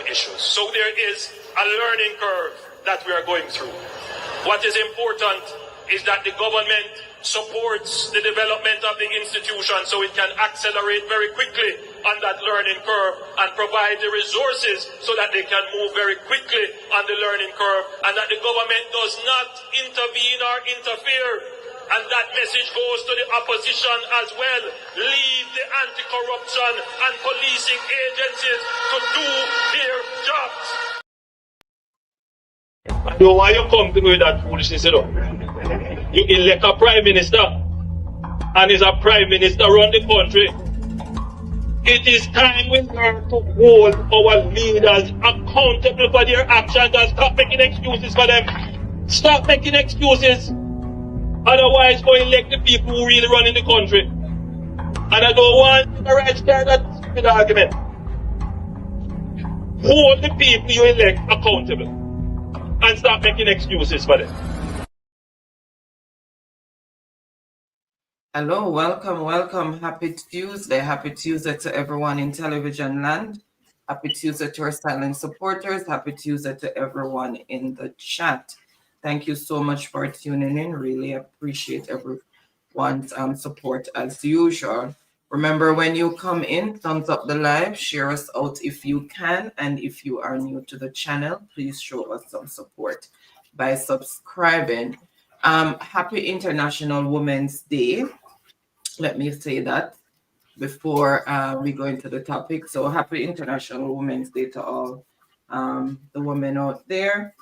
issues. So there is a learning curve that we are going through. What is important is that the government supports the development of the institution so it can accelerate very quickly on that learning curve and provide the resources so that they can move very quickly on the learning curve, and that the government does not intervene or interfere. And that message goes to the opposition as well. Leave the anti-corruption and policing agencies to do their jobs. So why you come to with that foolishness, you know? You elect a prime minister, and is a prime minister run the country. It is time we learn to hold our leaders accountable for their actions and stop making excuses for them. Stop making excuses. Otherwise, go elect the people who really run in the country. And I don't want the right stand that stupid argument. Hold the people you elect accountable and stop making excuses for them. Hello, welcome. Happy Tuesday to everyone in television land. Happy Tuesday to our silent supporters. Happy Tuesday to everyone in the chat. Thank you so much for tuning in. Really appreciate everyone's support as usual. Remember, when you come in, thumbs up the live, share us out if you can. And if you are new to the channel, please show us some support by subscribing. Happy International Women's Day. Let me say that before we go into the topic. So happy International Women's Day to all the women out there.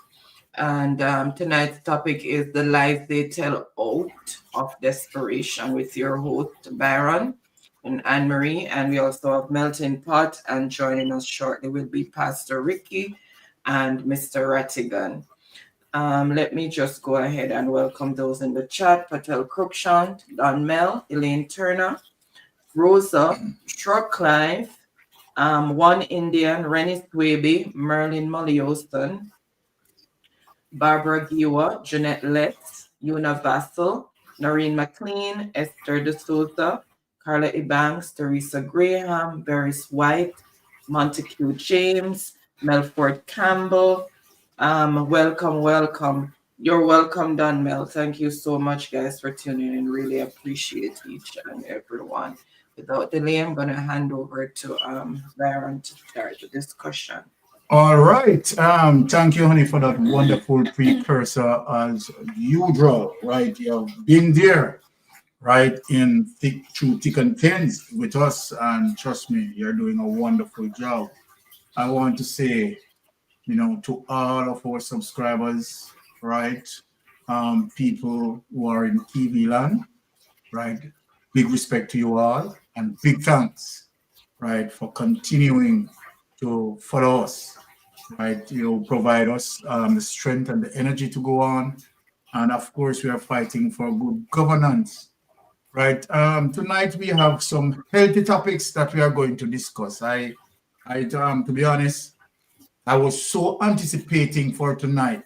And tonight's topic is the lies they tell out of desperation with your host, Byron and Anne-Marie. And we also have Melting Pot, and joining us shortly will be Pastor Ricky and Mr. Rattigan. Let me just go ahead and welcome those in the chat. Patel Cruikshank, Don Mel, Elaine Turner, Rosa, Shrug Clive, One Indian, Rennie Swaby, Merlin Molly-Austin, Barbara Giwa, Jeanette Letts, Una Vassell, Noreen McLean, Esther De Souza, Carla Ebanks, Teresa Graham, Beres White, Montague James, Melford Campbell. Welcome. You're welcome, Don Mel. Thank you so much, guys, for tuning in. Really appreciate each and everyone. Without delay, I'm going to hand over to Byron to start the discussion. All right. Thank you, honey, for that wonderful precursor as usual, right? You've been there, right, through thick and thin with us, and trust me, you're doing a wonderful job. I want to say, to all of our subscribers, right, people who are in TV land, right, big respect to you all, and big thanks, right, for continuing to follow us, right, provide us the strength and the energy to go on. And of course, we are fighting for good governance, right? Tonight we have some healthy topics that we are going to discuss. To be honest, I was so anticipating for tonight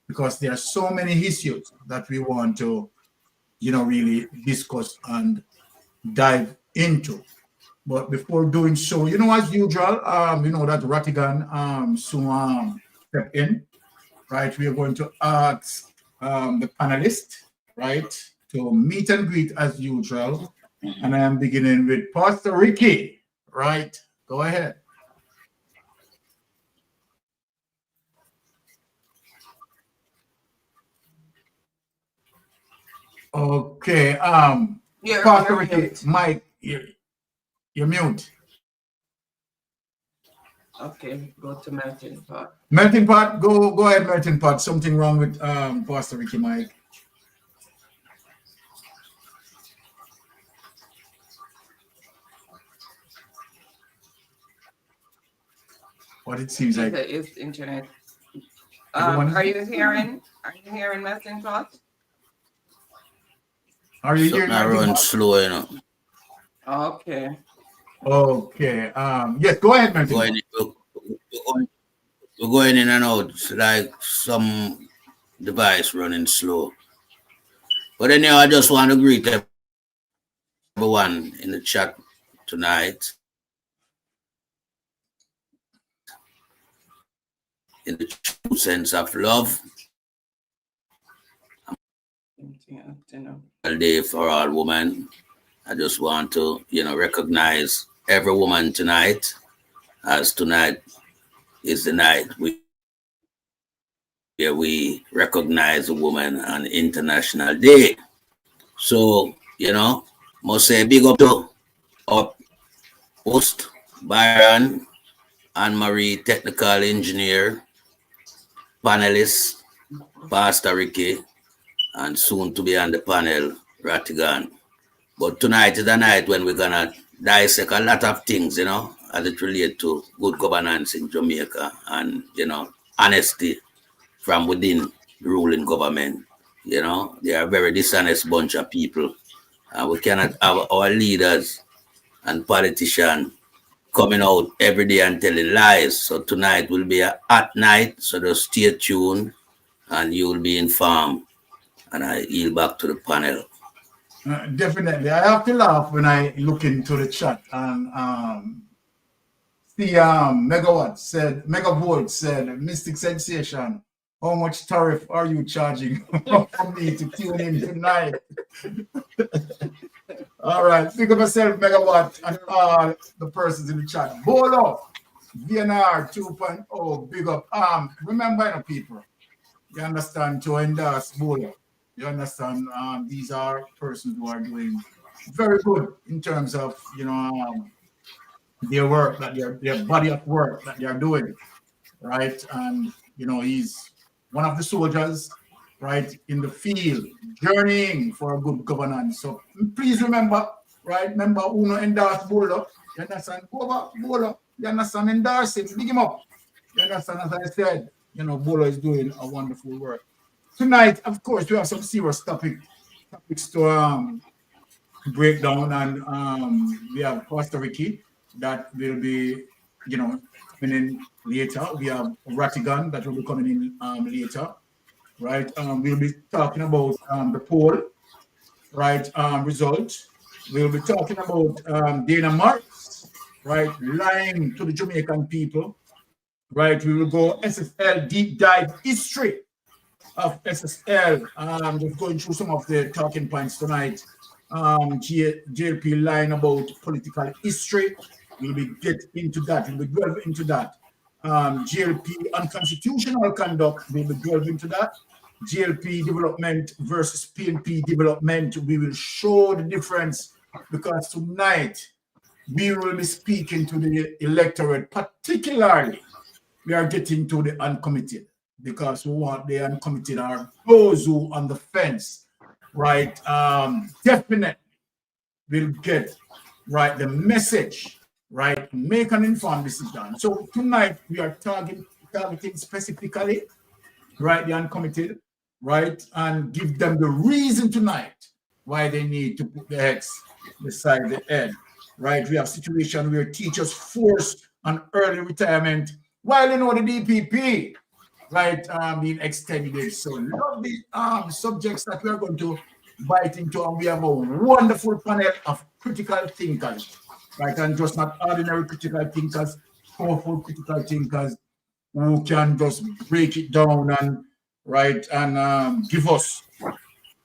because there are so many issues that we want to, really discuss and dive into. But before doing so, as usual, that Rattigan soon step in, right? We are going to ask the panelists, right, to meet and greet as usual. And I am beginning with Pastor Ricky, right? Go ahead. Okay, Pastor Ricky, Mike, you're mute. Okay, go to Melting Pot. Melting Pot, go ahead, Melting Pot. Something wrong with Pastor Ricky, Mike. What it seems like. It's internet. Are you hearing Melting Pot? Are you hearing? I run slow, Okay. Okay. Yes, go ahead, Melting Pot. We're going in and out like some device running slow. But anyhow, I just want to greet everyone in the chat tonight. in the true sense of love. A day for all women. I just want to, recognize every woman tonight, as tonight is the night where we recognize a woman on International Day. So, must say big up to our host, Byron, Anne-Marie, technical engineer, panelists, Pastor Ricky, and soon to be on the panel, Ratigan. But tonight is the night when we're gonna dissect a lot of things, as it relates to good governance in Jamaica and, honesty from within the ruling government. They are a very dishonest bunch of people. We cannot have our leaders and politicians coming out every day and telling lies. So tonight will be a hot night, so just stay tuned and you will be informed. And I yield back to the panel. Definitely. I have to laugh when I look into the chat and see Megavolt said, Mystic Sensation, how much tariff are you charging for me to tune in tonight? All right, think of yourself, Megawatt, and all the persons in the chat. Bolo, VNR 2.0, big up. Remember, people, you understand, to endorse Bolo. You understand, these are persons who are doing very good in terms of, their work, that their body of work that they are doing, right? And, he's one of the soldiers, right, in the field, journeying for a good governance. So please remember, right, remember Uno endorse Bolo, you understand? Go over Bolo, you understand? Endorse him, big him up. You understand? As I said, Bolo is doing a wonderful work. Tonight, of course, we have some serious topics to break down, and we have Pastor Ricky that will be, coming in later. We have Ratigan that will be coming in later, right? We'll be talking about the poll, right? Result. We'll be talking about Dana Marks, right? Lying to the Jamaican people, right? We will go SSL deep dive history of SSL. Just going through some of the talking points tonight. JLP line about political history. We'll be get into that. We'll be delve into that. JLP unconstitutional conduct. We'll be delve into that. JLP development versus PNP development. We will show the difference because tonight we will be speaking to the electorate, particularly we are getting to the uncommitted, because we want the uncommitted are those who on the fence, right? Definitely will get, right, the message, right? Make an informed decision. So tonight we are targeting specifically, right, the uncommitted, right, and give them the reason tonight why they need to put the X beside the N, right? We have situation where teachers force an early retirement while the DPP, right, being extended. So love the subjects that we are going to bite into, and we have a wonderful panel of critical thinkers, right, and just not ordinary critical thinkers, powerful critical thinkers who can just break it down and, right, and give us,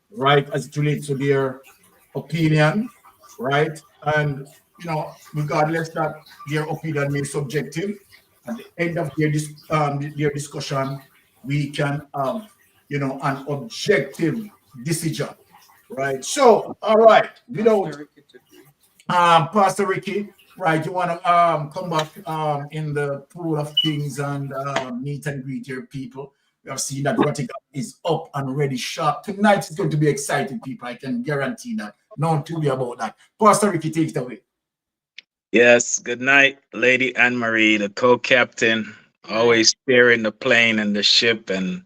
right, as it relates to their opinion, right, and regardless that their opinion may be subjective, at the end of their discussion, we can have, an objective decision, right? So, all right, without Pastor Ricky, right, you want to come back in the pool of things and meet and greet your people. We have seen that Ratigan is up and ready sharp. Tonight is going to be exciting, people. I can guarantee that. No to be about that. Pastor Ricky, take it away. Yes, good night, Lady Anne-Marie, the co-captain, always steering the plane and the ship and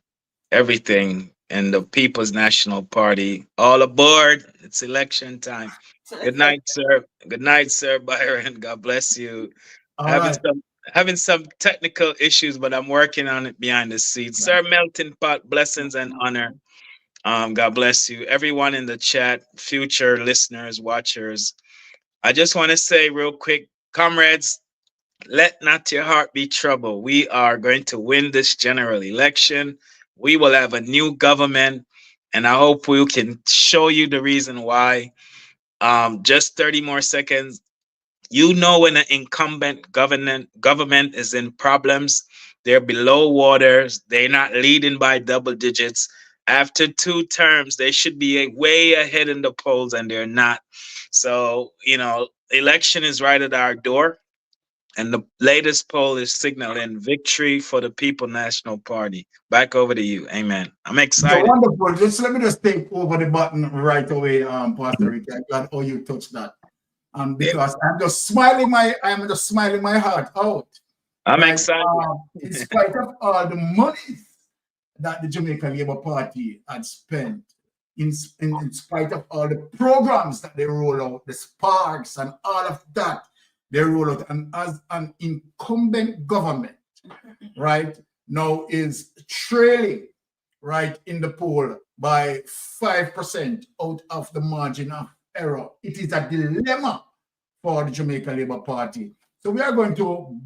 everything, and the People's National Party. All aboard. It's election time. Good night, sir. Good night, Sir Byron. God bless you. Having some technical issues, but I'm working on it behind the scenes. Sir Melting Pot, blessings and honor. God bless you. Everyone in the chat, future listeners, watchers. I just want to say real quick, comrades, let not your heart be troubled. We are going to win this general election. We will have a new government, and I hope we can show you the reason why. Just 30 more seconds. You know, when an incumbent government is in problems, they're below water, they're not leading by double digits. After 2 terms, they should be way ahead in the polls, and they're not. So, election is right at our door. And the latest poll is signaling victory for the People National Party. Back over to you. Amen. I'm So excited. wonderful. Let me just take over the button right away, Pastor Rick. I got how you touched that. Because I'm just smiling my heart out. I'm Right? excited. In spite of all the money that the Jamaican Labour Party had spent, in spite of all the programs that they roll out, the sparks and all of that they roll out, and as an incumbent government, right, now is trailing, right, in the poll by 5% out of the margin of error. It is a dilemma for the Jamaican Labour Party. So we are going to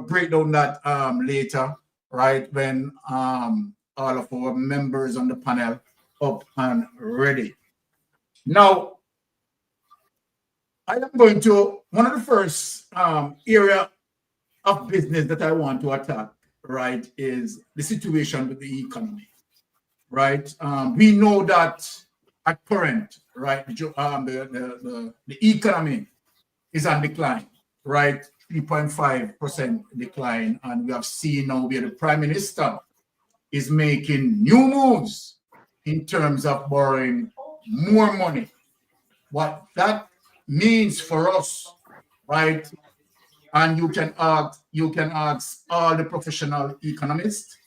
break down that later, right, when all of our members on the panel up and ready. Now, I am going to, one of the first area of business that I want to attack, right, is the situation with the economy, right? We know that at current, right, the economy is on decline, right? 3.5% decline. And we have seen now where the Prime Minister is making new moves in terms of borrowing more money. What that means for us, right? And you can ask all the professional economists,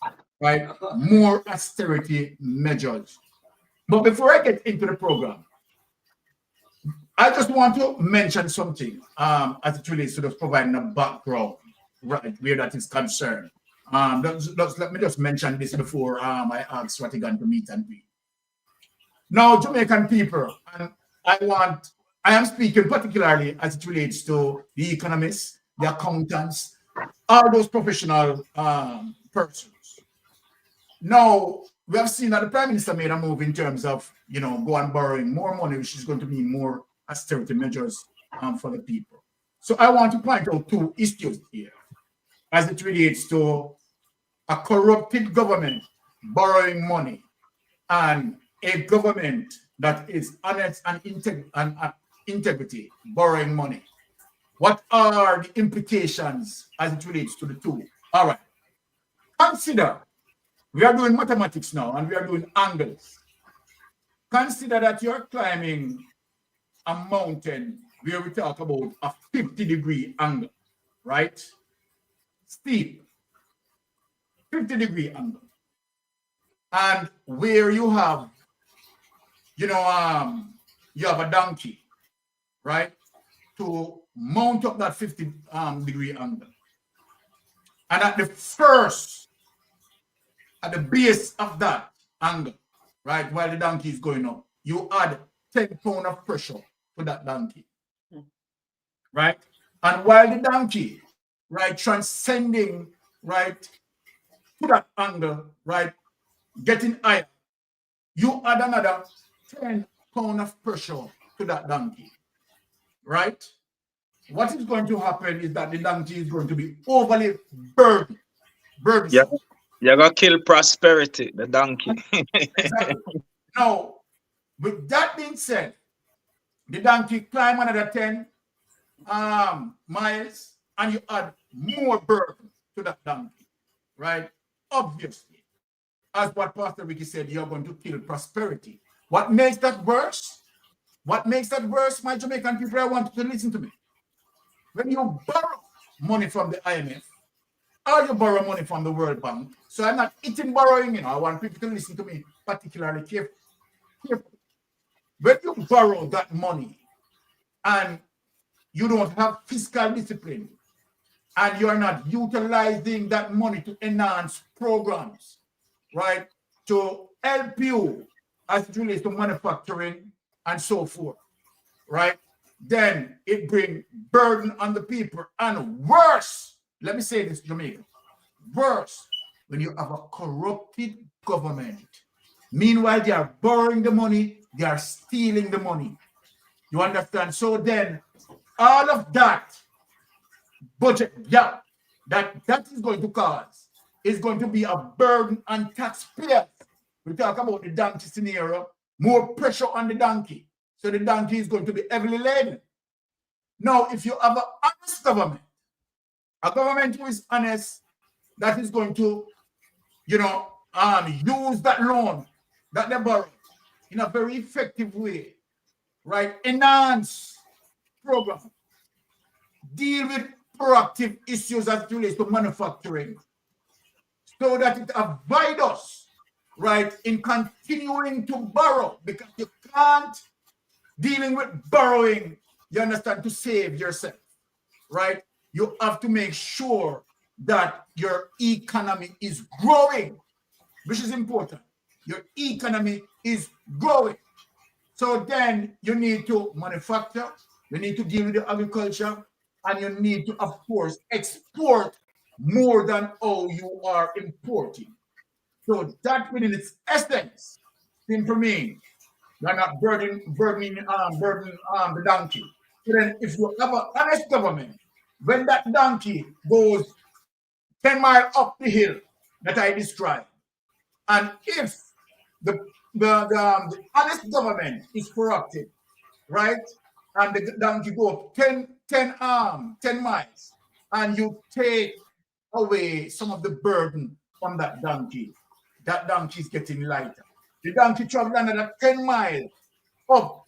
right? More austerity measures. But before I get into the program, I just want to mention something as it relates to just providing a background, right, where that is concerned. Let me just mention this before I ask Swatigan to meet and greet. Now, Jamaican people, and I am speaking particularly as it relates to the economists, the accountants, all those professional persons. Now, we have seen that the Prime Minister made a move in terms of, go and borrowing more money, which is going to mean more austerity measures for the people. So I want to point out 2 issues here as it relates to a corrupted government borrowing money and a government that is honest and integrity borrowing money. What are the implications as it relates to the 2? All right. Consider, we are doing mathematics now and we are doing angles. Consider that you're climbing a mountain where we talk about a 50-degree angle, right? Steep, 50-degree angle. And where you have, you have a donkey, right? To mount up that 50-degree angle. And at the base of that angle, right, while the donkey is going up, you add 10 pounds of pressure to that donkey, right? And while the donkey, right, transcending, right, to that angle, right, getting higher, you add another 10 pounds of pressure to that donkey, right? What is going to happen is that the donkey is going to be overly burdened. Yeah, you're going to kill prosperity, the donkey. Exactly. Now, with that being said, the donkey climb another 10 miles and you add more burden to that donkey, right? Obviously, as what Pastor Ricky said, you're going to kill prosperity. What makes that worse? What makes that worse, my Jamaican people? I want you to listen to me. When you borrow money from the IMF, or you borrow money from the World Bank, so I'm not eating borrowing, I want people to listen to me particularly carefully. When you borrow that money and you don't have fiscal discipline and you're not utilizing that money to enhance programs, right, to help you as it relates to manufacturing and so forth, right, then it brings burden on the people. And worse, let me say this, Jamaica. Worse, when you have a corrupted government. Meanwhile, they are borrowing the money, they are stealing the money. You understand? So then, all of that budget gap that is going to cause is going to be a burden on taxpayers. We talk about the donkey scenario, more pressure on the donkey. So the donkey is going to be heavily laden. Now, if you have an honest government, a government who is honest, that is going to, use that loan that they borrow in a very effective way, right? Enhance program, deal with proactive issues as it relates to manufacturing, so that it avoids us, right, in continuing to borrow, because you can't dealing with borrowing, you understand, to save yourself, right? You have to make sure that your economy is growing, which is important. Your economy is growing. So then you need to manufacture, you need to deal with the agriculture, and you need to, of course, export more than all you are importing. So that within its essence, simply means you're not burdening the donkey. So then if you have an honest government, when that donkey goes 10 miles up the hill that I described, and if the honest government is corrupted, right, and the donkey go 10 miles, and you take away some of the burden from that donkey is getting lighter. The donkey travel another 10 miles up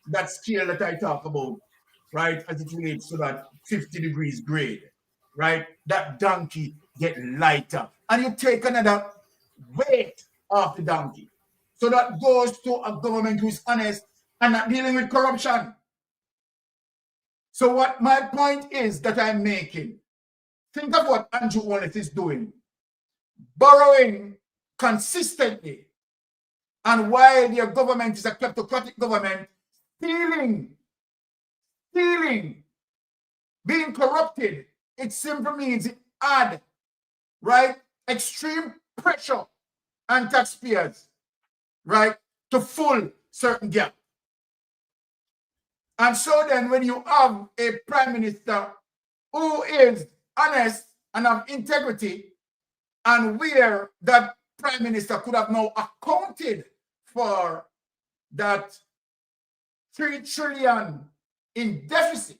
that scale that I talk about, right, as it relates to that 50 degrees grade, right? That donkey get lighter, and you take another weight off the donkey. So that goes to a government who is honest and not dealing with corruption. So what my point is that I'm making, think of what Andrew Wallet is doing. Borrowing consistently, and while their government is a kleptocratic government, stealing, being corrupted, it simply means it add, right, extreme pressure on taxpayers, right, to fill certain gap. And so then when you have a prime minister who is honest and have integrity, and where that prime minister could have now accounted for that 3 trillion in deficit,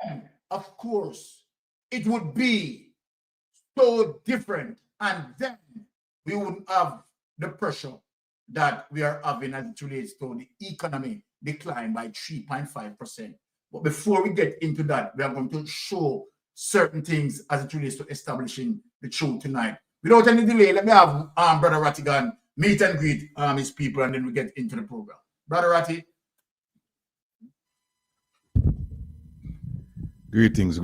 then of course it would be so different, and then we wouldn't have the pressure that we are having as it relates to the economy decline by 3.5%. But before we get into that, we are going to show certain things as it relates to establishing the show tonight. Without any delay, let me have Brother Rattigan meet and greet his people, and then we get into the program. Brother Ratti. Greetings,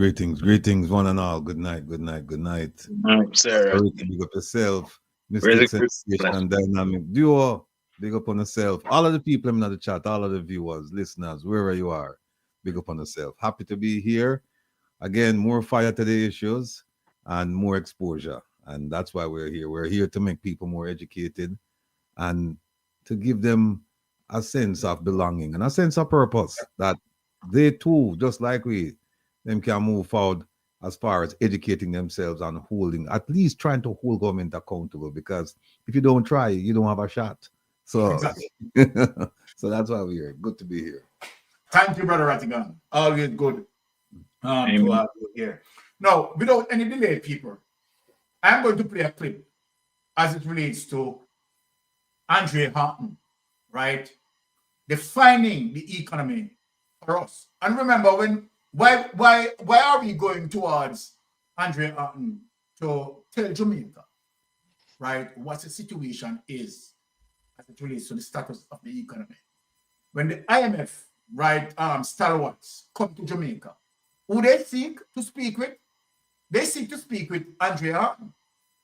one and all. Good night. Good night. Sir. Big up yourself. Mr. Sensation, Dynamic Duo. Big up on yourself. All of the people in the chat, all of the viewers, listeners, wherever you are, big up on yourself. Happy to be here. Again, more fire to the issues and more exposure. And that's why we're here. We're here to make people more educated and to give them a sense of belonging and a sense of purpose, that they too, just like we, them can move forward as far as educating themselves and holding, at least trying to hold government accountable, because if you don't try, you don't have a shot. So, exactly. So that's why we're here. Good to be here. Thank you, Brother Rattigan. Always good to have you here. Now, without any delay, people, I'm going to play a clip as it relates to Andre Horton, right? Defining the economy for us. And remember, why are we going towards Andre Horton to tell Jamaica, right, what the situation is as it relates to the status of the economy? When the IMF, right, stalwarts come to Jamaica, who they seek to speak with? They seek to speak with Andre Horton,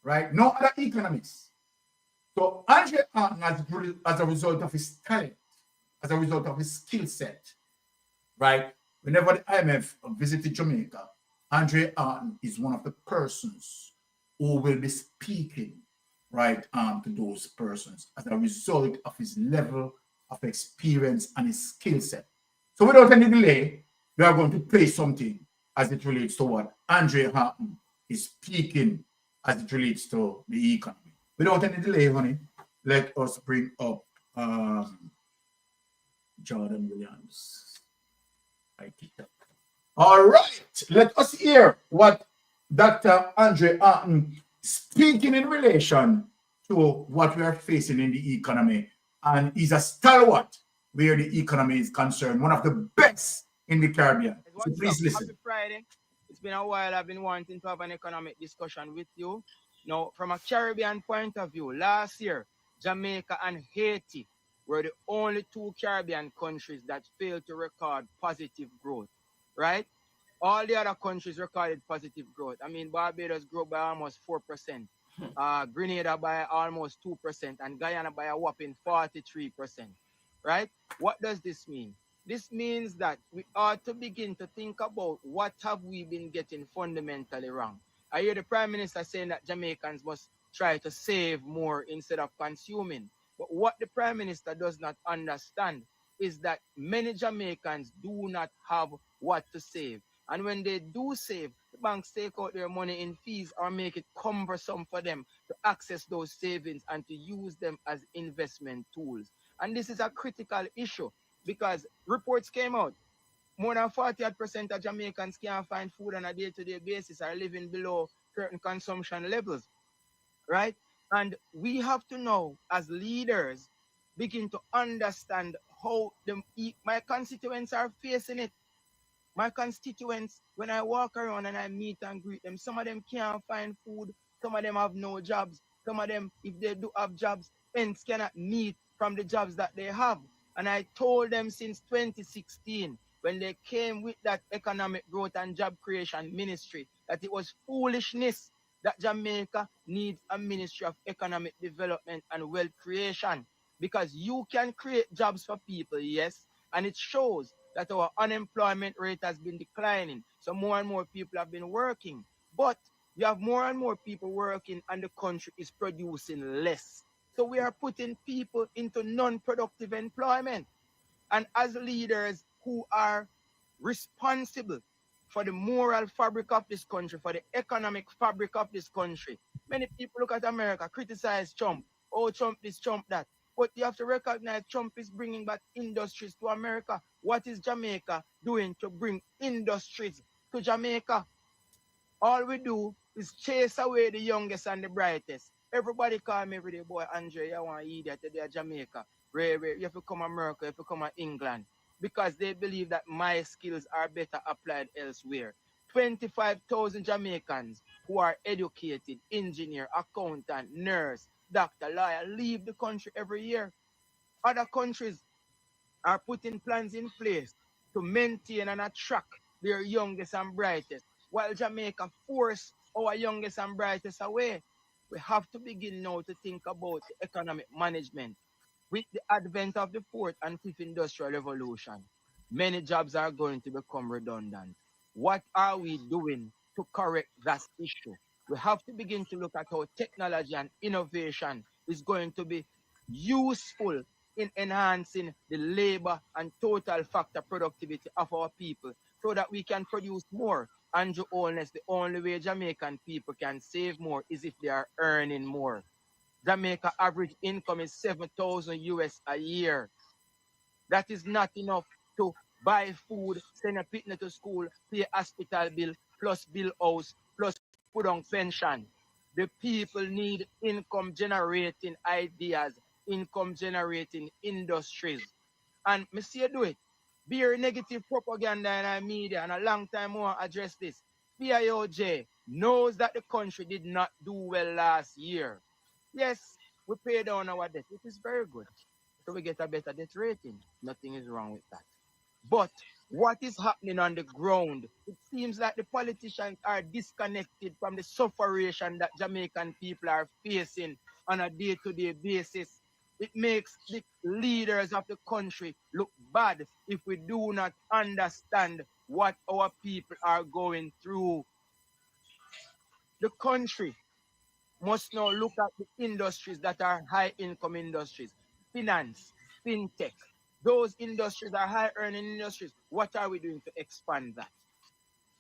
right? No other economists. So Andre Horton, as a result of his talent, as a result of his skill set, right? Whenever the IMF visited Jamaica Andre Arton is one of the persons who will be speaking, right, to those persons as a result of his level of experience and his skill set. So without any delay, we are going to play something as it relates to what Andre Arton is speaking as it relates to the economy. Without any delay, honey, let us bring up Jordan Williams. All right, let us hear what Dr. Andre Arton speaking in relation to what we are facing in the economy. And he's a stalwart where the economy is concerned, one of the best in the Caribbean. So please listen. Happy Friday. It's been a while I've been wanting to have an economic discussion with you. Now, from a Caribbean point of view, last year, Jamaica and Haiti were the only two Caribbean countries that failed to record positive growth, right? All the other countries recorded positive growth. I mean, Barbados grew by almost 4%, Grenada by almost 2%, and Guyana by a whopping 43%, right? What does this mean? This means that we ought to begin to think about what have we been getting fundamentally wrong. I hear the Prime Minister saying that Jamaicans must try to save more instead of consuming. But what the Prime Minister does not understand is that many Jamaicans do not have what to save. And when they do save, the banks take out their money in fees or make it cumbersome for them to access those savings and to use them as investment tools. And this is a critical issue because reports came out. More than 48% of Jamaicans can't find food on a day-to-day basis, are living below certain consumption levels, right? And we have to know, as leaders, begin to understand how my constituents are facing it. My constituents, when I walk around and I meet and greet them, some of them can't find food, some of them have no jobs, some of them, if they do have jobs, ends cannot meet from the jobs that they have. And I told them since 2016, when they came with that economic growth and job creation ministry, that it was foolishness that Jamaica needs a ministry of economic development and wealth creation. Because you can create jobs for people, yes, and it shows that our unemployment rate has been declining. So more and more people have been working. But you have more and more people working and the country is producing less. So we are putting people into non-productive employment. And as leaders who are responsible for the moral fabric of this country, for the economic fabric of this country, many people look at America, criticize Trump. Oh, Trump this, Trump that. But you have to recognize Trump is bringing back industries to America. What is Jamaica doing to bring industries to Jamaica? All we do is chase away the youngest and the brightest. Everybody call me every day, boy, Andre, you want to eat that today at Jamaica. Ray, you have to come to America, you have to come to England. Because they believe that my skills are better applied elsewhere. 25,000 Jamaicans who are educated, engineer, accountant, nurse, doctor, lawyer, leave the country every year. Other countries are putting plans in place to maintain and attract their youngest and brightest, while Jamaica force our youngest and brightest away. We have to begin now to think about the economic management. With the advent of the fourth and fifth industrial revolution, many jobs are going to become redundant. What are we doing to correct that issue? We have to begin to look at how technology and innovation is going to be useful in enhancing the labor and total factor productivity of our people so that we can produce more. Andrew Holness, the only way Jamaican people can save more is if they are earning more. Jamaica average income is 7,000 US a year. That is not enough to buy food, send a picnic to school, pay hospital bill, plus bill house, plus put on pension. The people need income generating ideas, income generating industries. And me see you do it. Beer negative propaganda in our media, and a long time more address this. PIOJ knows that the country did not do well last year. Yes, we pay down our debt, which is very good. So we get a better debt rating. Nothing is wrong with that. But what is happening on the ground? It seems like the politicians are disconnected from the sufferation that Jamaican people are facing on a day-to-day basis. It makes the leaders of the country look bad if we do not understand what our people are going through. The country must now look at the industries that are high income industries, finance, fintech. Those industries are high earning industries. What are we doing to expand that?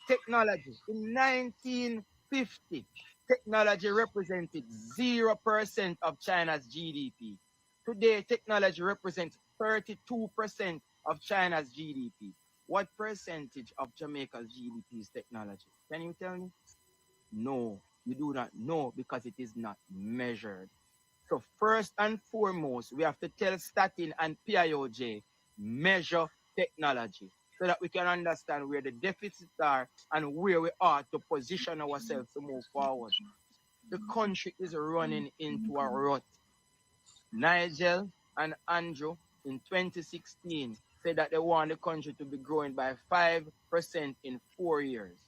Technology. In 1950, technology represented 0% of China's GDP. Today, technology represents 32% of China's GDP. What percentage of Jamaica's GDP is technology? Can you tell me? No, you do not know because it is not measured. So first and foremost, we have to tell Statin and PIOJ, measure technology so that we can understand where the deficits are and where we are to position ourselves to move forward. The country is running into a rut. Nigel and Andrew in 2016 said that they want the country to be growing by 5% in 4 years.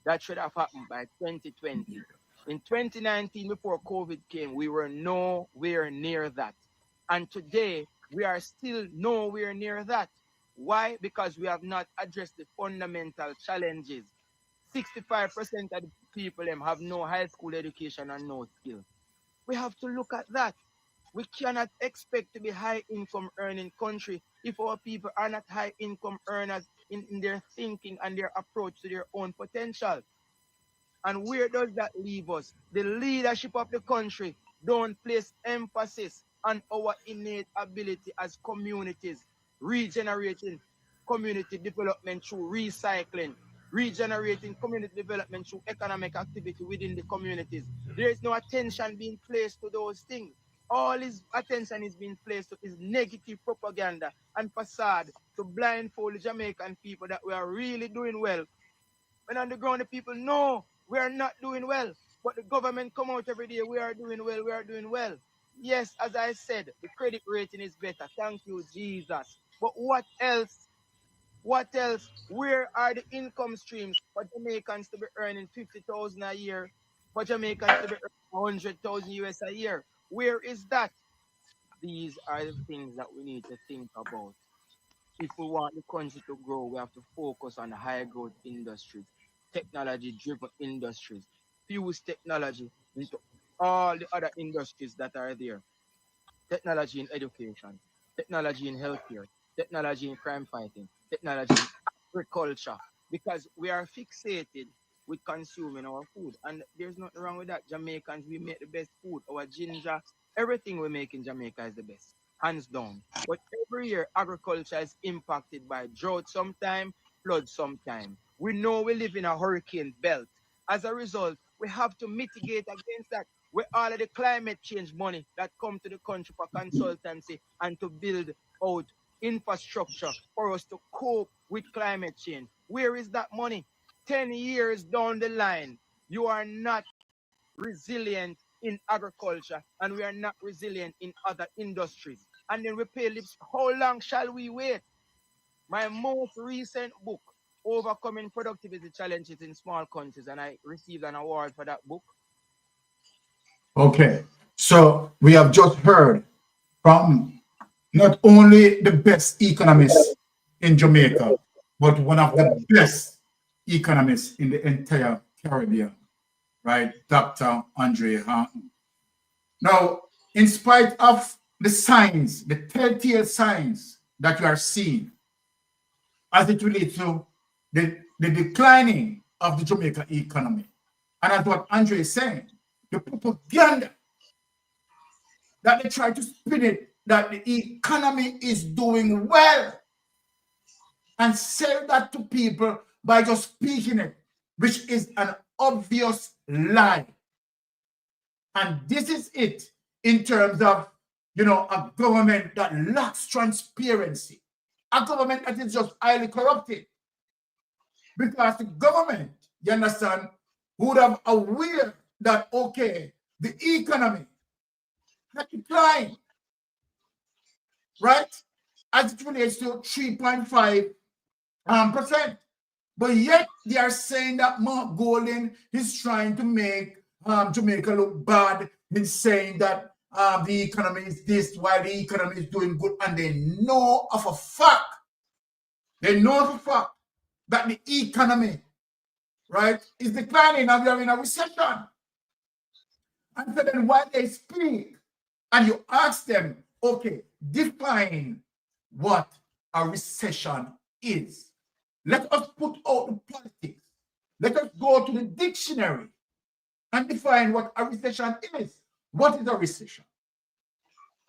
That should have happened by 2020. In 2019, before COVID came, we were nowhere near that. And today, we are still nowhere near that. Why? Because we have not addressed the fundamental challenges. 65% of the people have no high school education and no skill. We have to look at that. We cannot expect to be high income earning country if our people are not high income earners in their thinking and their approach to their own potential. And where does that leave us? The leadership of the country don't place emphasis on our innate ability as communities, regenerating community development through recycling, regenerating community development through economic activity within the communities. There is no attention being placed to those things. All his attention is being placed to is negative propaganda and facade to blindfold the Jamaican people that we are really doing well. When on the ground the people know we are not doing well, but the government come out every day, we are doing well, we are doing well. Yes, as I said, the credit rating is better. Thank you, Jesus. But what else? What else? Where are the income streams for Jamaicans to be earning 50,000 a year, for Jamaicans to be earning 100,000 US a year? Where is that? These are the things that we need to think about. If we want the country to grow, we have to focus on high growth industries, technology-driven industries, fuse technology into all the other industries that are there. Technology in education, technology in healthcare, technology in crime fighting, technology in agriculture, because we are fixated with consuming our food. And there's nothing wrong with that. Jamaicans, we make the best food. Our ginger, everything we make in Jamaica is the best, hands down. But every year, agriculture is impacted by drought sometime, flood sometime. We know we live in a hurricane belt. As a result, we have to mitigate against that. With all of the climate change money that come to the country for consultancy and to build out infrastructure for us to cope with climate change. Where is that money? 10 years down the line, you are not resilient in agriculture and we are not resilient in other industries. And then we pay lips. How long shall we wait? My most recent book, Overcoming Productivity Challenges in Small Countries, and I received an award for that book. Okay, so we have just heard from not only the best economists in Jamaica, but one of the best economists in the entire Caribbean, right? Dr. Andre Hanton. Now, in spite of the signs, the telltale signs that you are seeing as it relates to the declining of the Jamaican economy, and as what Andre is saying, the propaganda that they try to spin it, that the economy is doing well, and sell that to people by just speaking it, which is an obvious lie. And this is it in terms of, a government that lacks transparency, a government that is just highly corrupted. Because the government, you understand, would have aware that, okay, the economy has declined, right? As it relates to 3.5%. But yet they are saying that Mark Golding is trying to make Jamaica look bad in saying that the economy is this while the economy is doing good. And they know of a fact. They know of a fact that the economy, right, is declining and we are in a recession. And so then when they speak and you ask them, okay, define what a recession is. Let us put out the politics. Let us go to the dictionary and define what a recession is. What is a recession?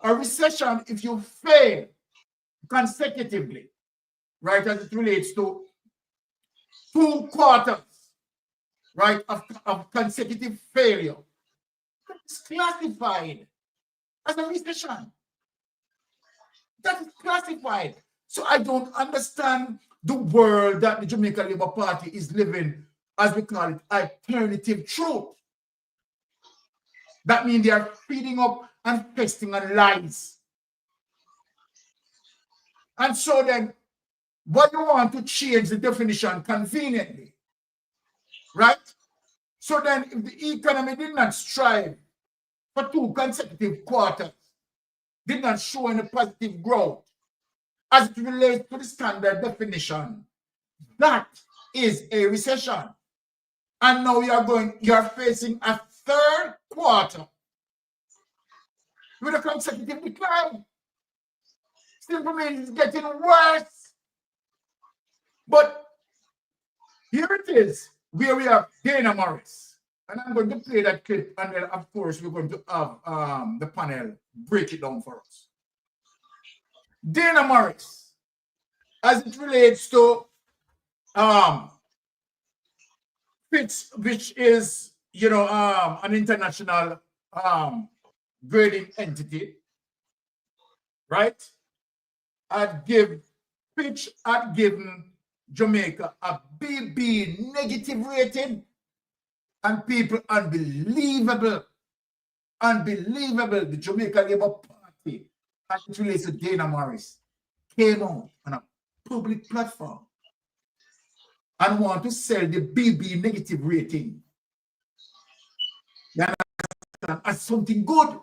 A recession, if you fail consecutively, right, as it relates to 2 quarters, right, of consecutive failure, it's classified as a recession. That is classified. So I don't understand the world that the Jamaican Labour Party is living, as we call it, alternative truth. That means they are feeding up and festing on lies. And so then, what you want to change the definition conveniently, right? So then, if the economy did not strive for 2 consecutive quarters, did not show any positive growth, as it relates to the standard definition, that is a recession. And now you are facing a 3rd quarter with a consecutive decline. Simply means it's getting worse. But here it is, where we have Dana Morris. And I'm going to play that clip, and then, of course, we're going to have the panel break it down for us. Dana Morris, as it relates to Fitch, which is, an international grading entity, right? Fitch had given Jamaica a BB negative rating, and people, unbelievable, the Jamaican Labour Party, as it relates to Dana Morris, came out on a public platform and want to sell the BB negative rating as something good.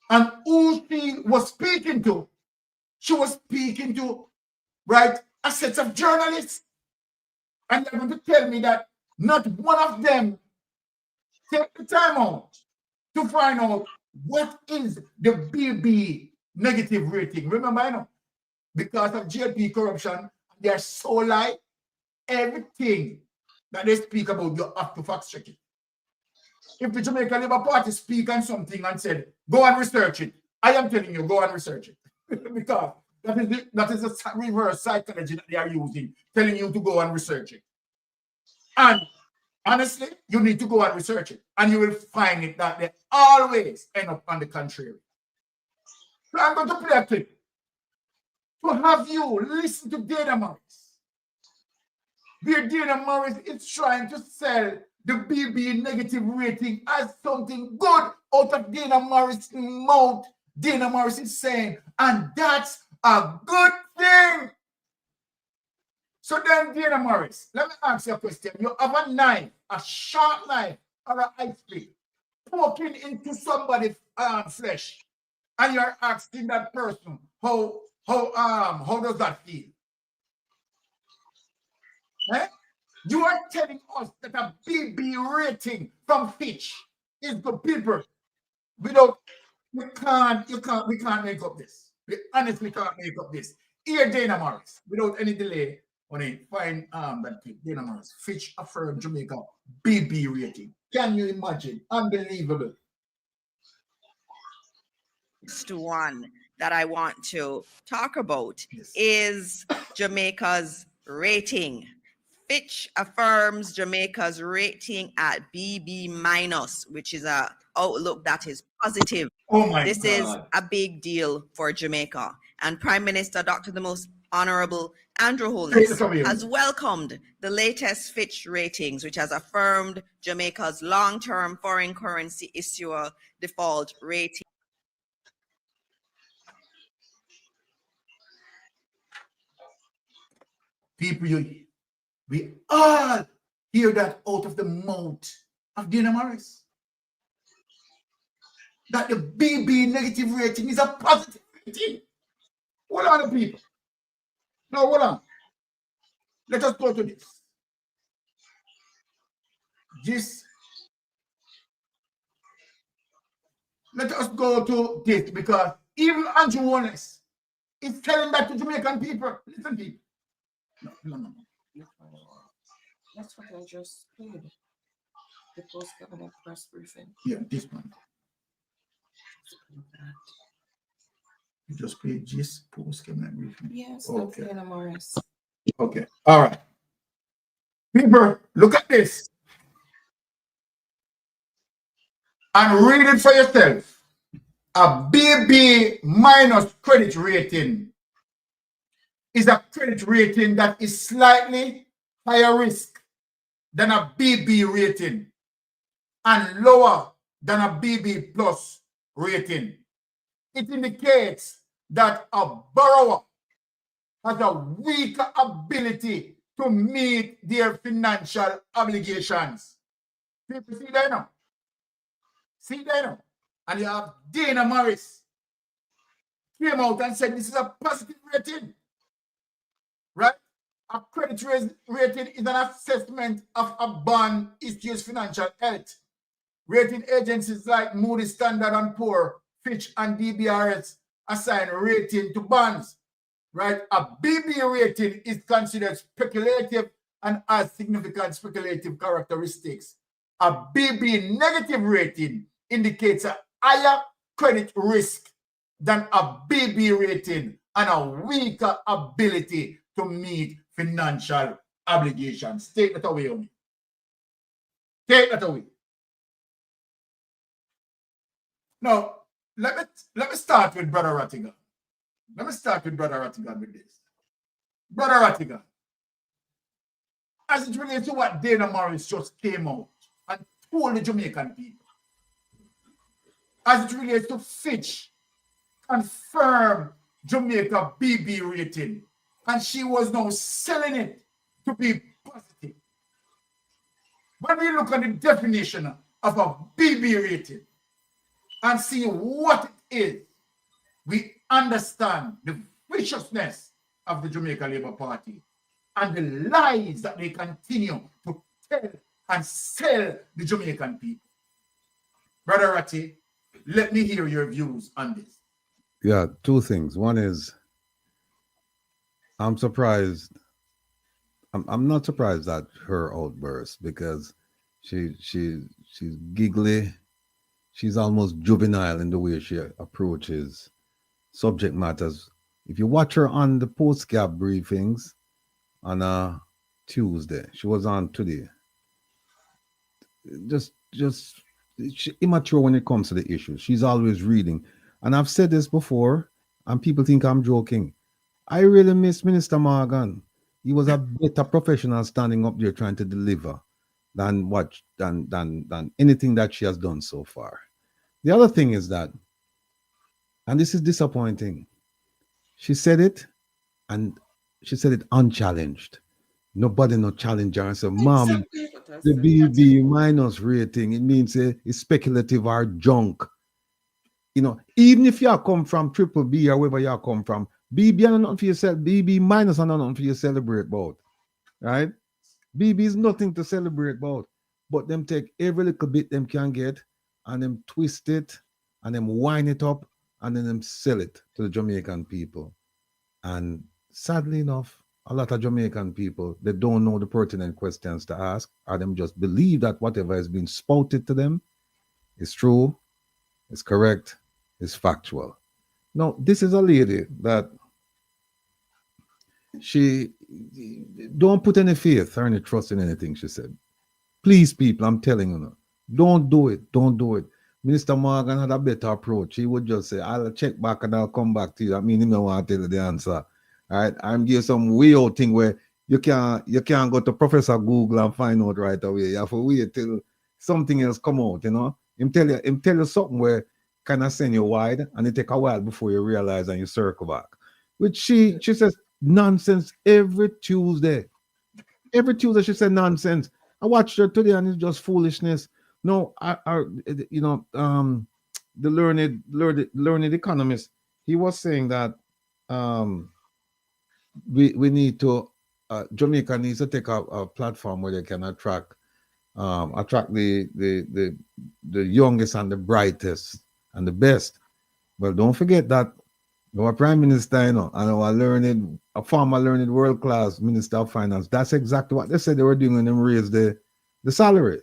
And who she was speaking to? She was speaking to, right, a set of journalists. And they're going to tell me that not one of them take the time out to find out what is the BB negative rating. Remember, I know, because of GLP corruption, they are so like everything that they speak about, you have to fact check it. If the Jamaican Labour Party speak on something and said, go and research it, I am telling you, go and research it. Because that is a reverse psychology that they are using, telling you to go and research it. And honestly, you need to go and research it. And you will find it that they always end up on the contrary. So I'm going to play a clip to have you listen to Dana Morris. Where Dana Morris is trying to sell the BB negative rating as something good out of Dana Morris' mouth. Dana Morris is saying, and that's a good thing. So then, Dana Morris, let me ask you a question. You have a knife, a sharp knife, or an ice pick, poking into somebody's flesh, and you're asking that person, how does that feel? Eh? You are telling us that a BB rating from Fitch is good, people. We can't make up this. We honestly can't make up this. Here, Dana Morris, without any delay, when I find that clip, Dana Morris, Fitch affirmed Jamaica BB rating. Can you imagine? Unbelievable. Next one that I want to talk about is Jamaica's rating. Fitch affirms Jamaica's rating at BB minus, which is an outlook that is positive. Oh my This God. is a big deal for Jamaica. And Prime Minister Dr. the Most Honorable Andrew Holness has welcomed the latest Fitch ratings, which has affirmed Jamaica's long-term foreign currency issuer default rating. People, we all hear that out of the mouth of Dana Morris. That the BB negative rating is a positive rating. Hold on, people. No, hold on. Let us go to this. Let us go to this because even Andrew Wallace is telling that to Jamaican people. Listen, people. No. That's what I just played. The post-cabinet press briefing. Yeah, this one. You just played this post-cabinet briefing? Yes, okay. Dana Morris. Okay, all right. People, look at this. And read it for yourself. A BB minus credit rating is a credit rating that is slightly higher risk than a BB rating and lower than a BB plus rating. It indicates that a borrower has a weaker ability to meet their financial obligations. People see that now? See that now? And you have Dana Morris came out and said this is a positive rating. Right? A credit rating is an assessment of a bond issuer's financial health. Rating agencies like Moody's, Standard & Poor, Fitch, and DBRS assign rating to bonds. Right? A BB rating is considered speculative and has significant speculative characteristics. A BB negative rating indicates a higher credit risk than a BB rating and a weaker ability to meet financial obligations. Take that away, Omi. Take that away. Now, let me start with Brother Rattigan. Let me start with Brother Rattigan with this. Brother Rattigan, as it relates to what Dana Morris just came out and told the Jamaican people, as it relates to Fitch, confirm Jamaica BB rating, and she was now selling it to be positive. When we look at the definition of a BB rating and see what it is, we understand the viciousness of the Jamaica Labour Party and the lies that they continue to tell and sell the Jamaican people. Brother Ratty, let me hear your views on this. Yeah, two things. One is, I'm surprised. I'm not surprised at her outburst because she's giggly. She's almost juvenile in the way she approaches subject matters. If you watch her on the post-cap briefings on a Tuesday, she was on today. Just she's immature when it comes to the issue. She's always reading. And I've said this before, and people think I'm joking. I really miss Minister Morgan. He was a better professional standing up there trying to deliver than anything that she has done so far. The other thing is that, and this is disappointing, she said it, and she said it unchallenged. Nobody no challenge her and say, Mom, the BB minus rating, it means it's speculative or junk. You know, even if you come from triple B or wherever you come from, BB are nothing for yourself, BB minus are nothing for you to celebrate about. Right? BB is nothing to celebrate about. But them take every little bit them can get and them twist it and them wind it up and then them sell it to the Jamaican people. And sadly enough, a lot of Jamaican people, they don't know the pertinent questions to ask, or them just believe that whatever has been spouted to them is true, is correct, is factual. Now, this is a lady that she don't put any faith or any trust in anything she said. Please, people, I'm telling you now, don't do it. Don't do it. Minister Morgan had a better approach. He would just say, I'll check back and I'll come back to you. I mean, he don't want to tell you the answer. All right, I'm giving some weird thing where you can't go to Professor Google and find out right away. You have to wait till something else come out, you know. Him tell you something where kind of send you wide and it take a while before you realize and you circle back. Which she says nonsense every Tuesday. Every Tuesday she said nonsense. I watched her today and it's just foolishness. No, the learned economist, he was saying that we need to Jamaica needs to take a platform where they can attract the youngest and the brightest and the best. But don't forget that our prime minister, and a former learned world-class minister of finance, that's exactly what they said they were doing when they raised the salary.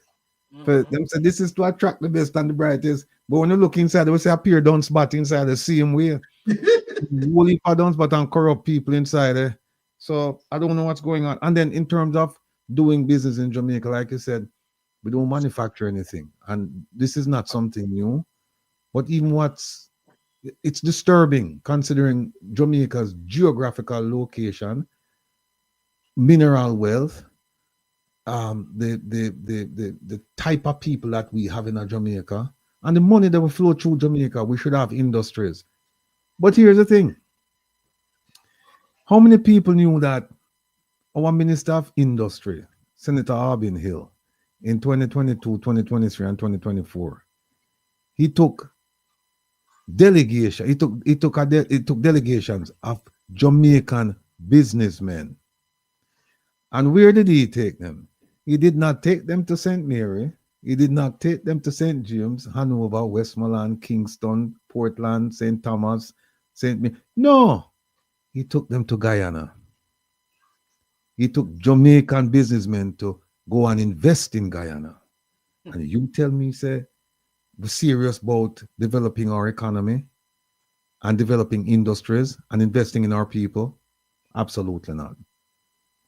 For them said this is to attract the best and the brightest. But when you look inside, they will say a pure down spot inside the same way. Whole heap of down spot and corrupt people inside there. So I don't know what's going on. And then in terms of doing business in Jamaica, like you said, we don't manufacture anything. And this is not something new. But even it's disturbing considering Jamaica's geographical location, mineral wealth, the type of people that we have in Jamaica, and the money that will flow through Jamaica. We should have industries. But here's the thing. How many people knew that our Minister of Industry, Senator Albin Hill, in 2022, 2023, and 2024, he took delegation. He took delegations of Jamaican businessmen. And where did he take them? He did not take them to St. Mary. He did not take them to St. James, Hanover, Westmoreland, Kingston, Portland, St. Thomas, St. Mary. No, he took them to Guyana. He took Jamaican businessmen to go and invest in Guyana. And you tell me, say, we're serious about developing our economy and developing industries and investing in our people? Absolutely not.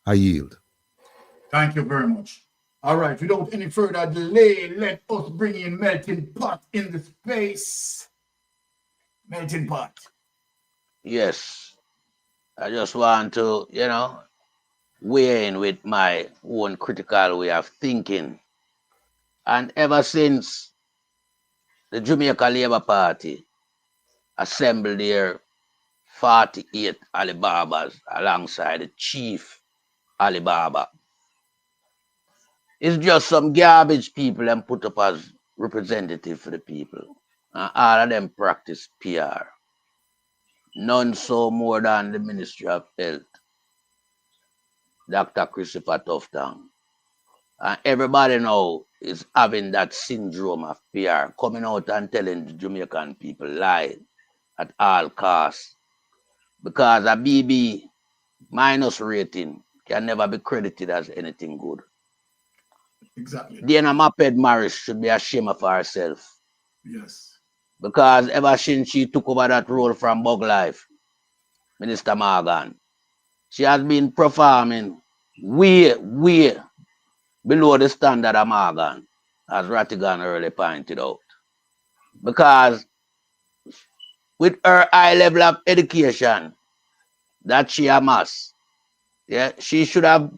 I yield. Thank you very much. All right, without any further delay, let us bring in Melting Pot in the space. Melting Pot. Yes. I just want to, weigh in with my own critical way of thinking. And ever since the Jamaica Labour Party assembled their 48 Alibabas alongside the chief Alibaba, it's just some garbage people and put up as representative for the people. And all of them practice PR. None so more than the Ministry of Health, Dr. Christopher Tufton. And everybody now is having that syndrome of PR, coming out and telling the Jamaican people lie at all costs. Because a BB minus rating can never be credited as anything good. Exactly. Diana Maped Morris should be ashamed of herself. Yes. Because ever since she took over that role from Bug Life, Minister Morgan, she has been performing way below the standard of Morgan, as Rattigan earlier pointed out. Because with her high level of education that she amassed, she should have,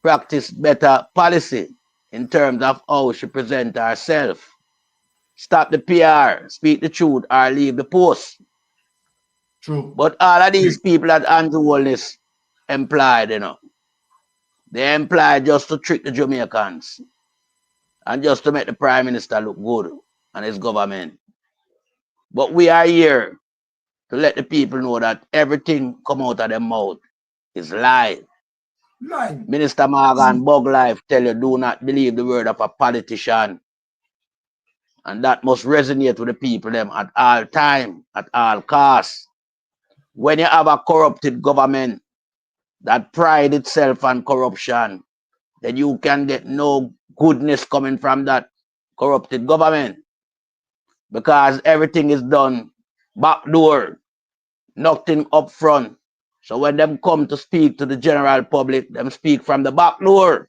practiced better policy in terms of how she presents herself. Stop the PR, speak the truth, or leave the post. True. But all of these people that Andrew Wallace employed, they employed just to trick the Jamaicans and just to make the Prime Minister look good and his government. But we are here to let the people know that everything come out of their mouth is lie. Lie. Minister Morgan Bug Life tell you, do not believe the word of a politician. And that must resonate with the people them at all time, at all costs. When you have a corrupted government that pride itself on corruption, then you can get no goodness coming from that corrupted government. Because everything is done backdoor, nothing up front. So when them come to speak to the general public, them speak from the back door,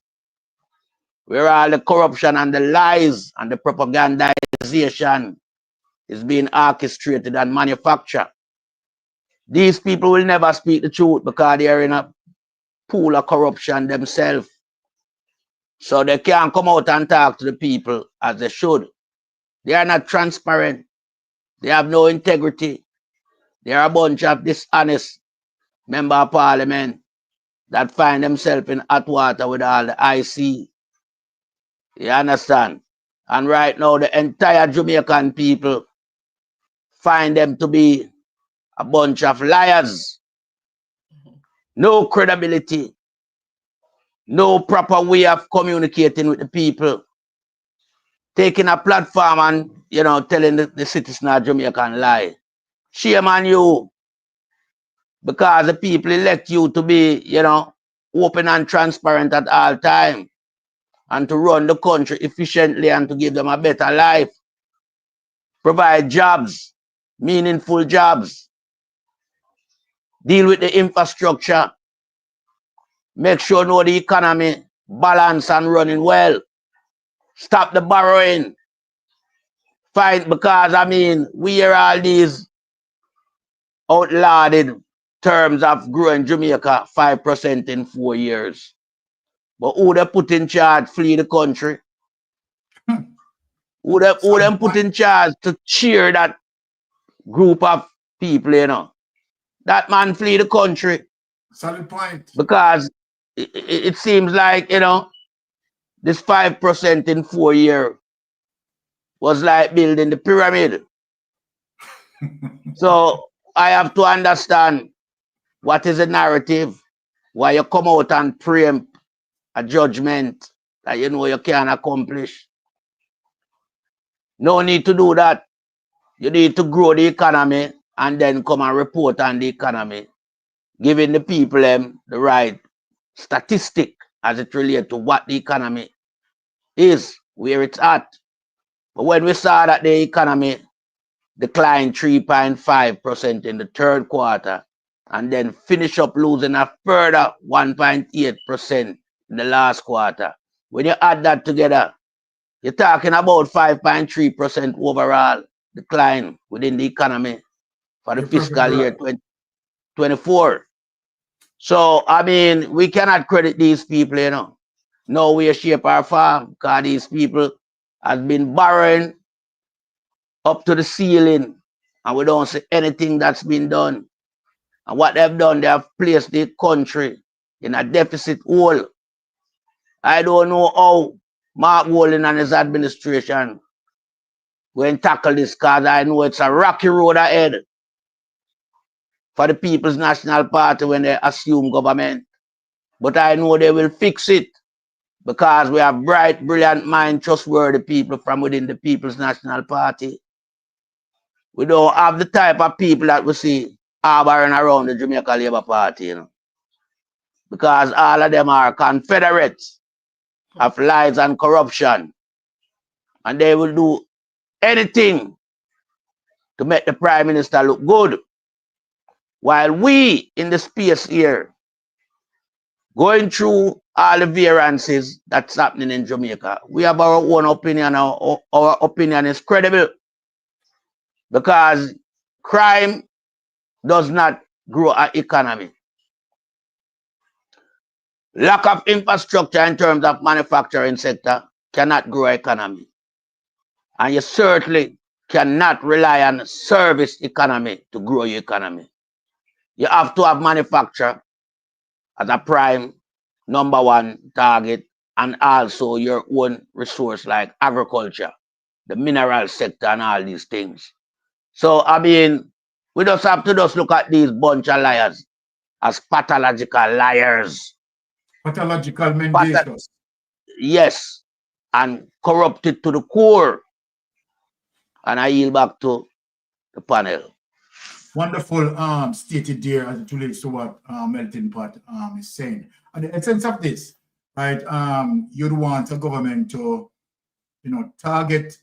where all the corruption and the lies and the propagandization is being orchestrated and manufactured. These people will never speak the truth because they are in a pool of corruption themselves. So they can't come out and talk to the people as they should. They are not transparent. They have no integrity. They are a bunch of dishonest member of parliament that find themselves in hot water with all the IC. You understand? And right now, the entire Jamaican people find them to be a bunch of liars. no credibility, no proper way of communicating with the people, taking a platform and, you know, telling the citizen of Jamaica and lie. Shame on you, because the people elect you to be, you know, open and transparent at all time, and to run the country efficiently and to give them a better life, provide jobs, meaningful jobs, deal with the infrastructure, make sure know the economy balance and running well, stop the borrowing, fight, because I mean, we hear all these outlauded terms of growing Jamaica 5% in 4 years. But who they put in charge flee the country? Who them put in charge to cheer that group of people, you know? That man flee the country. Solid point. Because it seems like, you know, this 5% in 4 years was like building the pyramid. So I have to understand what is the narrative, why you come out and preempt a judgment that you know you can't accomplish. No need to do that. You need to grow the economy and then come and report on the economy, giving the people the right statistic as it relates to what the economy is, where it's at. But when we saw that the economy declined 3.5% in the third quarter and then finish up losing a further 1.8% in the last quarter, when you add that together, you're talking about 5.3% overall decline within the economy for the fiscal year 2024. So, I mean, we cannot credit these people, you know. No way, shape, or form, because these people have been borrowing up to the ceiling, and we don't see anything that's been done. And what they've done, they have placed the country in a deficit hole. I don't know how Mark Wallen and his administration will tackle this, because I know it's a rocky road ahead for the People's National Party when they assume government. But I know they will fix it, because we have bright, brilliant mind, trustworthy people from within the People's National Party. We don't have the type of people that we see harboring around the Jamaica Labour Party, you know, because all of them are confederates of lies and corruption, and they will do anything to make the Prime Minister look good, while we in the space here, going through all the variances that's happening in Jamaica, we have our own opinion. Our opinion is credible, because crime does not grow an economy. Lack of infrastructure in terms of manufacturing sector cannot grow economy. And you certainly cannot rely on service economy to grow your economy. You have to have manufacture as a prime #1 target, and also your own resource like agriculture, the mineral sector, and all these things. So, I mean, we just have to just look at these bunch of liars as pathological liars. Pathological mendacious. Yes, and corrupted to the core. And I yield back to the panel. Wonderful stated there as it relates to what Melting Pot is saying. And the essence of this, right, you'd want a government to, you know, target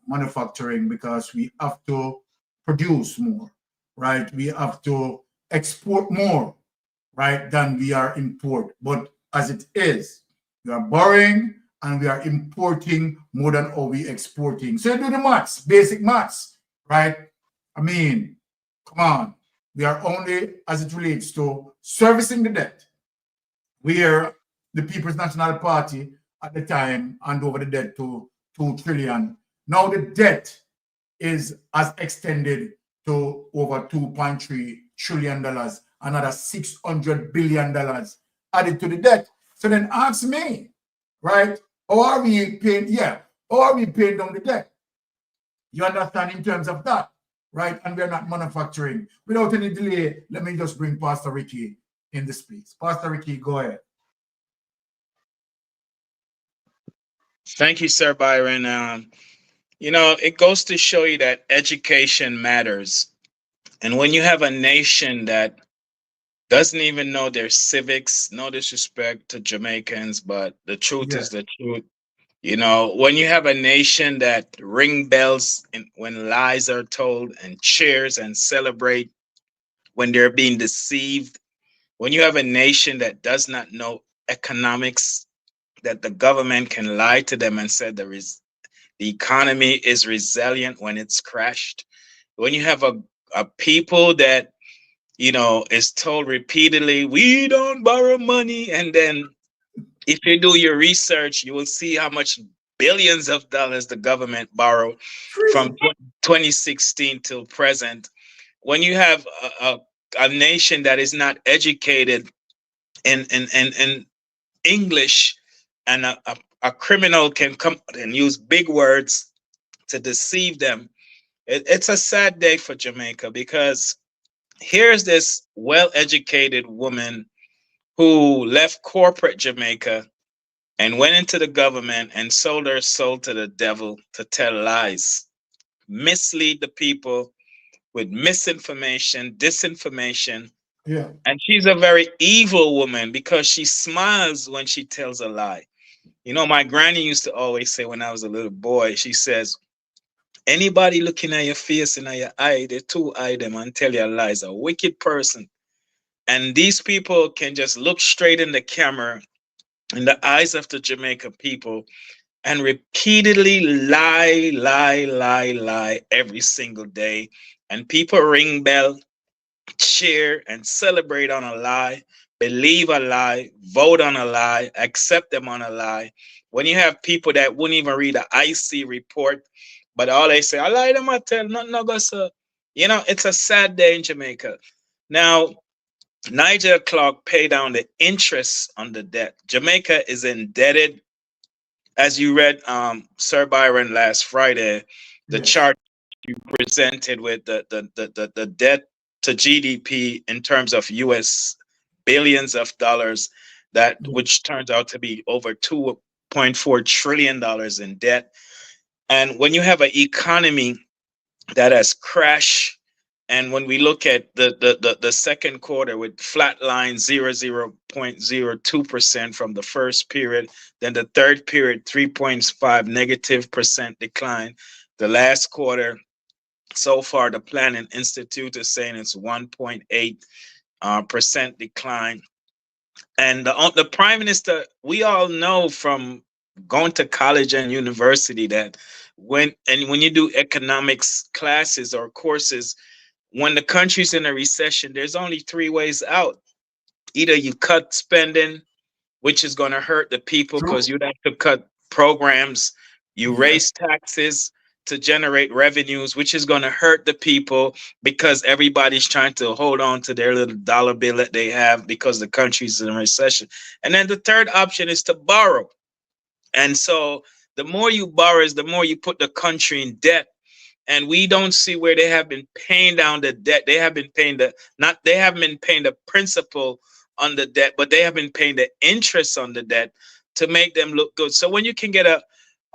manufacturing, because we have to produce more, right? We have to export more, right, than we are import. But as it is, we are borrowing and we are importing more than all we exporting. So you do the maths, basic maths, right? I mean, come on. We are only, as it relates to servicing the debt, where the People's National Party at the time handed over the debt to 2 trillion. Now the debt has extended to over $2.3 trillion, another $600 billion added to the debt. So then ask me, right? How are we paying? Yeah, how are we paying down the debt? You understand in terms of that, right? And we're not manufacturing. Without any delay, let me just bring Pastor Ricky in the space. Pastor Ricky, go ahead. Thank you, Sir Byron. You know, it goes to show you that education matters. And when you have a nation that doesn't even know their civics, no disrespect to Jamaicans, but the truth is the truth. You know, when you have a nation that ring bells when lies are told and cheers and celebrate when they're being deceived, when you have a nation that does not know economics, that the government can lie to them and say the economy is resilient when it's crashed, when you have a people that, you know, is told repeatedly, we don't borrow money, and then if you do your research, you will see how much billions of dollars the government borrowed from 2016 till present. When you have a nation that is not educated in English, and a criminal can come and use big words to deceive them, it's a sad day for Jamaica, because here's this well-educated woman who left corporate Jamaica and went into the government and sold her soul to the devil to tell lies, mislead the people with misinformation, disinformation. Yeah. And she's a very evil woman because she smiles when she tells a lie. You know, my granny used to always say when I was a little boy, she says, anybody looking at your face and at your eye, they two-eye them and tell you lies, a wicked person. And these people can just look straight in the camera in the eyes of the Jamaican people and repeatedly lie every single day. And people ring bell, cheer, and celebrate on a lie, believe a lie, vote on a lie, accept them on a lie. When you have people that wouldn't even read an IC report, but all they say, I lie them, I tell, nothing, no go, sir. You know, it's a sad day in Jamaica. Now, Niger Clark paid down the interest on the debt. Jamaica is indebted, as you read, Sir Byron, last Friday, the chart you presented with the debt to GDP in terms of US billions of dollars, that which turns out to be over $2.4 trillion in debt. And when you have an economy that has crashed, and when we look at the second quarter with flat line 0.02% from the first period, then the third period 3.5 negative percent decline. The last quarter, so far, the Planning Institute is saying it's 1.8 percent decline. And the Prime Minister, we all know from going to college and university that when you do economics classes or courses, when the country's in a recession, there's only three ways out. Either you cut spending, which is going to hurt the people because you'd have to cut programs. You raise taxes to generate revenues, which is going to hurt the people because everybody's trying to hold on to their little dollar bill that they have because the country's in a recession. And then the third option is to borrow. And so the more you borrow is the more you put the country in debt. And we don't see where they have been paying down the debt. They have been paying they haven't been paying the principal on the debt, but they have been paying the interest on the debt to make them look good. So when you can get a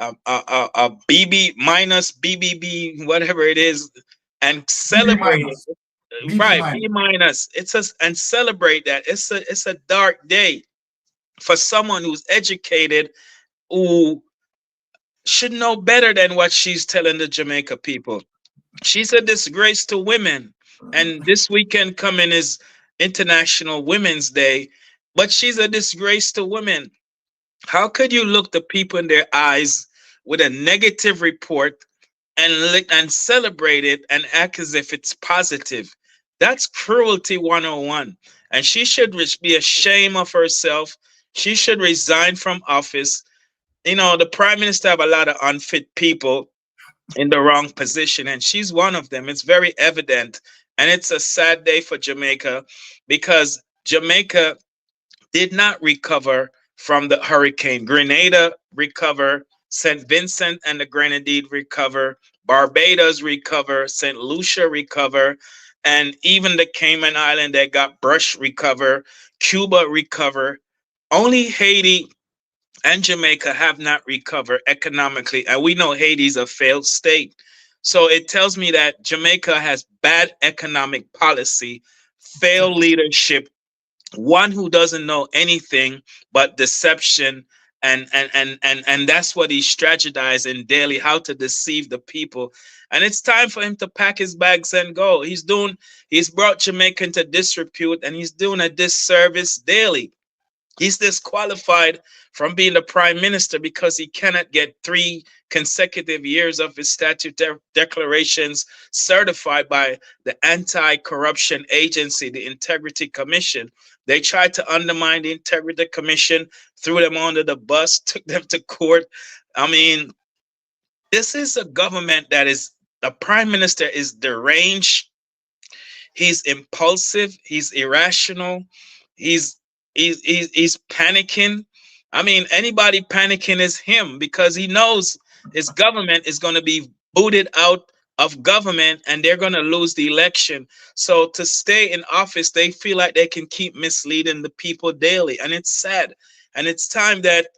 BB minus, BBB, whatever it is, and celebrate it, right? B minus. And celebrate that. It's a dark day for someone who's educated, who should know better than what she's telling the Jamaica people. She's a disgrace to women. And this weekend coming is International Women's Day, but she's a disgrace to women. How could you look the people in their eyes with a negative report and celebrate it and act as if it's positive? That's cruelty 101. And she should be ashamed of herself. She should resign from office. You know, the Prime Minister have a lot of unfit people in the wrong position, and she's one of them. It's very evident. And it's a sad day for Jamaica because Jamaica did not recover from the hurricane. Grenada recover, St. Vincent and the Grenadines recover, Barbados recover, St. Lucia recover, and even the Cayman Island that got brush recover, Cuba recover. Only Haiti and Jamaica have not recovered economically, and we know Haiti's a failed state. So it tells me that Jamaica has bad economic policy, failed leadership, one who doesn't know anything but deception, and that's what he's strategizing daily, how to deceive the people. And it's time for him to pack his bags and go. He's brought Jamaica into disrepute, and he's doing a disservice daily. He's disqualified from being the prime minister because he cannot get 3 consecutive years of his statute declarations certified by the anti-corruption agency, the Integrity Commission. They tried to undermine the Integrity Commission, threw them under the bus, took them to court. I mean, this is a government that is, the prime minister is deranged. He's impulsive. He's irrational. He's panicking. I mean, anybody panicking is him, because he knows his government is going to be booted out of government and they're going to lose the election. So to stay in office, they feel like they can keep misleading the people daily. And it's sad. And it's time that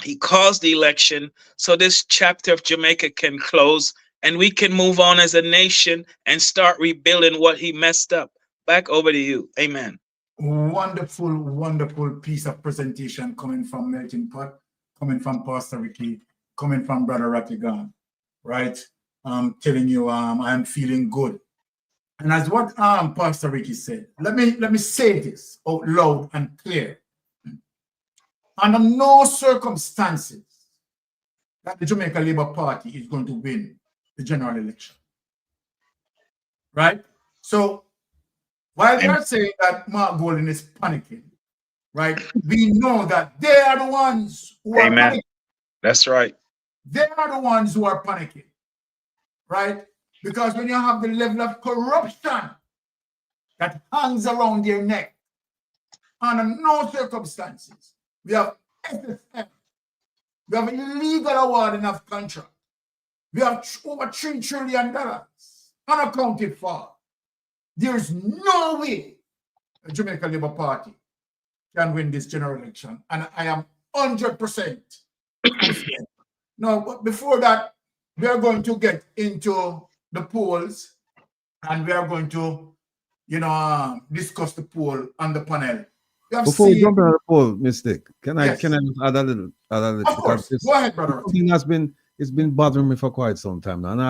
he calls the election so this chapter of Jamaica can close and we can move on as a nation and start rebuilding what he messed up. Back over to you. Amen. Wonderful, wonderful piece of presentation coming from Melting Pot, coming from Pastor Ricky, coming from Brother Rattigan, right? I'm telling you, I'm feeling good. And as what Pastor Ricky said, let me say this out loud and clear. Under no circumstances that the Jamaica Labour Party is going to win the general election, right? So while they're saying that Mark Golden is panicking, right? We know that they are the ones who are panicking. That's right. They are the ones who are panicking, right? Because when you have the level of corruption that hangs around their neck, under no circumstances, we have SSM, we have illegal awarding of contract, we have over $3 trillion unaccounted for. There's no way the Jamaica Labour Party can win this general election. And I am 100% confident. Now, but before that, we are going to get into the polls and we are going to, discuss the poll on the panel. Before we jump on the poll, Mystic, can I just add a little? Of course. Go ahead, brother. It's been bothering me for quite some time now, and I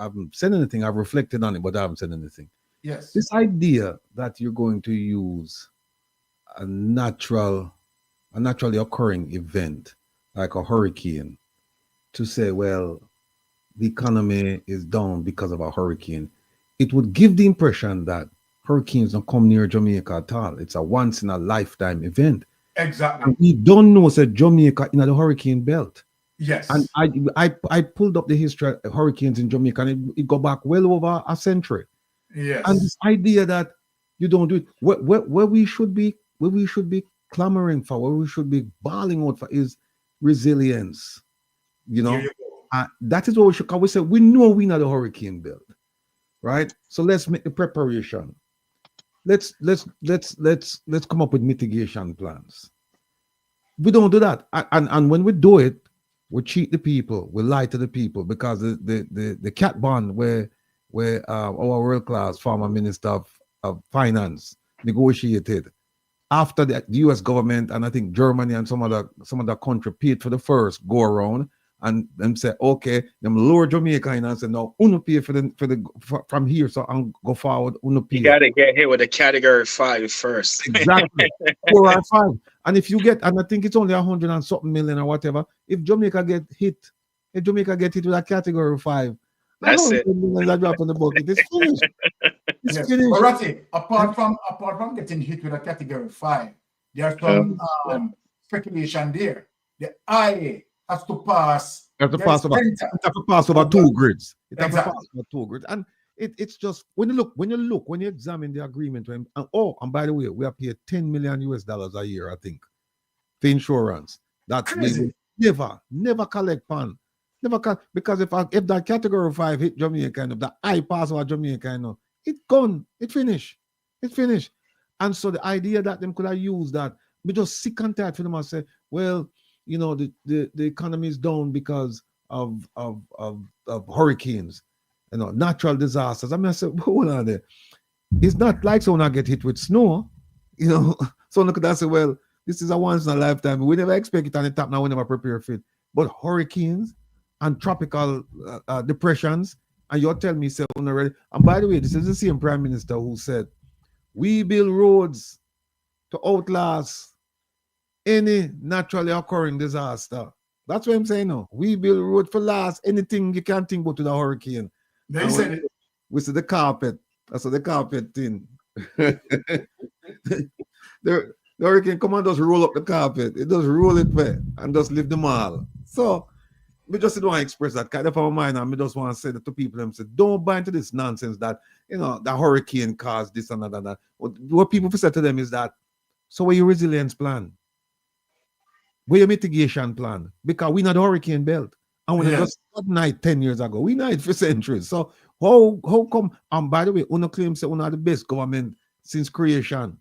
haven't said anything. I've reflected on it, but I haven't said anything. Yes. This idea that you're going to use a naturally occurring event like a hurricane to say, well, the economy is down because of a hurricane, it would give the impression that hurricanes don't come near Jamaica at all. It's a once in a lifetime event. Exactly. And we don't know that Jamaica in the hurricane belt. Yes. And I pulled up the history of hurricanes in Jamaica, and it go back well over a century. Yes. And this idea that you don't do it, where we should be clamoring for, where we should be bawling out for is resilience. That is what we should. We say we know we're not a hurricane belt, right? So let's make the preparation. Let's come up with mitigation plans. We don't do that, and when we do it, we cheat the people, we lie to the people, because the cat bond where our world-class former minister of finance negotiated after the U.S. government and I think Germany and some other country paid for the first go around, and them say, okay, them lower Jamaica in and say, no, uno pay from here, so I'm go forward, uno pay. You gotta get hit with a category 5 first. Exactly. 4 or 5. And if you get, and I think it's only 100 and something million or whatever, if Jamaica get hit with a category 5, that's it. That drop in the bucket. It's finished. Yes. But Ratty, apart from getting hit with a category 5, there's some speculation there. The IA has to pass. It has to pass over 2 grids. It has to pass over 2 grids. And it's just when you examine the agreement, and by the way, we are paid $10 million a year, I think, for insurance. That's we never collect pan. Never because if that category 5 hit Jamaica, the I pass over Jamaica, It gone. It finished. It finished. And so the idea that them could have used that, we just sick and tired for them and say, well, you know, the economy is down because of hurricanes, you know, natural disasters. I mean, I said, hold on there. It's not like someone I get hit with snow, you know. So look at that, say, well, this is a once in a lifetime. We never expect it on the top now, we never prepare for it. But hurricanes and tropical depressions, and you're telling me, say, already. And by the way, this is the same prime minister who said, we build roads to outlast any naturally occurring disaster. That's what I'm saying now. We build road for last anything you can think about with a hurricane. They said it. We see the carpet. That's what the carpet thing. The hurricane come and just roll up the carpet. It does roll it way and just leave them all. So we just don't want to express that kind of our mind, and we just want to say that to people and say, don't buy into this nonsense that, you know, the hurricane caused this and that. What people say to them is that, so where your resilience plan? Where your mitigation plan? Because we not the hurricane belt. And we just night 10 years ago. We not for centuries. So how come, and by the way, UNO claims that UNO are the best government since creation.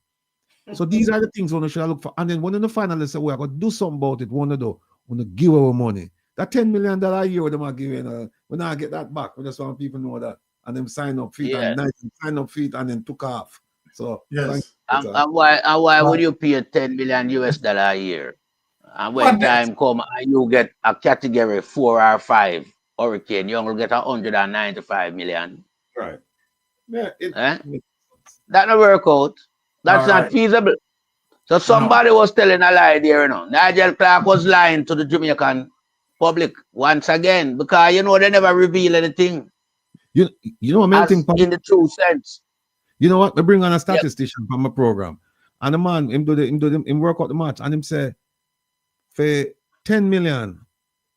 So these are the things UNO should look for. And then when the finalists say, we're going to do something about it, we want to give our money. That $10 million a year them are giving, we not get that back. We just want people know that. And then sign up feet and sign up feet and then took off. So yes. And why would you pay $10 million US a year? And when time come and you get a category 4 or 5 hurricane, you only get 195 million. Right. Yeah, that not work out. That's not feasible. So somebody was telling a lie there, you know. Nigel Clark was lying to the Jamaican public once again, because you know they never reveal anything. You know what thing in the true sense. You know what? I bring on a statistician from my program, and the man him work out the match, and him say, for 10 million,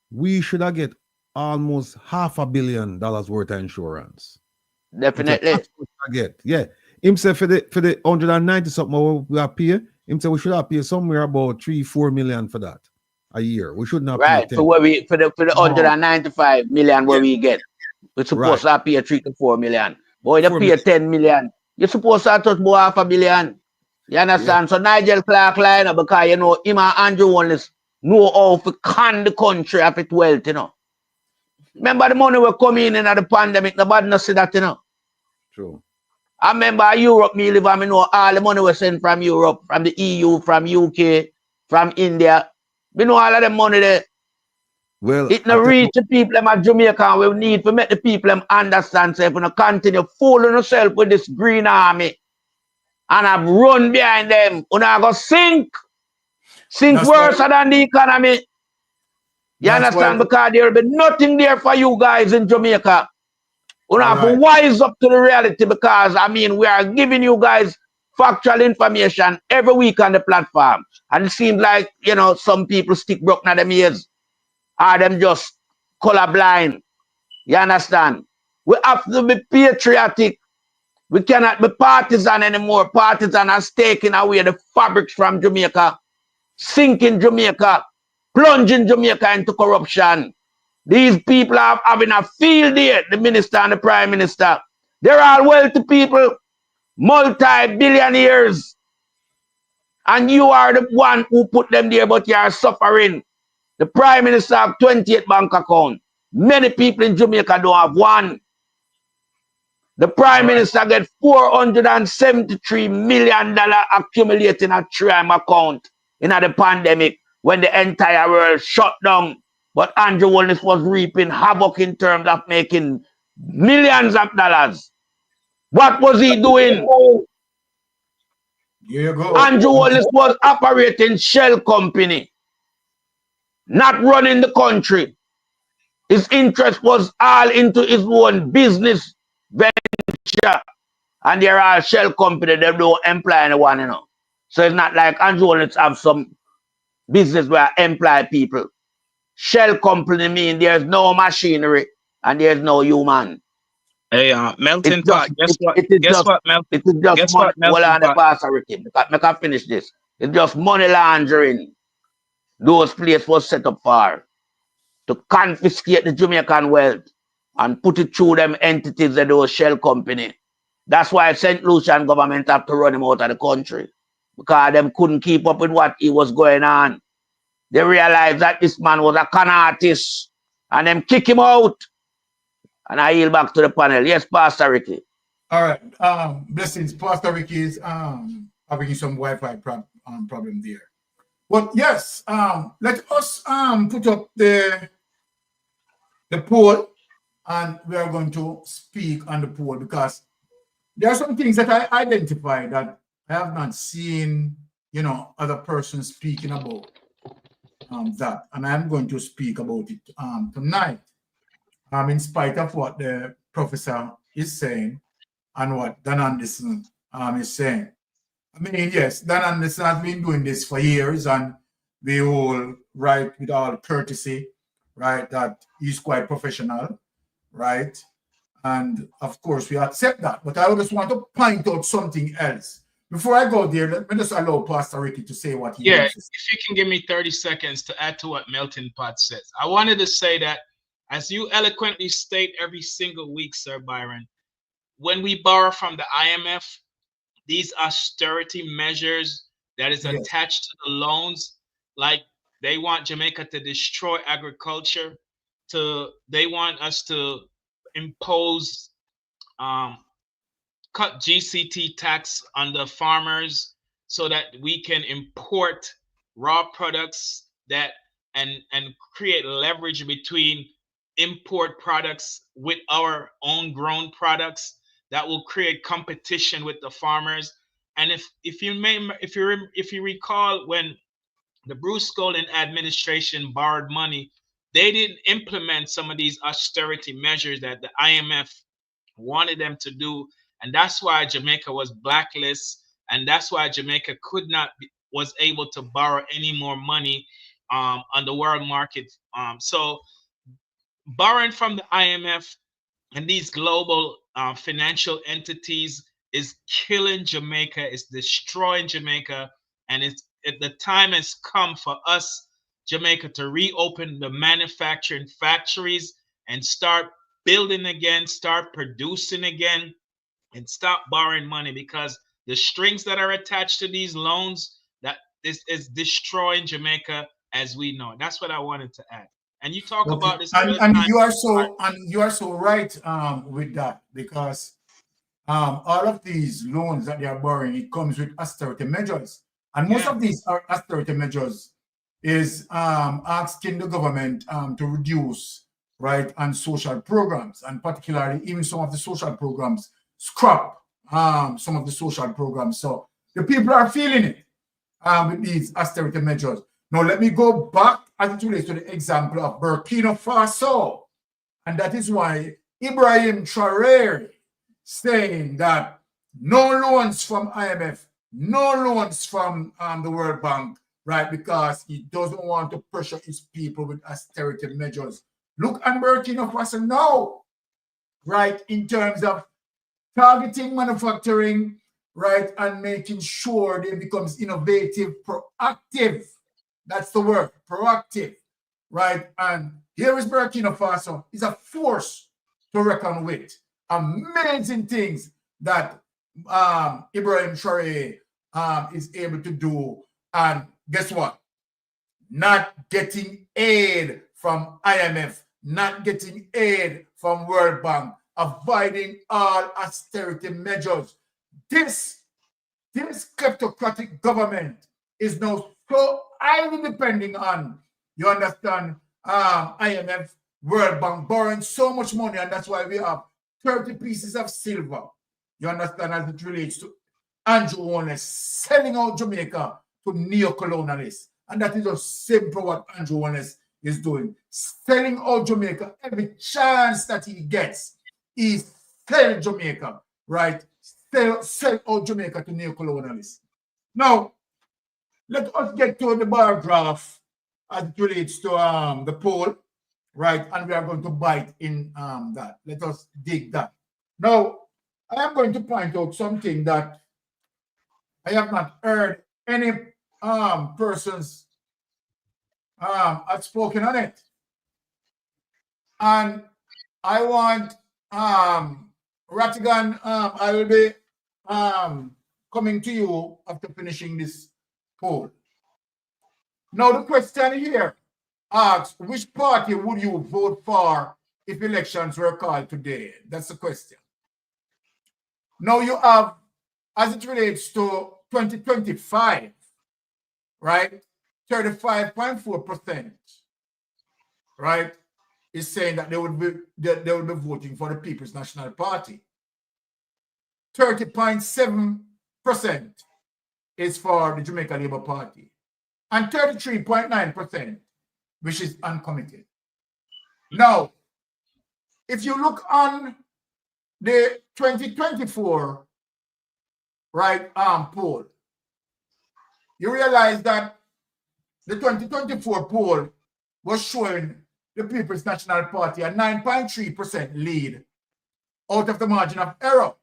we should have get almost $500 million worth of insurance. Definitely. That's what I get. Yeah. Him say for the 190 something we are pay, him say we should have pay somewhere about 3-4 million for that a year. We should not pay 10. For what we for the 195 million where we get. We're supposed to pay 3 to 4 million. Boy, they pay 10 million. You're supposed to touch about $500 million. You understand? So Nigel Clark line because you know him and Andrew Wallace know how to con the country of its wealth, you know. Remember the money were coming in at the pandemic, nobody not see that, you know. True. I remember Europe, me live and me know all the money was sent from Europe, from the EU, from UK, from India. We know all of the money there. Well, it not reach the people at Jamaica. We need to make the people understand so if we continue fooling yourself with this green army and have run behind them, we're not going to sink worse than the economy. You understand? Because there will be nothing there for you guys in Jamaica. We have to wise up to the reality, because I mean we are giving you guys factual information every week on the platform. And it seems like, you know, some people stick broke in them ears. Or them just colorblind. You understand? We have to be patriotic. We cannot be partisan anymore. Partisan are taking away the fabrics from Jamaica, sinking Jamaica, plunging Jamaica into corruption. These people are having a field day, the minister and the prime minister. They're all wealthy people, multi-billionaires. And you are the one who put them there, but you are suffering. The prime minister have 28 bank accounts. Many people in Jamaica don't have one. The prime minister get $473 million accumulating a TRIM account in the pandemic when the entire world shut down. But Andrew Wallace was reaping havoc in terms of making millions of dollars. What was he doing? Here you go. Andrew Wallace was operating shell company, not running the country. His interest was all into his own business venture. And they're all shell company, they don't employ anyone, you know. So it's not like Andrew Wallace have some business where I employ people. Shell company mean there's no machinery and there's no human. Hey, Melting Pot, guess what? It is just money. Hold on, the pastor, Ricky. Make I finish this. It's just money laundering. Those places was set up for to confiscate the Jamaican wealth and put it through them entities of those shell company. That's why St. Lucian government have to run him out of the country, because them couldn't keep up with what he was going on. They realized that this man was a con artist, and them kick him out. And I yield back to the panel. Yes, Pastor Ricky. All right. Blessings. Pastor Ricky is having some Wi-Fi problem there. But yes, let us put up the poll, and we are going to speak on the poll, because there are some things that I identify that I have not seen, you know, other persons speaking about that, and I'm going to speak about it tonight, in spite of what the professor is saying and what Dan Anderson is saying. I mean, yes, Dan Anderson has been doing this for years, and we all write with all courtesy, right, that he's quite professional, right? And of course, we accept that. But I just want to point out something else. Before I go there, let me just allow Pastor Ricky to say what he wants to say. If you can give me 30 seconds to add to what Melton Pot says. I wanted to say that, as you eloquently state every single week, Sir Byron, when we borrow from the IMF, these austerity measures that is attached to the loans, like they want Jamaica to destroy agriculture, they want us to impose cut GCT tax on the farmers so that we can import raw products that and create leverage between import products with our own grown products that will create competition with the farmers. And if you recall, when the Bruce Golding administration borrowed money, they didn't implement some of these austerity measures that the IMF wanted them to do, and that's why Jamaica was blacklisted, and that's why Jamaica was able to borrow any more money on the world market. So borrowing from the IMF and these global financial entities is killing Jamaica, is destroying Jamaica, and the time has come for us, Jamaica, to reopen the manufacturing factories and start building again, start producing again, and stop borrowing money, because the strings that are attached to these loans, that is destroying Jamaica as we know it. That's what I wanted to add. And you talk about this, and you are so right with that, because all of these loans that they are borrowing, it comes with austerity measures, and most of these austerity measures is asking the government to reduce, right, and social programs, and particularly even some of the social programs, scrap some of the social programs. So the people are feeling it with these austerity measures. Now, let me go back as it relates to the example of Burkina Faso. And that is why Ibrahim Traoré saying that no loans from IMF, no loans from the World Bank, right, because he doesn't want to pressure his people with austerity measures. Look at Burkina Faso now, right, in terms of targeting manufacturing, right, and making sure they becomes innovative, proactive. That's the word, proactive, right? And here is Burkina Faso. It's a force to reckon with. Amazing things that Ibrahim Traoré is able to do. And guess what? Not getting aid from IMF, not getting aid from World Bank, avoiding all austerity measures. This kleptocratic government is now so highly depending on, you understand, IMF, World Bank borrowing so much money, and that's why we have 30 pieces of silver, you understand, as it relates to Andrew Holness selling out Jamaica to neocolonialists. And that is just simple what Andrew Holness is doing. Selling out Jamaica every chance that he gets. He's selling Jamaica, right? Sell out Jamaica to neocolonialists. Now, let us get to the bar graph as it relates to the poll, right? And we are going to bite in that. Let us dig that. Now, I am going to point out something that I have not heard any persons have spoken on it. And I want Rattigan, I will be coming to you after finishing this poll. Now the question here asks, which party would you vote for if elections were called today? That's the question. Now you have, as it relates to 2025, right, 35.4%, right, is saying that they would be voting for the People's National Party. 30.7% is for the Jamaica Labour Party, and 33.9%, which is uncommitted. Now, if you look on the 2024 right poll, you realize that the 2024 poll was showing the People's National Party a 9.3% lead out of the margin of error,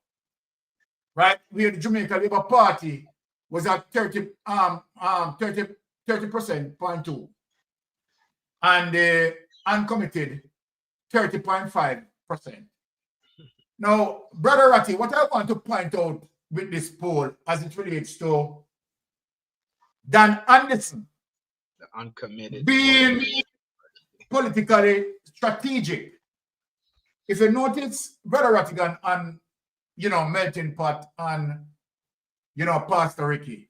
right? Where the Jamaica Labour Party was at 30.2%, and the uncommitted 30.5%. Now, Brother Ratty, what I want to point out with this poll as it relates to Dan Anderson, The uncommitted. being politically strategic. If you notice, Brother Rattigan and, Melting Pot and, Pastor Ricky,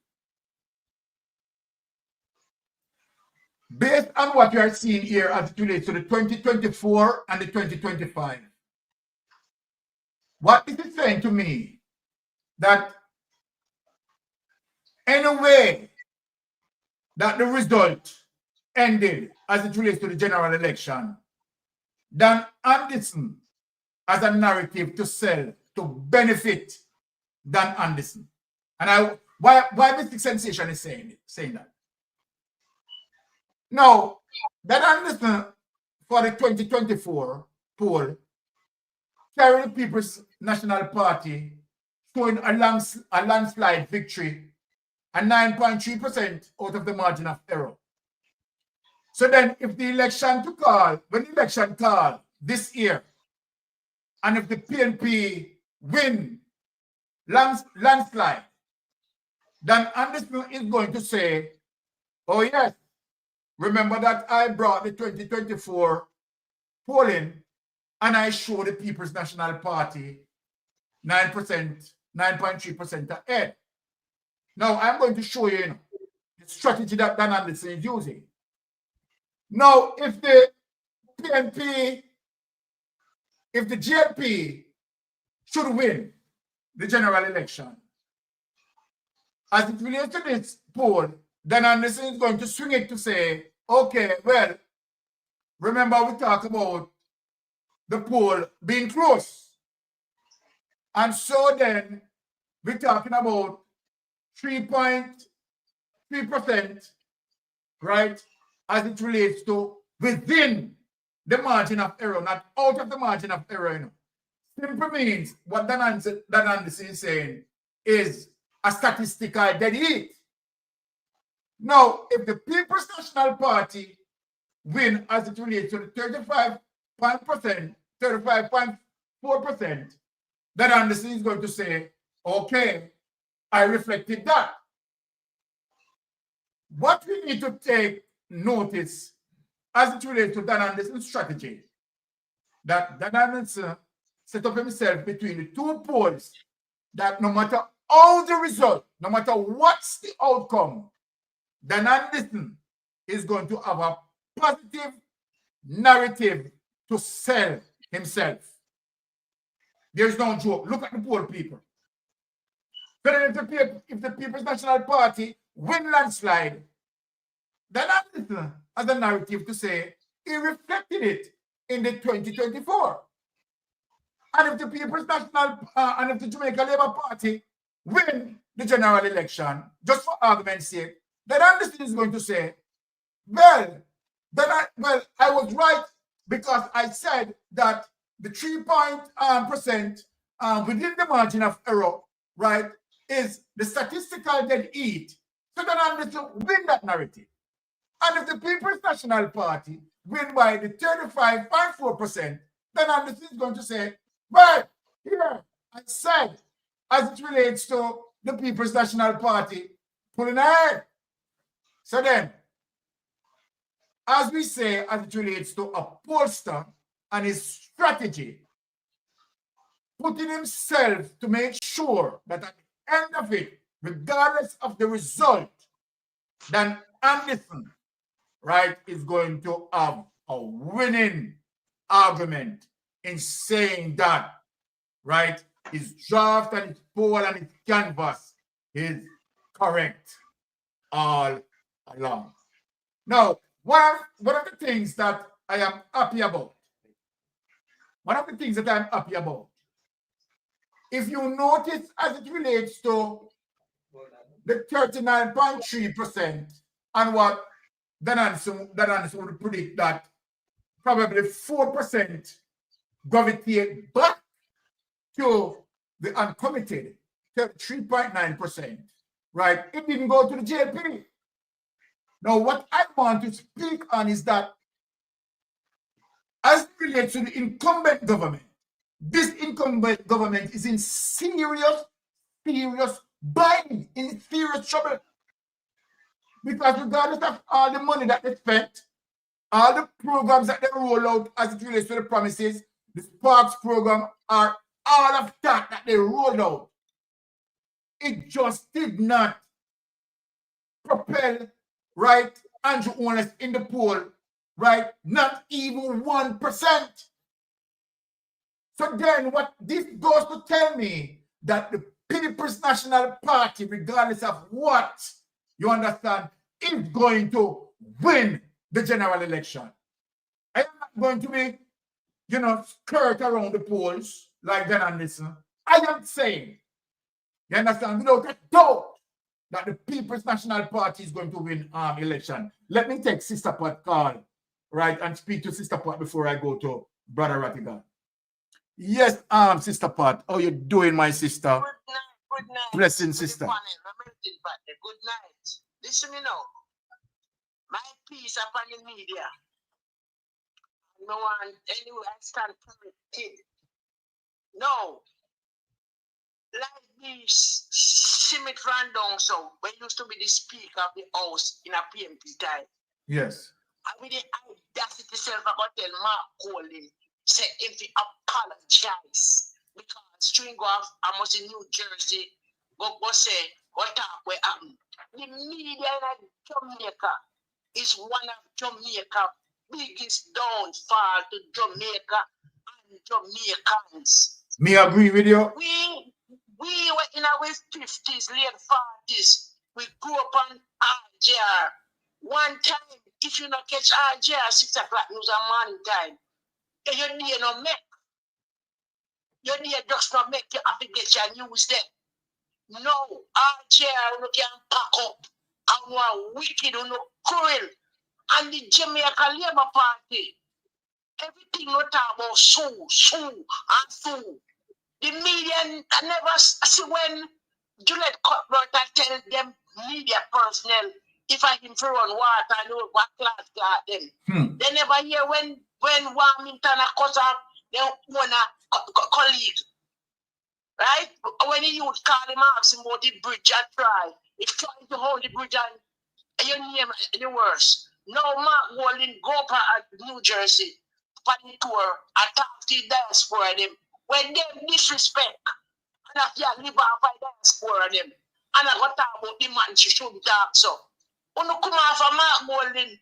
based on what you are seeing here as it relates to the 2024 and the 2025, what is it saying to me? That any way that the result ended as it relates to the general election, Dan Anderson has a narrative to sell to benefit Dan Anderson. And why Mystic Sensation is saying that? Now, Dan Anderson for the 2024 poll carried the People's National Party showing a landslide victory, a 9.3% out of the margin of error. So then if the election call this year, and if the PNP win landslide, then Anderson is going to say, oh yes, remember that I brought the 2024 polling and I showed the People's National Party 9.3% ahead. Now I'm going to show you, the strategy that Dan Anderson is using. Now, if the PNP, if the JLP should win the general election, as it relates to this poll, Dan Anderson is going to swing it to say, okay, well, remember we talked about the poll being close. And so then we're talking about 3.3%, right, as it relates to within the margin of error, not out of the margin of error. Simply means what Dan Anderson is saying is a statistical dead heat. Now, if the People's National Party win as it relates to the 35.4%, Dan Anderson is going to say, okay, I reflected that. What we need to take notice as it relates to Dan Anderson's strategy, that Dan Anderson set up himself between the two poles, that no matter how the result, no matter what's the outcome, Dan Anderson is going to have a positive narrative to sell himself. There's no joke. Look at the poor people. But if the People's National Party win landslide, Dan Anderson has a narrative to say he reflected it in the 2024. And if the People's National and if the Jamaica Labour Party win the general election, just for argument's sake, then Anderson is going to say, well, I was right because I said that the 3% within the margin of error, right, is the statistical dead heat. So then Anderson win that narrative. And if the People's National Party win by the 35.4%, then Anderson is going to say, well, here, I said, as it relates to the People's National Party pulling ahead. So then, as we say, as it relates to a pollster and his strategy, putting himself to make sure that at the end of it, regardless of the result, then Anderson, right, is going to have a winning argument in saying that, right, his draft and his poll and his canvas is correct all along. Now, one of the things that I am happy about, if you notice as it relates to the 39.3% and what Dananson would predict that probably 4% gravitate back to the uncommitted, 3.9%, right? It didn't go to the JP. Now, what I want to speak on is that as it relates to the incumbent government, this incumbent government is in serious bind, in serious trouble. Because regardless of all the money that they spent, all the programs that they roll out as it relates to the promises, the Sparks program, are all of that they rolled out. It just did not propel, right, Andrew Holness in the poll, right? Not even 1%. So then what this goes to tell me that the People's National Party, regardless of what, you understand, is going to win the general election. I am not going to be, skirt around the polls like Dan Anderson. I am saying, you understand, without a doubt, that the People's National Party is going to win election. Let me take Sister Pat call, right, and speak to Sister Pat before I go to Brother Rattigan. Yes, Sister Pat, how you doing, my sister? Good night. Blessing, sister. Good night. Listen, my piece upon the media. No one, anyway, I stand corrected. No. Like this, Simit Randong, so when used to be the speaker of the house in a PMP time. Yes. I with the audacity self, I got tell Mark Colin, say if he apologize because string off, I must in New Jersey, go say, what talk where happened. The media in Jamaica is one of Jamaica's biggest downfall to Jamaica and Jamaicans. Me agree with you. We were in our 50s, late 40s. We grew up on RJR. One time, if you not catch RJR 6 o'clock news and morning time, your day no make. Your day just not make, you have to get your news there. No, RJR you can pack up. And one wicked, no cruel. And the Jamaica Labour Party, everything we talk about sue. The media never see when Jeannette Calder tell them media personnel if I can throw on water, I know what class got them. They never hear when Warmington cause up their own colleague. Right? When the youth call him ask him about the bridge and try. If trying to hold the bridge and your name the worst. No, Mark Walden go at New Jersey for the tour and talk to the diaspora them. When they disrespect, and if you live off by diaspora them, and I got to talk about the man she shouldn't talk so. When you come off of Mark Walden,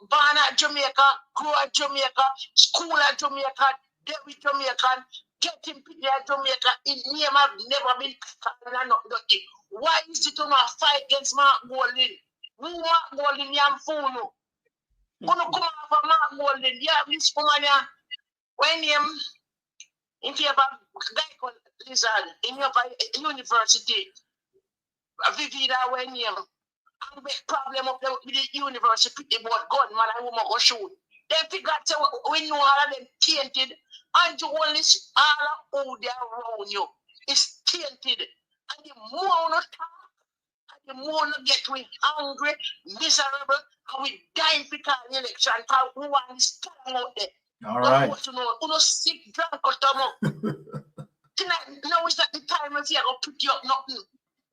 born at Jamaica, grew at Jamaica, school at Jamaica, dead with Jamaican, get him pity at Jamaica, his name have never been called and not dirty. Why is it to not fight against Mark Walden? Who Mark Walden yam fool? When you come off of Mark Walden, you have this woman here. When him in favor of a guy called Lizard in your university, Vivida when him and make problem up there with the university about gunman and woman go shoot. They figure out we know all of them tainted and you only all who they around you is tainted. And the more you talk, and the more you get we hungry, miserable, and we dying because the election because we want to stand out there. All right. Uno sick drunk or now is not the time if you go put you up nothing.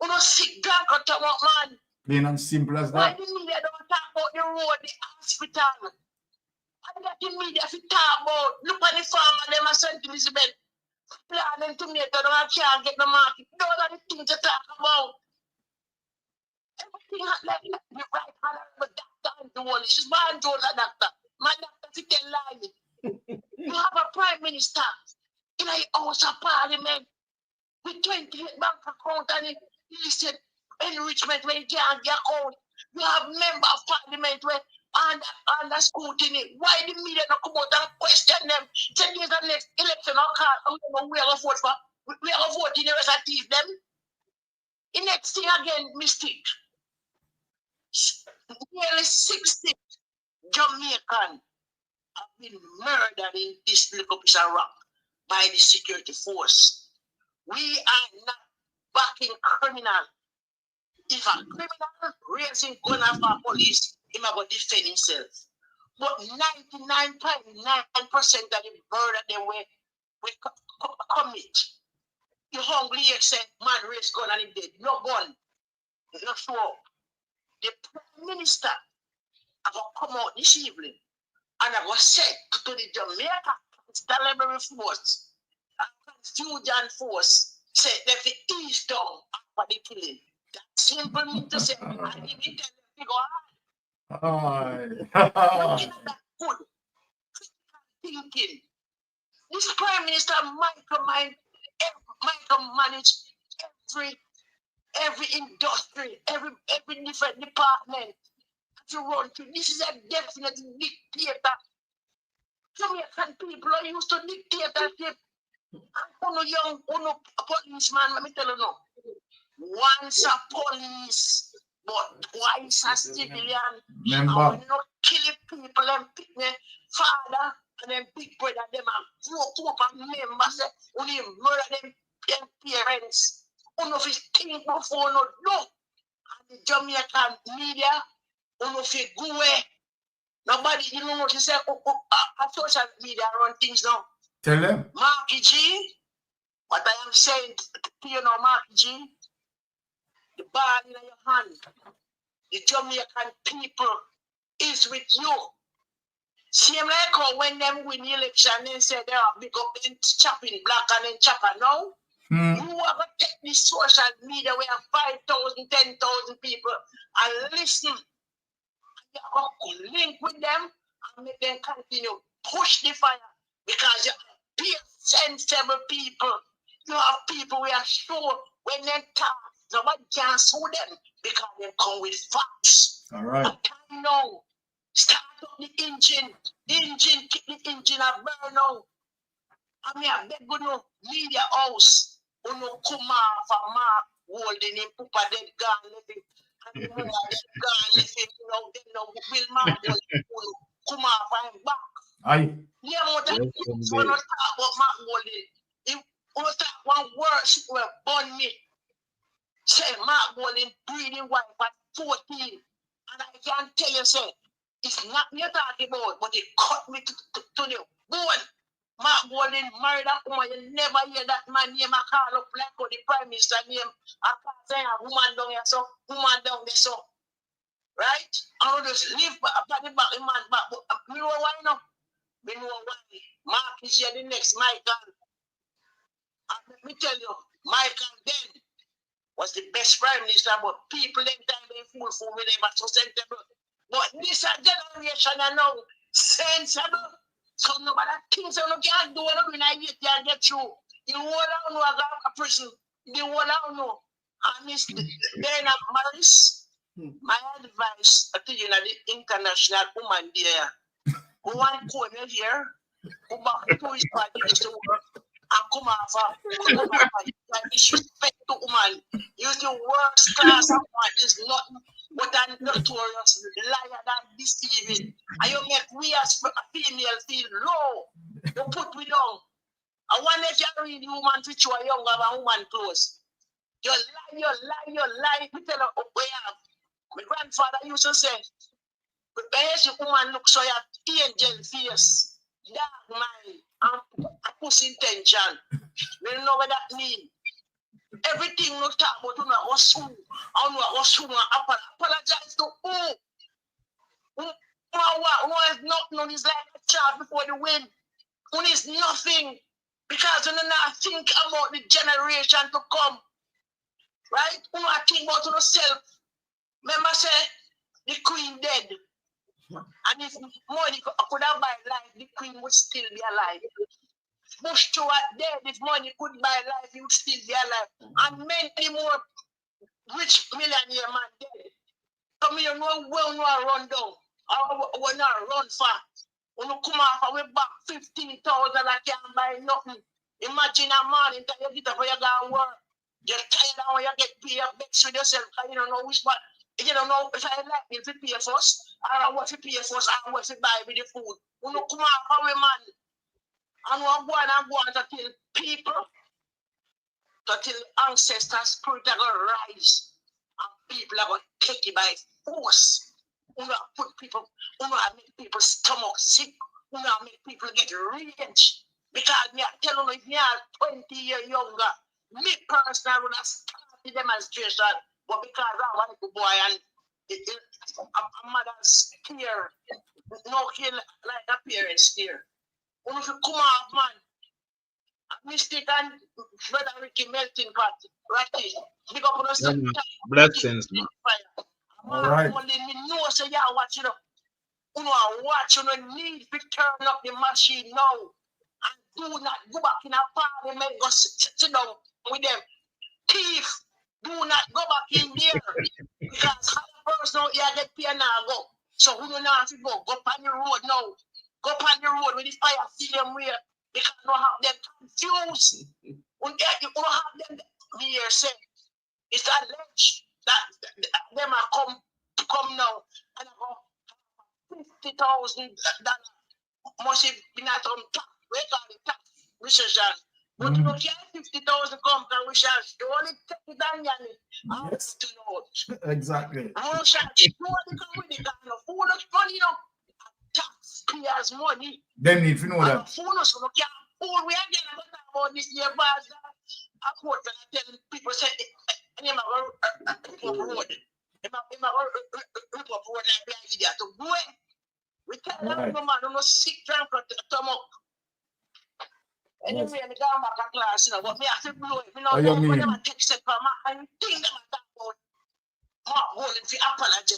Uno sick drunk or man. Plain and simple as Why that. the media don't talk about the road, the hospital? And that the media if you talk about look at the farmer, them are St. Elizabeth. Planning tomato, they can't get the market. Those are the things to talk about. Everything like the right honorable doctor and the one. She's born to a doctor. My doctor is tell lie. You have a prime minister in a house of parliament with 28 bank account and he said enrichment when you can't get account. You have member of parliament where under scrutiny. Why the media not come out and question them? Say there's the next election or call. We are going to vote for. We are going to vote in the rest of them. The next thing again, mistake. Nearly 60 Jamaican have been murdered in this little piece of rock by the security force. We are not backing criminal. If a criminal raising gun after police, he might go defend himself. But 99.9% of the murder they we commit. You hungry, you say, man raise gun and he dead. No gun. No show. The Prime Minister have come out this evening and I was said to the Jamaica Constabulary Force and Confusion Force, say that the ease down after the killing. That's simple me to say, I didn't tell them to go on. Looking at that good, thinking. This Prime Minister micromanage every industry, every different department to run to. This is a definite dictator. Jamaican people are used to dictatorship. Uno young, uno policeman, let me tell you now. Once a police, but twice a civilian. Remember. And when you kill people and pick their father and then big brother, them and broke up and members, when you murder them parents. Uno of his think before no do. And the Jamaican media, uno of his go away. Nobody, you know what you say, social media run things now. Tell them. Marky G, what I am saying to you now, Marky G, the ball in your hand, the Jamaican people is with you. Same like how when them win the election, they say they are big up and chopping black and then chopper now. You are going to take this social media where 5,000, 10,000 people and listen. You are going to link with them and make them continue push the fire because you are sensible people. You have people who are sure when they talk, nobody can sue them because they come with facts. All right. And now, start up the engine. Keep the engine a burn now. I mean, I beg you, media house. Uno come off a mark holding him, Pupa dead gone living. And the mother dead gone living, then will mark come off and back. Aye. Yeah, but I want to talk about Mark Holding. He want to talk one word, she will burn me. Say Mark Holding breeding wife at 14. And I can tell you, say, it's not me talking about, but he cut me to the bone. Mark Holding married a woman, you never hear that man name a call up like how the Prime Minister name. I can't say a woman down here, so woman down there, so. Right? I don't just live back the back, the man back. But you know why now? We know why. Mark is here the next Michael. And let me tell you, Michael then was the best Prime Minister, but people them time they fool for whatever so sensible. But this generation are now sensible. So nobody thinks you can't do what you can't get through. You won't know a prison. You won't know. And it's then Maris, my advice to you know the international woman there. Who want to come here, who back to his party to work, and come off disrespect to woman. You're the worst class of man. Is nothing but a notorious liar that deceiving. And you make we as a female feel low. You put me down. I wonder if you read the woman to show a younger than woman clothes. You lie. We tell her, we have. My grandfather used to say, the best woman looks so you angel face. dark mind and pussy intention. We don't know what that means. Everything we talk about, we know what's who, apologize to who? Who is nothing, is like a child before the wind. Who is nothing, because we do not think about the generation to come. Right? Who not think about yourself. Remember, say, the queen dead. And if money could have buy life, the queen would still be alive. Bush Stewart dead, if money could buy life, he would still be alive. And many more rich millionaire man dead. So me you know where we run down. Or we not run far. When you come off we back 15,000 I can't buy nothing. Imagine a man until you get up where you go and work. You're tired of when you get paid up with yourself because you don't know which one. You don't know if I like me to pay first, or what to pay first, or what to buy with the food. When you come out we man, and we go on to tell people, to tell ancestors, spirit are going to rise, and people are going to take it by force. We going to put people, we going to make people's stomach sick, we going to make people get rage. Because me are telling you, if you are 20 years younger, me personally would have started the demonstration, but because I want to boy and a mother's tear, no kill like a parent's tear. When you come out, man, mistake and brother Ricky melting pot, right here. Big up on us. Blessings, man. All right. Only me know say you are watching up. You know, watch, you don't need to turn up the machine now. And do not go back in a parliament, go sit down with them. Thief, do not go back in there. Because how person out here get paid now go. So who do not have to go? Go on the road now. Go on the road with the fire, see them where. Because you don't have them confused. When you don't have them here say, it's alleged that them are come now and about $50,000 must have been at tax. We call it tax recession. But you don't care 50,000 come from recession. You only take it down, Yanni. Yes. To know. Exactly. Recession, you only come with the kind of food of money, you know. Taxpayers' money. Them need to know that. Food, so we can't food. We are getting about this year, but I quote and I tell people, say, I'm a road. I'm a rip up road like that. You have to go. We tell them, man, I'm not sick, drunk, or stomach. Anyway, I go back to class, you know, but me have to blow it. You know, when I'm text it from my, and think them at that point, Mark holding for apology.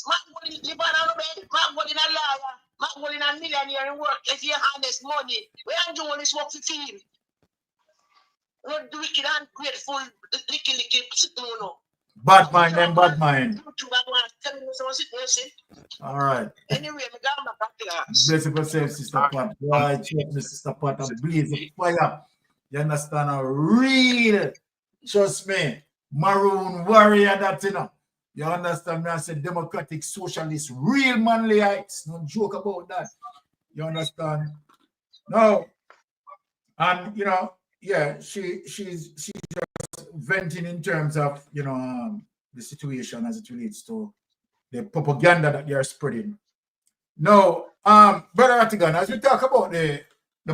Mark holding live on a bed, Mark holding a liar, Mark holding a millionaire in work, if you have this money, we are doing this work for him. Not wicked and grateful, licky, no. Bad mind, them bad mind. All right. Anyway, me go back to class. Bless yourself, Sister Pat. Why check the Sister Pat and blaze the fire. You understand? A real, trust me, maroon warrior that you know. You understand me? I said democratic socialist, real manlyites. No joke about that. You understand? No. And you know, yeah, she's just venting in terms of the situation as it relates to the propaganda that they're spreading. Now, Brother Rattigan, as we talk about the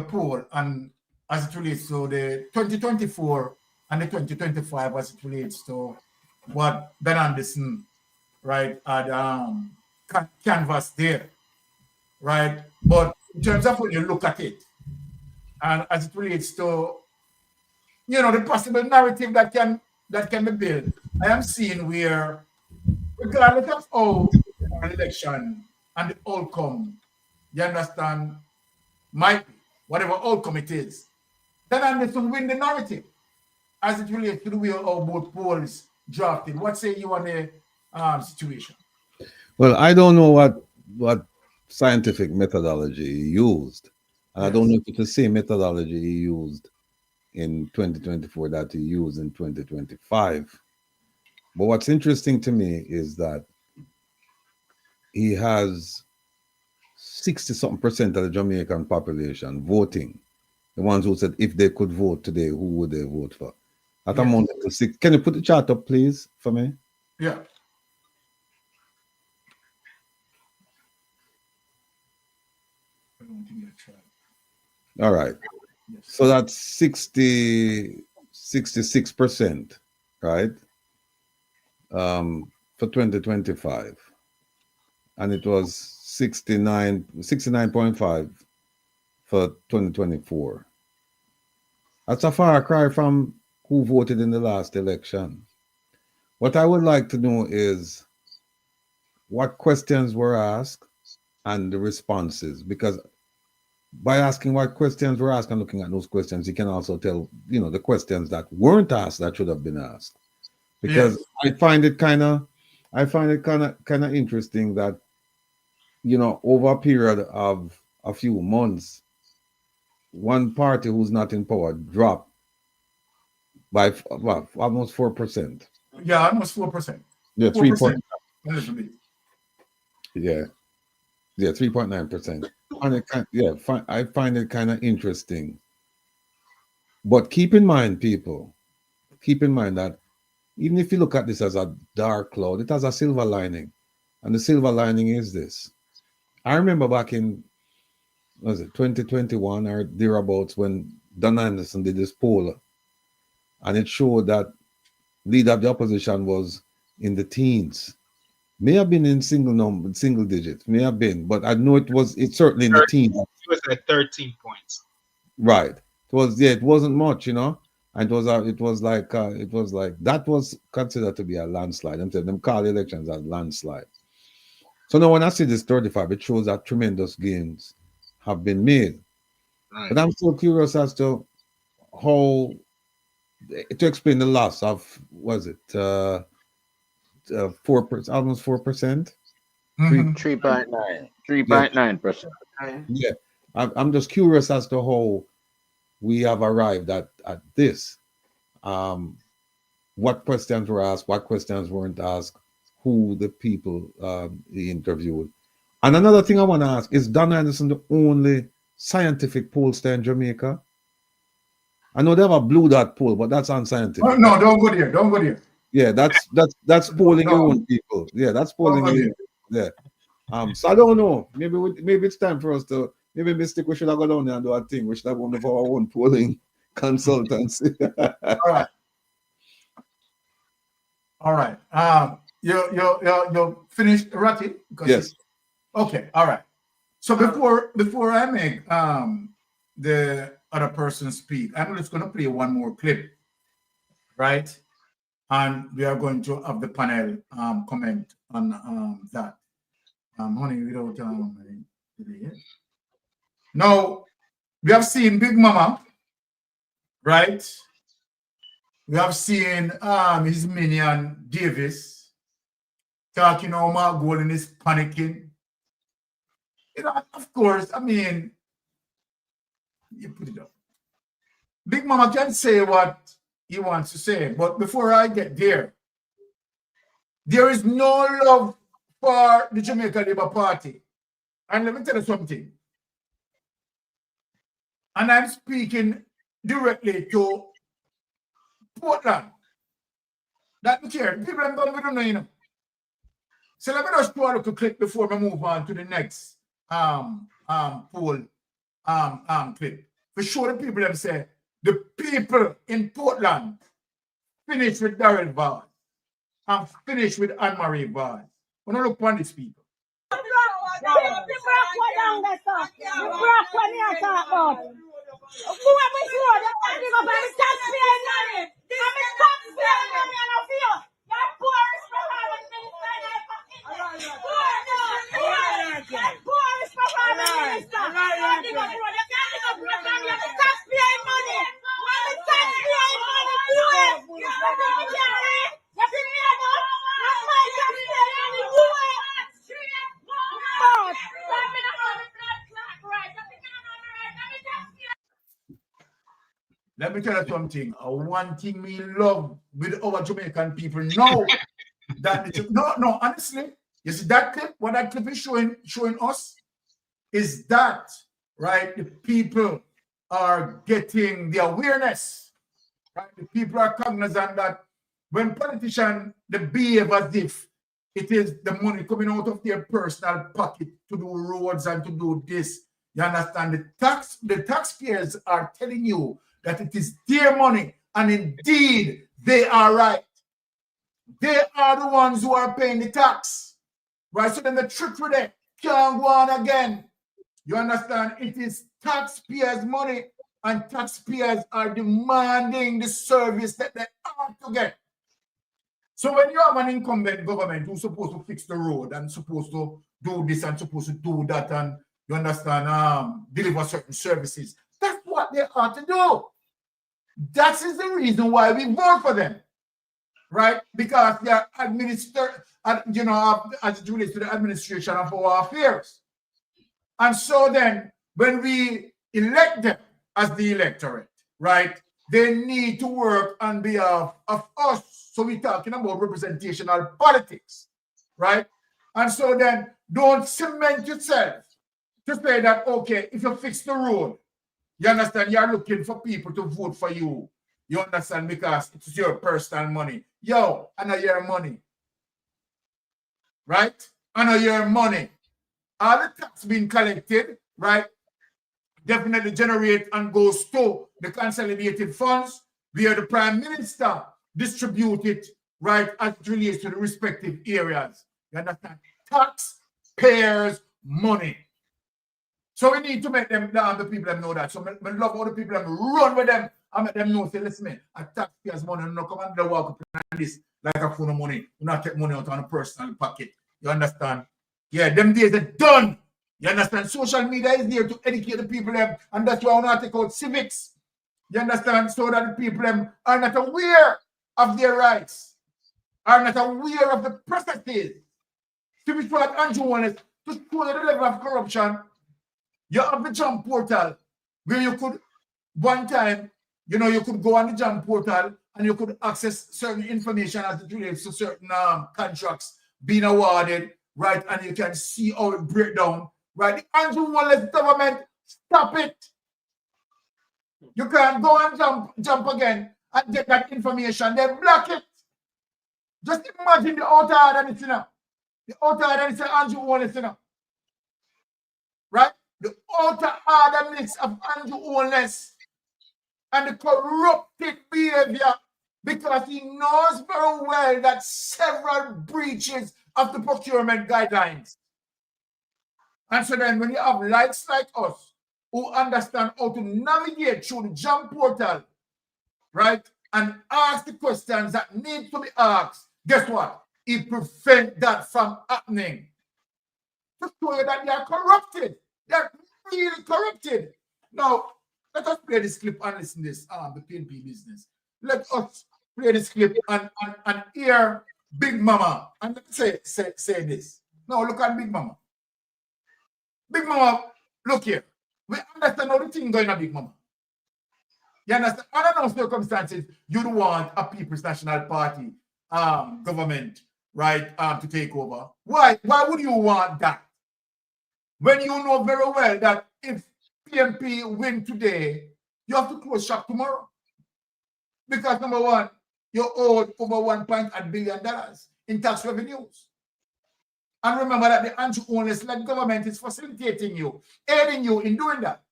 poll and as it relates to the 2024 and the 2025 as it relates to what Ben Anderson, right, had canvas there, right? But in terms of when you look at it, and as it relates to, the possible narrative that can be built, I am seeing where, regardless of how an election and the outcome, you understand, might be, whatever outcome it is, then Anderson win the narrative as it relates to the way how both polls drafted. What say you on the situation? Well, I don't know what scientific methodology he used. And yes. I don't know if it's the same methodology he used in 2024 that he used in 2025. But what's interesting to me is that he has 60-something% of the Jamaican population voting. The ones who said if they could vote today, who would they vote for? That amounted to 6. Can you put the chart up, please, for me? Yeah. All right. So that's 66%, right? For 2025. And it was 69.5 for 2024. That's a far cry from who voted in the last election. What I would like to know is what questions were asked and the responses, because by asking what questions were asked and looking at those questions, you can also tell, the questions that weren't asked that should have been asked. Because yes. I find it kind of interesting that, over a period of a few months, one party who's not in power dropped by almost 4%. Yeah, almost 4%. Yeah, 3%. Yeah, 3.9%. And I find it kind of interesting. But keep in mind, people, that even if you look at this as a dark cloud, it has a silver lining. And the silver lining is this. I remember back in, 2021 or thereabouts, when Don Anderson did this poll, and it showed that leader of the opposition was in the teens. May have been in single digits, may have been, but I know it's certainly in the teens. It was at 13 points. Right. It wasn't much, and it was like that was considered to be a landslide. Them call the elections as landslide. So now when I see this 35, it shows that tremendous gains have been made. Right. But I'm so curious as to how to explain the loss of, was it 4%, almost 4%? 3.9%. Yeah, I'm just curious as to how we have arrived at this. What questions were asked, what questions weren't asked, who the people he interviewed. And another thing I want to ask, is Don Anderson the only scientific pollster in Jamaica? I know they have a blue dot poll, but that's unscientific. Oh, no, don't go there. Yeah, that's polling your own people. Yeah, that's polling your own. Yeah. So I don't know. Maybe it's time for us to, maybe we should have gone down there and do a thing. We should have one of our own polling consultants. All right. You finished, Ratty? Yes. Okay. All right. So before I make the other person speak, I'm just going to play one more clip, right? And we are going to have the panel comment on that. Honey, without now, we have seen Big Mama, right? We have seen his minion Davis talking about Mark Golden is panicking. Of course, you put it up. Big Mama can say what he wants to say, but before I get there, there is no love for the Jamaica Labour Party. And let me tell you something. And I'm speaking directly to Portland. That we care. People we don't know, So let me just do a little clip before we move on to the next poll clip. For sure, the people have said the people in Portland finish with Darrell Vaz and finish with Anne-Marie Vaz. We don't look on these people. Let me tell you something. One thing we love with our Jamaican people now that no, honestly, you see that clip, what that clip is showing us is that, right, the people are getting the awareness, right? The people are cognizant that when politicians they behave as if it is the money coming out of their personal pocket to do roads and to do this, You understand? The taxpayers are telling you that it is their money, and indeed they are right. They are the ones who are paying the tax, right? So then the trick with it can't go on again. You understand? It is taxpayers' money, and taxpayers are demanding the service that they ought to get. So when you have an incumbent government who's supposed to fix the road and supposed to do this and supposed to do that, and you understand, deliver certain services, that's what they ought to do. That is the reason why we vote for them, right? Because they are administered, you know, as it relates to the administration of our affairs. And so then, when we elect them as the electorate, right, they need to work on behalf of us. So we're talking about representational politics, right? And so then, don't cement yourself to say that, okay, if you fix the road, you understand, you're looking for people to vote for you. You understand, because it's your personal money. Yo, I know your money, right? I know your money. All the tax being collected, right, definitely generate and goes to the consolidated funds where the Prime Minister distribute it, right, as it relates to the respective areas. You understand? Taxpayers' money. So we need to make them, the people them know that. So I love all the people them run with them and make them know, say, listen, man, a taxpayers' money, no come and they walk up and this like a phone of money. You not take money out on a personal pocket. You understand? Yeah, them days are done. You understand? Social media is there to educate the people them, and that's why I want to take out civics. You understand? So that the people them are not aware of their rights, are not aware of the processes. To be sure that Andrew wanted to show the level of corruption. You have the JAMP portal where you could, one time, you know, you could go on the JAMP portal and you could access certain information as it relates to certain contracts being awarded, right? And you can see how it break down, right? The Andrew Wallace government, stop it. You can't go and jump again and get that information. They block it. Just imagine the outer than you know. The outer than it's Andrew Wallace, you know. Right? The outer hardness of Andrew Wallace and the corrupted behavior, because he knows very well that several breaches of the procurement guidelines. And so then when you have likes like us who understand how to navigate through the JAMP portal, right, and ask the questions that need to be asked, guess what? It prevents that from happening. To show you that they are corrupted. They're really corrupted. Now, let us play this clip and listen to this, the PNP business. Let us play this clip and hear Big Mama. And say this. Now, look at Big Mama. Big Mama, look here. We understand all the thing going on, Big Mama. You understand? Under no circumstances, you don't want a People's National Party government, right, to take over. Why? Why would you want that? When you know very well that if PMP win today, you have to close shop tomorrow. Because number one, you owe over $1.8 billion in tax revenues. And remember that the anti-owner's-led government is facilitating you, aiding you in doing that.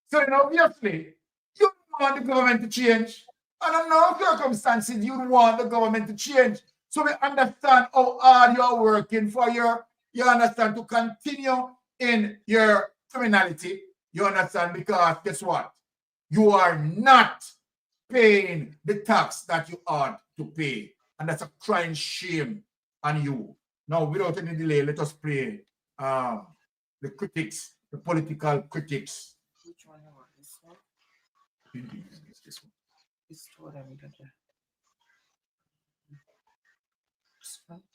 So then obviously, you don't want the government to change. And in no circumstances, you want the government to change. So we understand how hard you're working for you understand, to continue in your criminality. You understand? Because guess what? You are not paying the tax that you ought to pay. And that's a crying shame on you. Now, without any delay, let us play the critics, the political critics. Which one? This one? This one. This one. This one.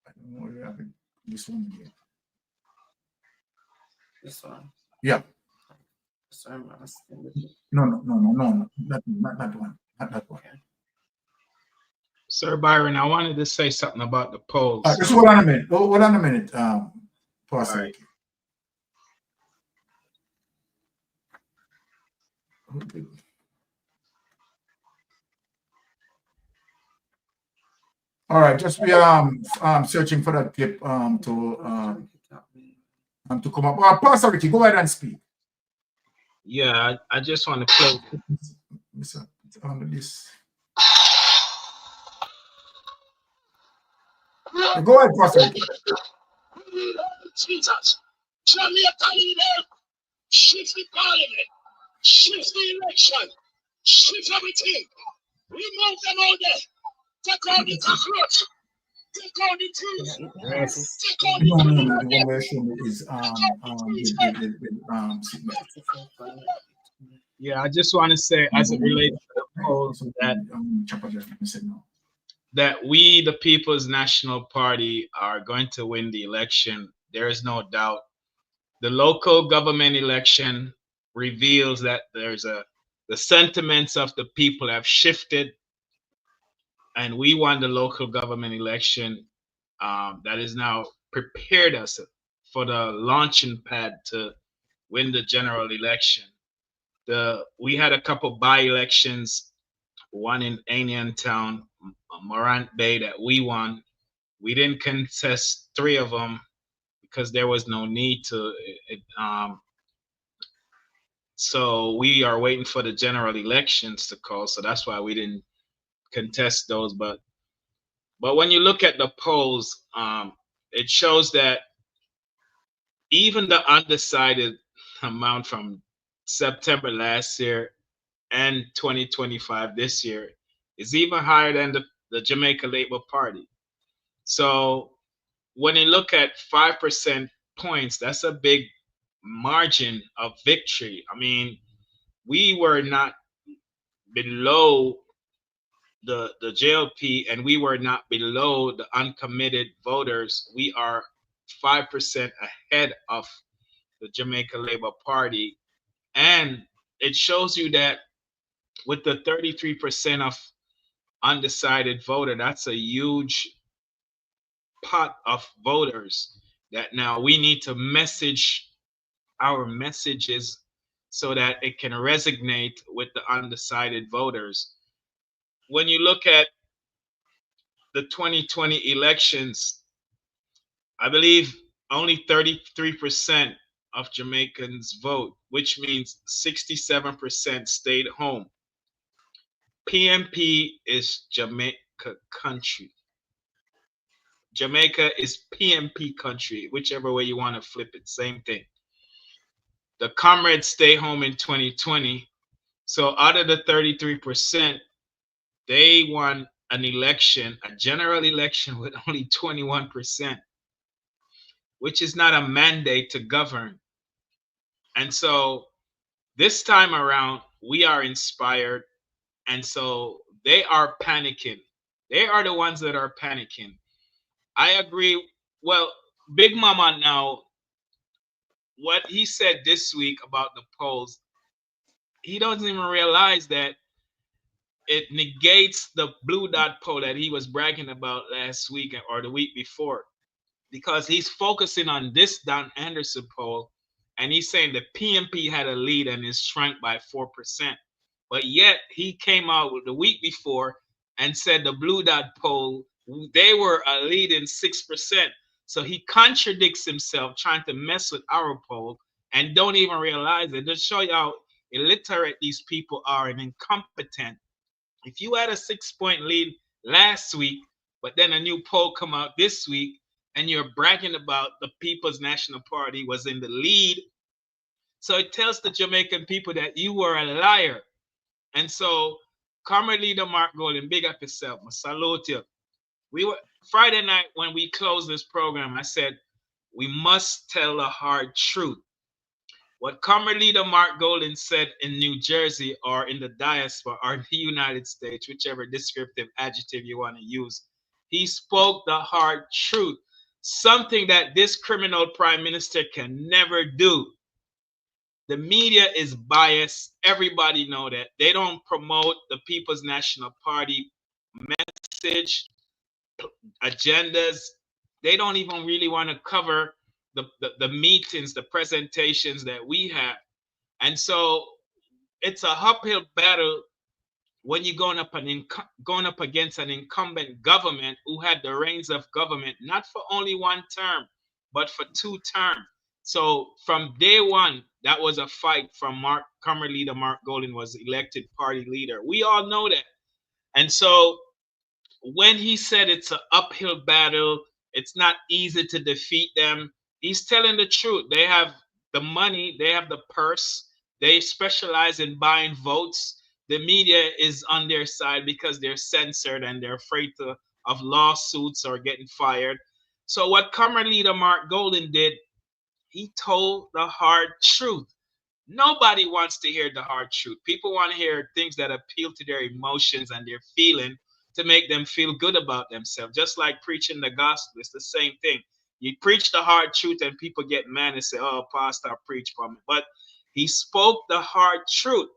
I don't know where I have this one here. This one. Yeah. Sorry, I'm asking. No, not that one. Not that one. Sir Byron, I wanted to say something about the polls. Just hold on a minute. Hold on a minute. Pastor. Right. All right, just be searching for that clip to to come up. Pastor Ricky, go ahead and speak. Yeah, I just want to play. Listen, this. Go ahead, Pastor Ricky. Jesus. Jamaica leader, shift the parliament, shift the election, shift everything. Remove them all there. Take out the cockroach. Take out the trees. Yes. Take out the No, the one where show me is Yeah, I just want to say, as it relates to the polls, that we, the People's National Party, are going to win the election. There is no doubt. The local government election reveals that the sentiments of the people have shifted, and we won the local government election. That is now prepared us for the launching pad to win the general election. We had a couple by-elections, one in Anian Town, Morant Bay, that we won. We didn't contest 3 of them because there was no need to. So we are waiting for the general elections to call. So that's why we didn't contest those. But when you look at the polls, it shows that even the undecided amount from September last year and 2025 this year is even higher than the Jamaica Labour Party. So when you look at 5% points, that's a big margin of victory. I mean, we were not below the JLP, and we were not below the uncommitted voters. We are 5% ahead of the Jamaica Labour Party. And it shows you that with the 33% of undecided voter, that's a huge pot of voters that now we need to message our messages so that it can resonate with the undecided voters. When you look at the 2020 elections, I believe only 33% of Jamaicans vote, which means 67% stayed home. PMP is Jamaica country. Jamaica is PMP country, whichever way you want to flip it, same thing. The comrades stay home in 2020. So out of the 33%, they won an election, a general election with only 21%, which is not a mandate to govern. And so this time around, we are inspired. And so they are panicking. They are the ones that are panicking. I agree. Well, Big Mama now, what he said this week about the polls, he doesn't even realize that it negates the blue dot poll that he was bragging about last week or the week before, because he's focusing on this Don Anderson poll, and he's saying the PMP had a lead and is shrank by 4%. But yet he came out with the week before and said the blue dot poll, they were a lead in 6%. So he contradicts himself, trying to mess with our poll and don't even realize it. Just show you how illiterate these people are and incompetent. If you had a 6-point lead last week, but then a new poll come out this week and you're bragging about the People's National Party was in the lead, so it tells the Jamaican people that you were a liar. And so, Comrade Leader Mark Golden, big up yourself. I salute you. We were Friday night when we closed this program, I said, we must tell the hard truth. What Comrade Leader Mark Golden said in New Jersey or in the diaspora or in the United States, whichever descriptive adjective you want to use, he spoke the hard truth, something that this criminal prime minister can never do. The media is biased. Everybody know that. They don't promote the People's National Party message, agendas. They don't even really want to cover the meetings, the presentations that we have. And so it's a uphill battle when you're going up against an incumbent government who had the reins of government, not for only one term, but for 2 terms. So from day one, that was a fight from current leader Mark Golden was elected party leader. We all know that. And so when he said it's an uphill battle, it's not easy to defeat them, he's telling the truth. They have the money, they have the purse, they specialize in buying votes. The media is on their side because they're censored and they're afraid of lawsuits or getting fired. So what current leader Mark Golden did, he told the hard truth. Nobody wants to hear the hard truth. People want to hear things that appeal to their emotions and their feeling to make them feel good about themselves. Just like preaching the gospel, it's the same thing. You preach the hard truth and people get mad and say, oh, pastor, preach for me. But he spoke the hard truth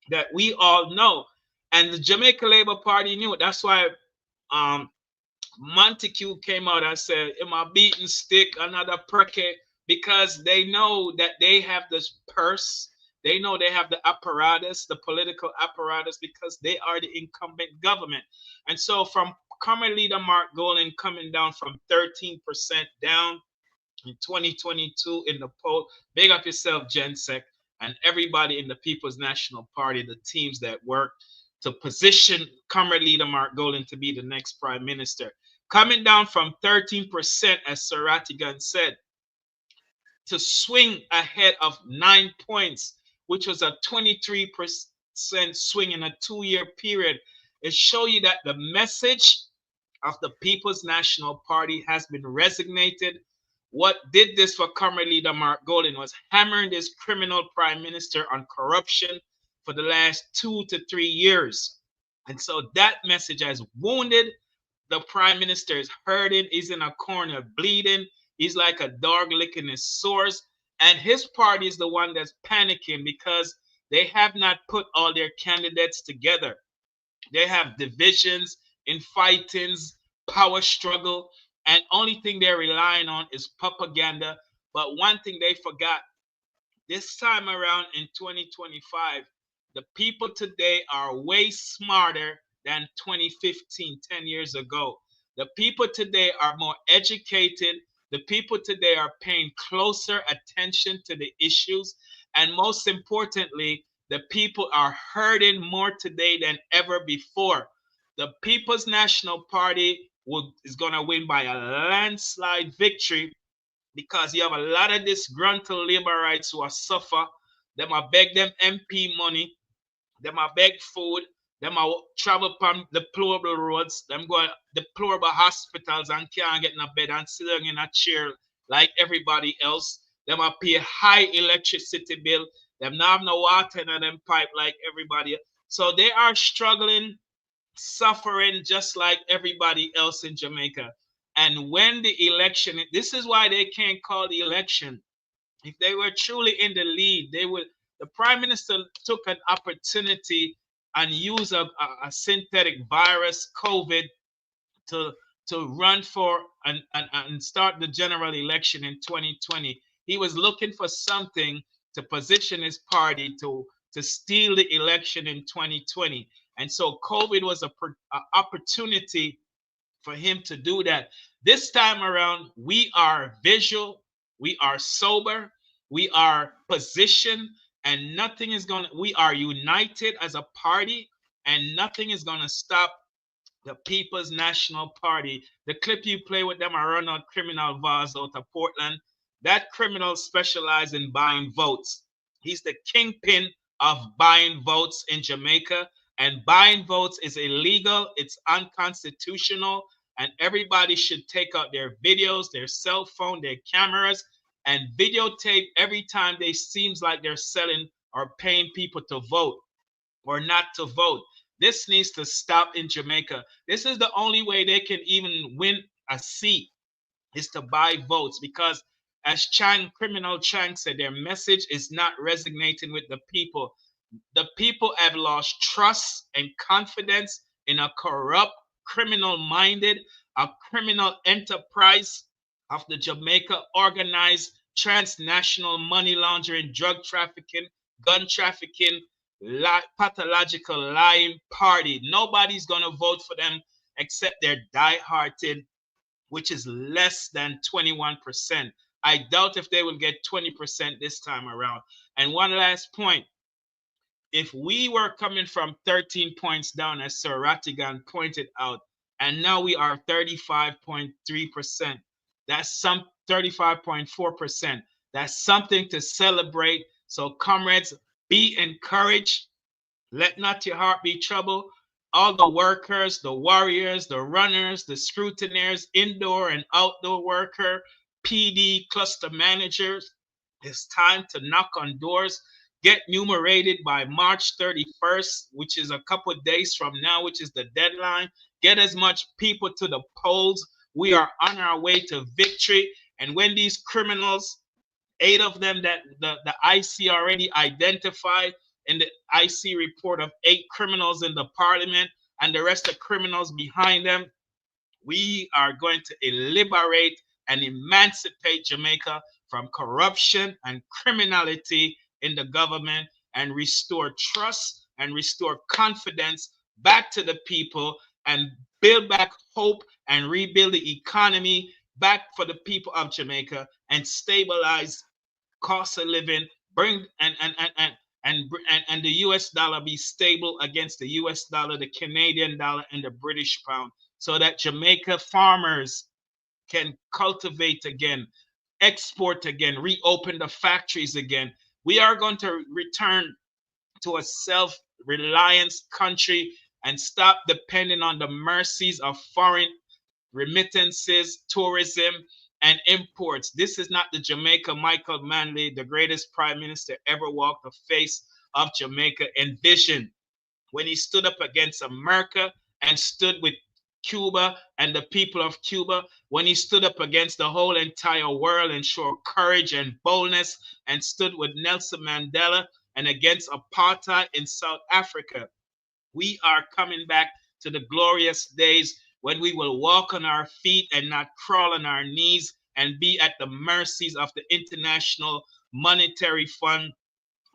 that we all know. And the Jamaica Labour Party knew it. That's why Montague came out and said, am I beating stick, another perky? Because they know that they have this purse. They know they have the apparatus, the political apparatus, because they are the incumbent government. And so from current leader Mark Golden coming down from 13% down in 2022 in the poll, big up yourself, Gensec, and everybody in the People's National Party, the teams that work to position current leader Mark Golden to be the next prime minister. Coming down from 13%, as Sir Rattigan said, to swing ahead of 9 points, which was a 23% swing in a 2-year period. It shows you that the message of the People's National Party has been resonated. What did this for current leader Mark Golden was hammering this criminal prime minister on corruption for the last 2 to 3 years. And so that message has wounded the prime minister. Is hurting. He's in a corner bleeding. He's like a dog licking his sores. And his party is the one that's panicking because they have not put all their candidates together. They have divisions, infightings, power struggle, and only thing they're relying on is propaganda. But one thing they forgot, this time around in 2025, the people today are way smarter than 2015, 10 years ago. The people today are more educated. The people today are paying closer attention to the issues. And most importantly, the people are hurting more today than ever before. The People's National Party is going to win by a landslide victory because you have a lot of disgruntled laborites who are suffer. Them are beg them MP money. Them are beg food. Them are travel upon deplorable roads. Them go deplorable hospitals and can't get in a bed and sit in a chair like everybody else. Them are pay high electricity bill. Them not have no water in them pipe like everybody else. So they are struggling, suffering just like everybody else in Jamaica. And when the election, this is why they can't call the election. If they were truly in the lead, they would. The prime minister took an opportunity and used a synthetic virus, COVID, to run for and start the general election in 2020. He was looking for something to position his party to steal the election in 2020. And so COVID was an opportunity for him to do that. This time around, we are visual, we are sober, we are positioned, and nothing is going to, we are united as a party, and nothing is going to stop the People's National Party. The clip you play with them, I run on criminal Vaz out of Portland. That criminal specializes in buying votes. He's the kingpin of buying votes in Jamaica, and buying votes is illegal, it's unconstitutional, and everybody should take out their videos, their cell phone, their cameras, and videotape every time they seems like they're selling or paying people to vote or not to vote. This needs to stop in Jamaica. This is the only way they can even win a seat, is to buy votes, because as criminal Chang said, their message is not resonating with the people. The people have lost trust and confidence in a corrupt, criminal-minded, a criminal enterprise of the Jamaica organized transnational money laundering, drug trafficking, gun trafficking, pathological lying party. Nobody's going to vote for them except they're die-hearted, which is less than 21%. I doubt if they will get 20% this time around. And one last point. If we were coming from 13 points down, as Sir Rattigan pointed out, and now we are 35.3%, that's some 35.4%. That's something to celebrate. So comrades, be encouraged. Let not your heart be troubled. All the workers, the warriors, the runners, the scrutineers, indoor and outdoor worker, PD cluster managers, it's time to knock on doors. Get numerated by March 31st, which is a couple of days from now, which is the deadline. Get as much people to the polls. We are on our way to victory. And when these criminals, 8 of them that the IC already identified in the IC report of 8 criminals in the parliament and the rest of criminals behind them, we are going to liberate and emancipate Jamaica from corruption and criminality in the government and restore trust and restore confidence back to the people and build back hope and rebuild the economy back for the people of Jamaica and stabilize cost of living, bring and the US dollar be stable against the US dollar, the Canadian dollar, and the British pound, so that Jamaica farmers can cultivate again, export again, reopen the factories again. We are going to return to a self-reliance country and stop depending on the mercies of foreign remittances, tourism, and imports. This is not the Jamaica Michael Manley, the greatest prime minister ever walked the face of Jamaica, envisioned when he stood up against America and stood with Cuba and the people of Cuba, when he stood up against the whole entire world and showed courage and boldness and stood with Nelson Mandela and against apartheid in South Africa. We are coming back to the glorious days when we will walk on our feet and not crawl on our knees and be at the mercies of the International Monetary Fund,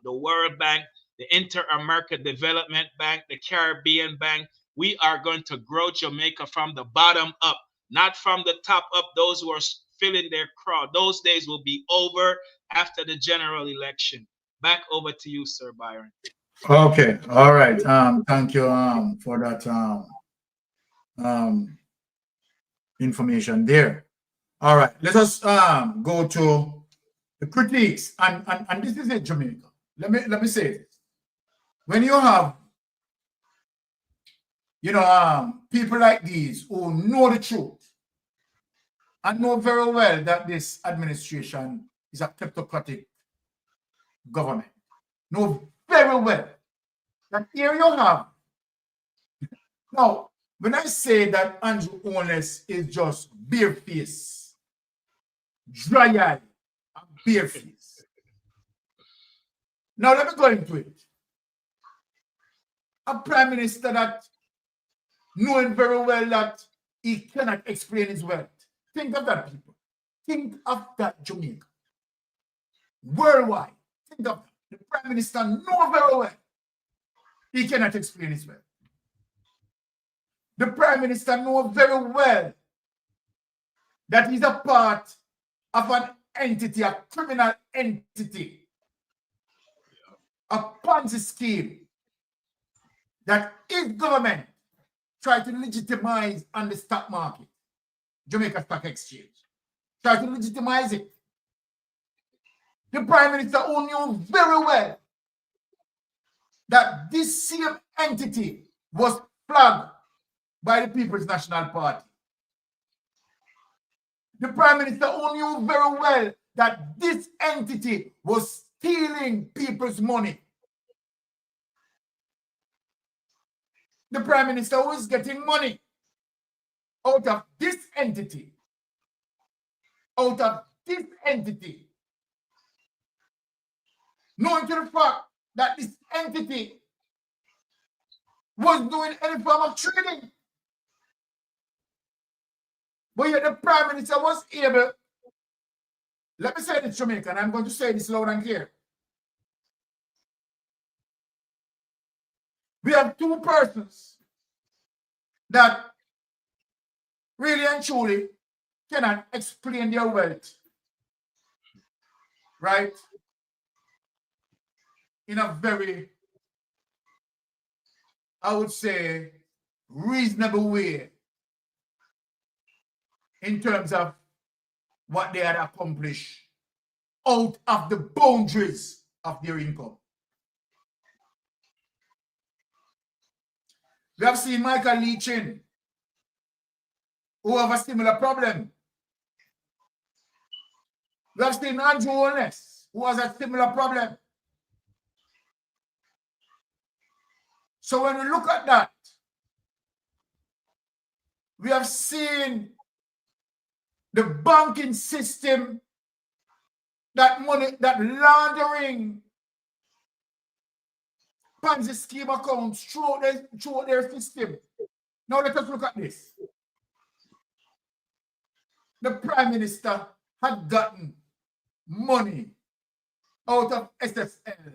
the World Bank, the Inter-America Development Bank, the Caribbean Bank. We are going to grow Jamaica from the bottom up, not from the top up, those who are filling their crowd. Those days will be over after the general election. Back over to you, Sir Byron. Okay, all right. Thank you for that information there. All right, let us go to the critiques, and this is it, Jamaica. Let me say this. When you have, people like these who know the truth and know very well that this administration is a kleptocratic government, know very well that here you have. Now, when I say that Andrew Holness is just bare-faced, dry-eyed, and bare-faced. Now, let me go into it. A prime minister that knowing very well that he cannot explain his wealth. Think of that, people. Think of that, Jamaica. Worldwide. Think of that. The prime minister knows very well he cannot explain his wealth. The prime minister knows very well that he's a part of an entity, a criminal entity, a Ponzi scheme that his government tried to legitimize on the stock market, Jamaica Stock Exchange. Try to legitimize it. The prime minister who knew very well that this same entity was flagged by the People's National Party. The prime minister who knew very well that this entity was stealing people's money. The prime minister who is getting money out of this entity. Out of this entity. Knowing to the fact that this entity was doing any form of trading. But yet the prime minister was able, let me say this, Jamaica, and I'm going to say this loud and clear. We have two persons that really and truly cannot explain their wealth right, in a very, I would say, reasonable way in terms of what they had accomplished out of the boundaries of their income. We have seen Michael Leachin, who have a similar problem. We have seen Andrew Holness, who has a similar problem. So when we look at that, we have seen the banking system, that money, that laundering Ponzi scheme accounts throughout their system. Now let us look at this. The Prime Minister had gotten money out of SSL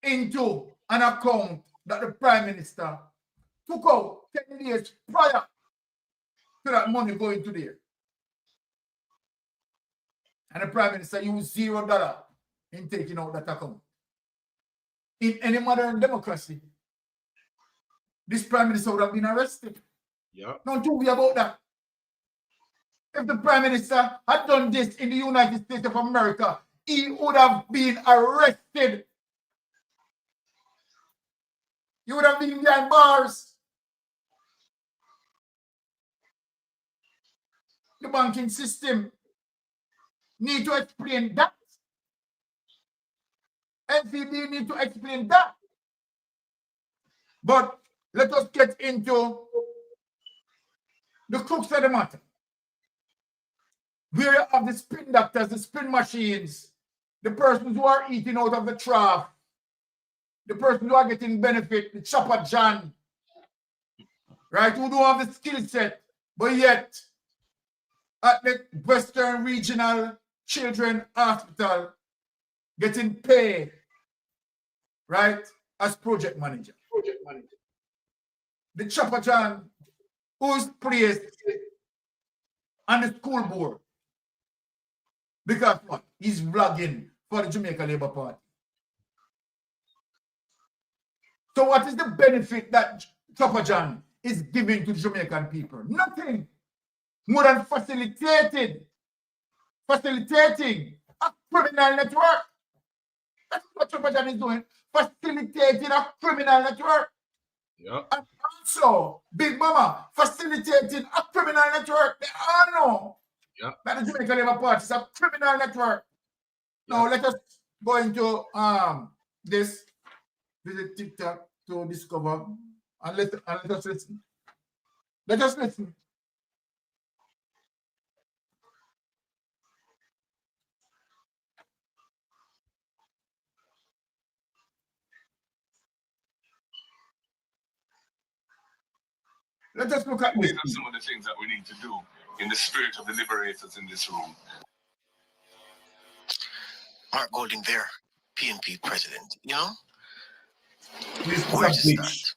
into an account that the Prime Minister took out 10 years prior to that money going to there. And the Prime Minister used $0 in taking out that account. In any modern democracy, this Prime Minister would have been arrested. Yeah. Don't worry about that. If the Prime Minister had done this in the United States of America, he would have been arrested. He would have been behind bars. The banking system need to explain that. NCB need to explain that. But let us get into the crux of the matter. Where you have the spin doctors, the spin machines, the persons who are eating out of the trough, the persons who are getting benefit, the chopper John, right, who don't have the skill set, but yet at the Western Regional Children Hospital getting paid, right, as project manager. The chopper John who's placed on the school board because what? He's vlogging for the Jamaica Labour Party. So what is the benefit that Chopper John is giving to the Jamaican people? Nothing more than facilitating a criminal network. That's what Chopper John is doing, facilitating a criminal network. Yeah. And also, Big Mama, facilitating a criminal network. They all know that the Jamaica Labour Party is a criminal network. Now let us go into this. Visit TikTok to discover and let us listen. Let us listen. Let us look at this. These are some of the things that we need to do in the spirit of the liberators in this room. Mark Golding there, PNP president, you know? Please Where to start?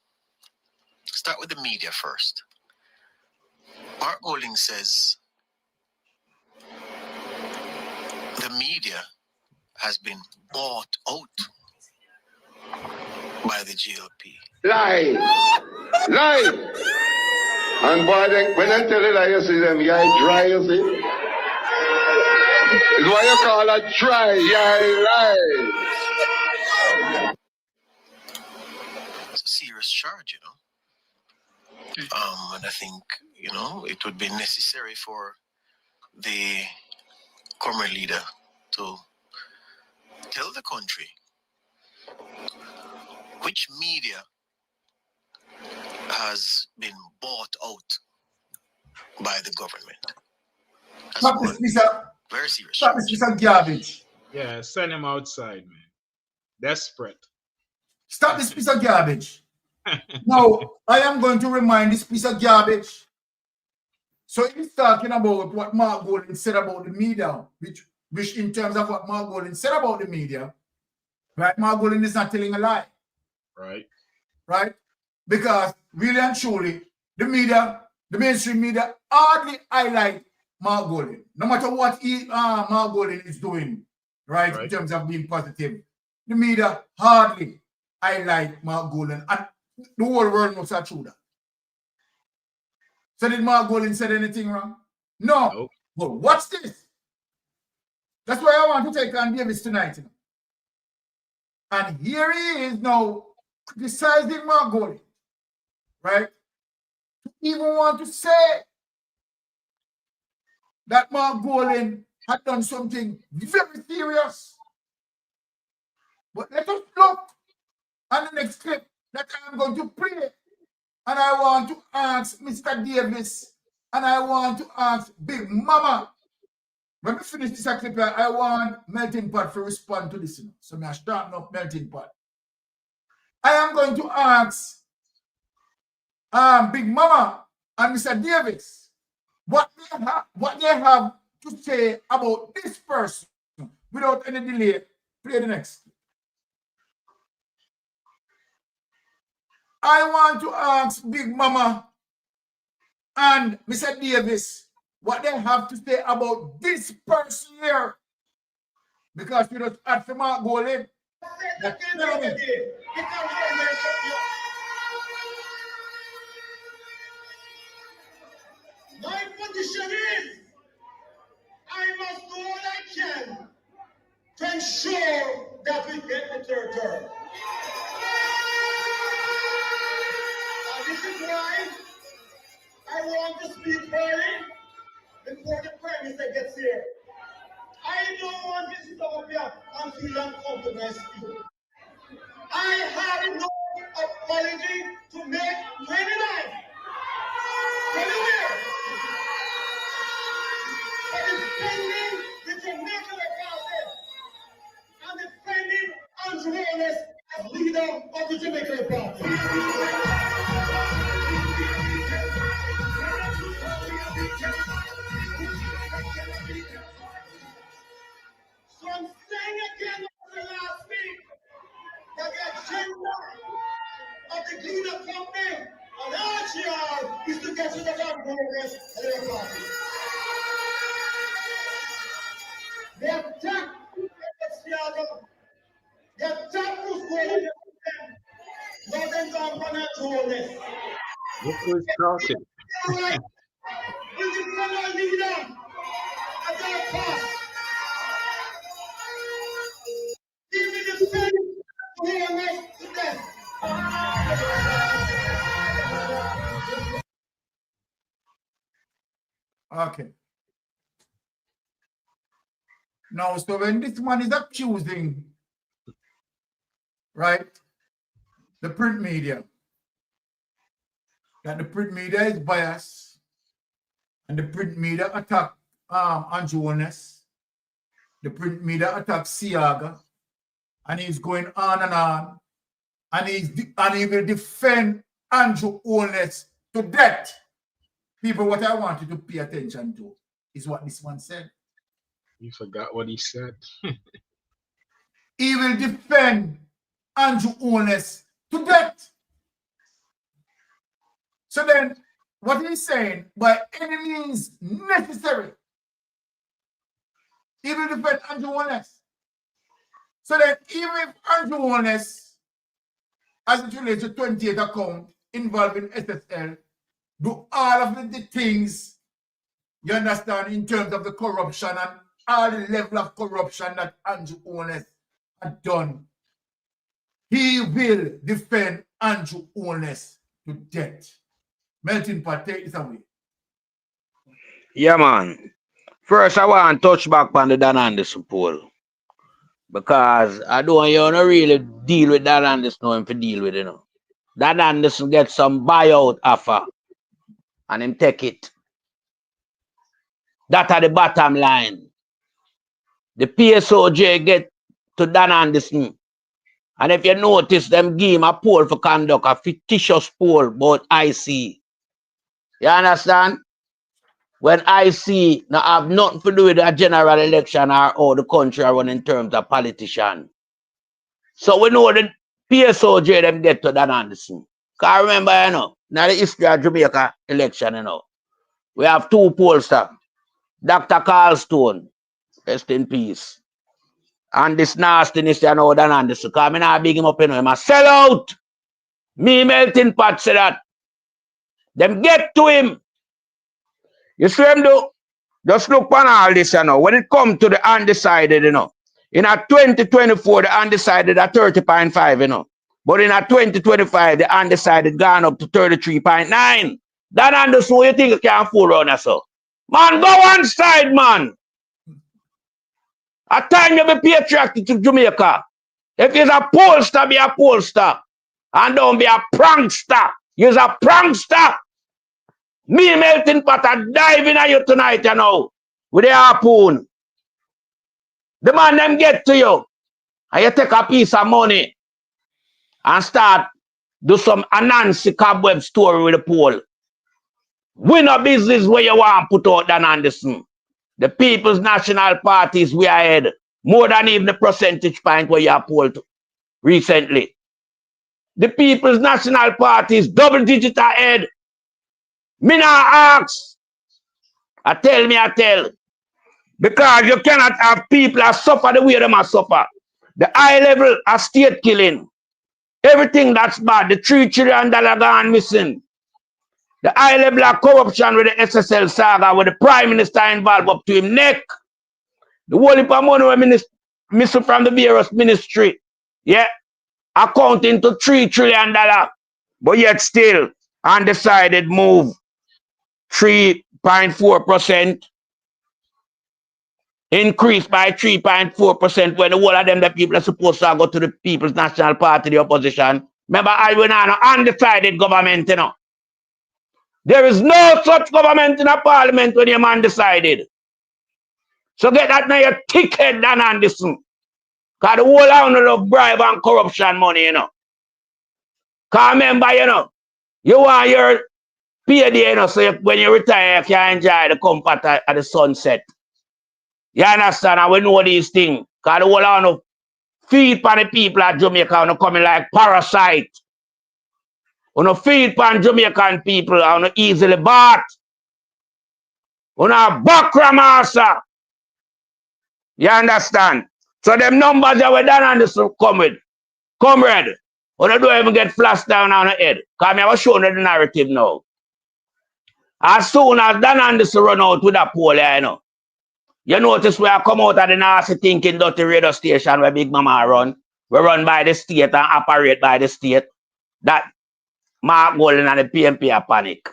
Start with the media first. Mark Golding says the media has been bought out by the GLP. Lie! Lie! And boy, then, when I tell you that, you see them, you're dry, you see? It's why you call it dry, you're lie. It's a serious charge, you know. And I think, you know, it would be necessary for the current leader to tell the country which media has been bought out by the government. Stop this piece of, very serious. Stop this piece of garbage. Yeah, send him outside, man. Desperate. Stop this piece of garbage. Now, I am going to remind this piece of garbage. So he's talking about what Mark Golding said about the media, which in terms of what Mark Golding said about the media, right? Mark Golding is not telling a lie. Right. Right? Because really and truly, the media, the mainstream media hardly highlight Mark Golding. No matter what Mark Golding is doing, right, in terms of being positive, the media hardly highlight Mark Golding. And the whole world knows that's true that. So did Mark Golding say anything wrong? No. But watch this. That's why I want to take on Davis tonight. You know? And here he is now criticizing Mark Golding, right? To even want to say that Mark Golding had done something very serious. But let us look at the next clip that I'm going to play. And I want to ask Mr. Davis, and I want to ask Big Mama. When we finish this clip, I want Melting Pot to respond to this. You know? So I'm starting up Melting Pot. I am going to ask Big Mama and Mr. Davis what they have to say about this person. Without any delay, play the next. I want to ask Big Mama and Mr. Davis what they have to say about this person here. Because you just add for Mark Golding. My position is I must do all I can to ensure that we get the third term. And this is why I want to speak early before the Prime Minister gets here. I don't want to stop up here and feel uncomfortable and speak. I have no apology to make to anyone. Anywhere. For defending the Jamaican Republic and defending Andrew Holness as leader of the Jamaican Republic. So I'm saying again over the last week that the agenda of the Cleaner Company and RGR is to get rid of our progress and their party. They attacked Seattle. They attacked Bruce Gordon. Not them down for natural this. Look who's talking. Right. We defend our leader at our cost. Even defend Holness to death. Okay. Now, so when this man is accusing, right, the print media, that the print media is biased, and the print media attack Andrew Holness, the print media attack Siaga, and he's going on, and he will defend Andrew Holness to death. People, what I want you to pay attention to is what this one said. You forgot what he said. He will defend Andrew Holness to death. So then, what he's saying, by any means necessary, he will defend Andrew Holness. So then, even if Andrew Holness, as it relates to 28 account involving SSL, do all of the things, you understand, in terms of the corruption and all the level of corruption that Andrew Holness had done, he will defend Andrew Holness to death. Melting Pot, take this away. Yeah, man. First, I want to touch back on the Dan Anderson poll. Because I don't want you to really deal with Dan Anderson now if you deal with it, you know. Dan Anderson gets some buyout offer and him take it. That are the bottom line. The PSOJ get to Dan Anderson. And if you notice, them give him a poll for conduct, a fictitious poll about IC. You understand? When IC now have nothing to do with a general election or how the country run in terms of politician. So we know the PSOJ them get to Dan Anderson. Because remember, you know, now the history of Jamaica election, you know, we have two pollsters. Dr. Carlstone, rest in peace. And this nastiness, you know, than this. Because I not big him up, you know, him a sell out. Me melting pot say that. Them get to him. You see him do? Just look on all this, you know. When it comes to the undecided, you know. In a 2024, the undecided are 30.5, you know. But in a 2025, the undecided gone up to 33.9. That understand what you think you can fool around us, so. Man, go one side, man. At time you be patriotic to Jamaica. If you're a pollster, be a pollster. And don't be a prankster. You're a prankster. Me melting pot are diving at you tonight, you know. With a harpoon. The man them get to you. And you take a piece of money. And start do some Anansi cobweb story with the poll. Win a business where you want to put out Dan Anderson. The People's National Party is way ahead. More than even the percentage point where you have polled recently. The People's National Party is double digit ahead. Me not ask. I tell. Because you cannot have people that suffer the way they must suffer. The high level of state killing. Everything that's bad. The $3 trillion gone missing. The high level of corruption with the SSL saga with the Prime Minister involved up to him neck. The whole heap of money missing from the various ministry. Yeah. Accounting to $3 trillion. But yet still undecided move. 3.4%. Increased by 3.4% when the whole of them the people are supposed to go to the People's National Party, the opposition. Remember, I went on an undecided government, you know. There is no such government in a parliament when you're undecided. So get that now your ticket Dan Anderson. Because the whole of them love bribe and corruption money, you know. Because remember, you know, you want your payday, you know, so when you retire, you can enjoy the comfort at the sunset. You understand? And we know these things. Because the whole of them feed for the people at Jamaica and coming like parasite. You feed for Jamaican people and easily bought. You backramasa. You understand? So them numbers that we done on this come with. Comrade. You don't even get flashed down on the head. Because I was showing you the narrative now. As soon as Dan Anderson run out with that poll, you know. You notice where I come out of the nasty thinking dirty radio station where Big Mama run. We run by the state and operate by the state. That Mark Golden and the PMP are panic.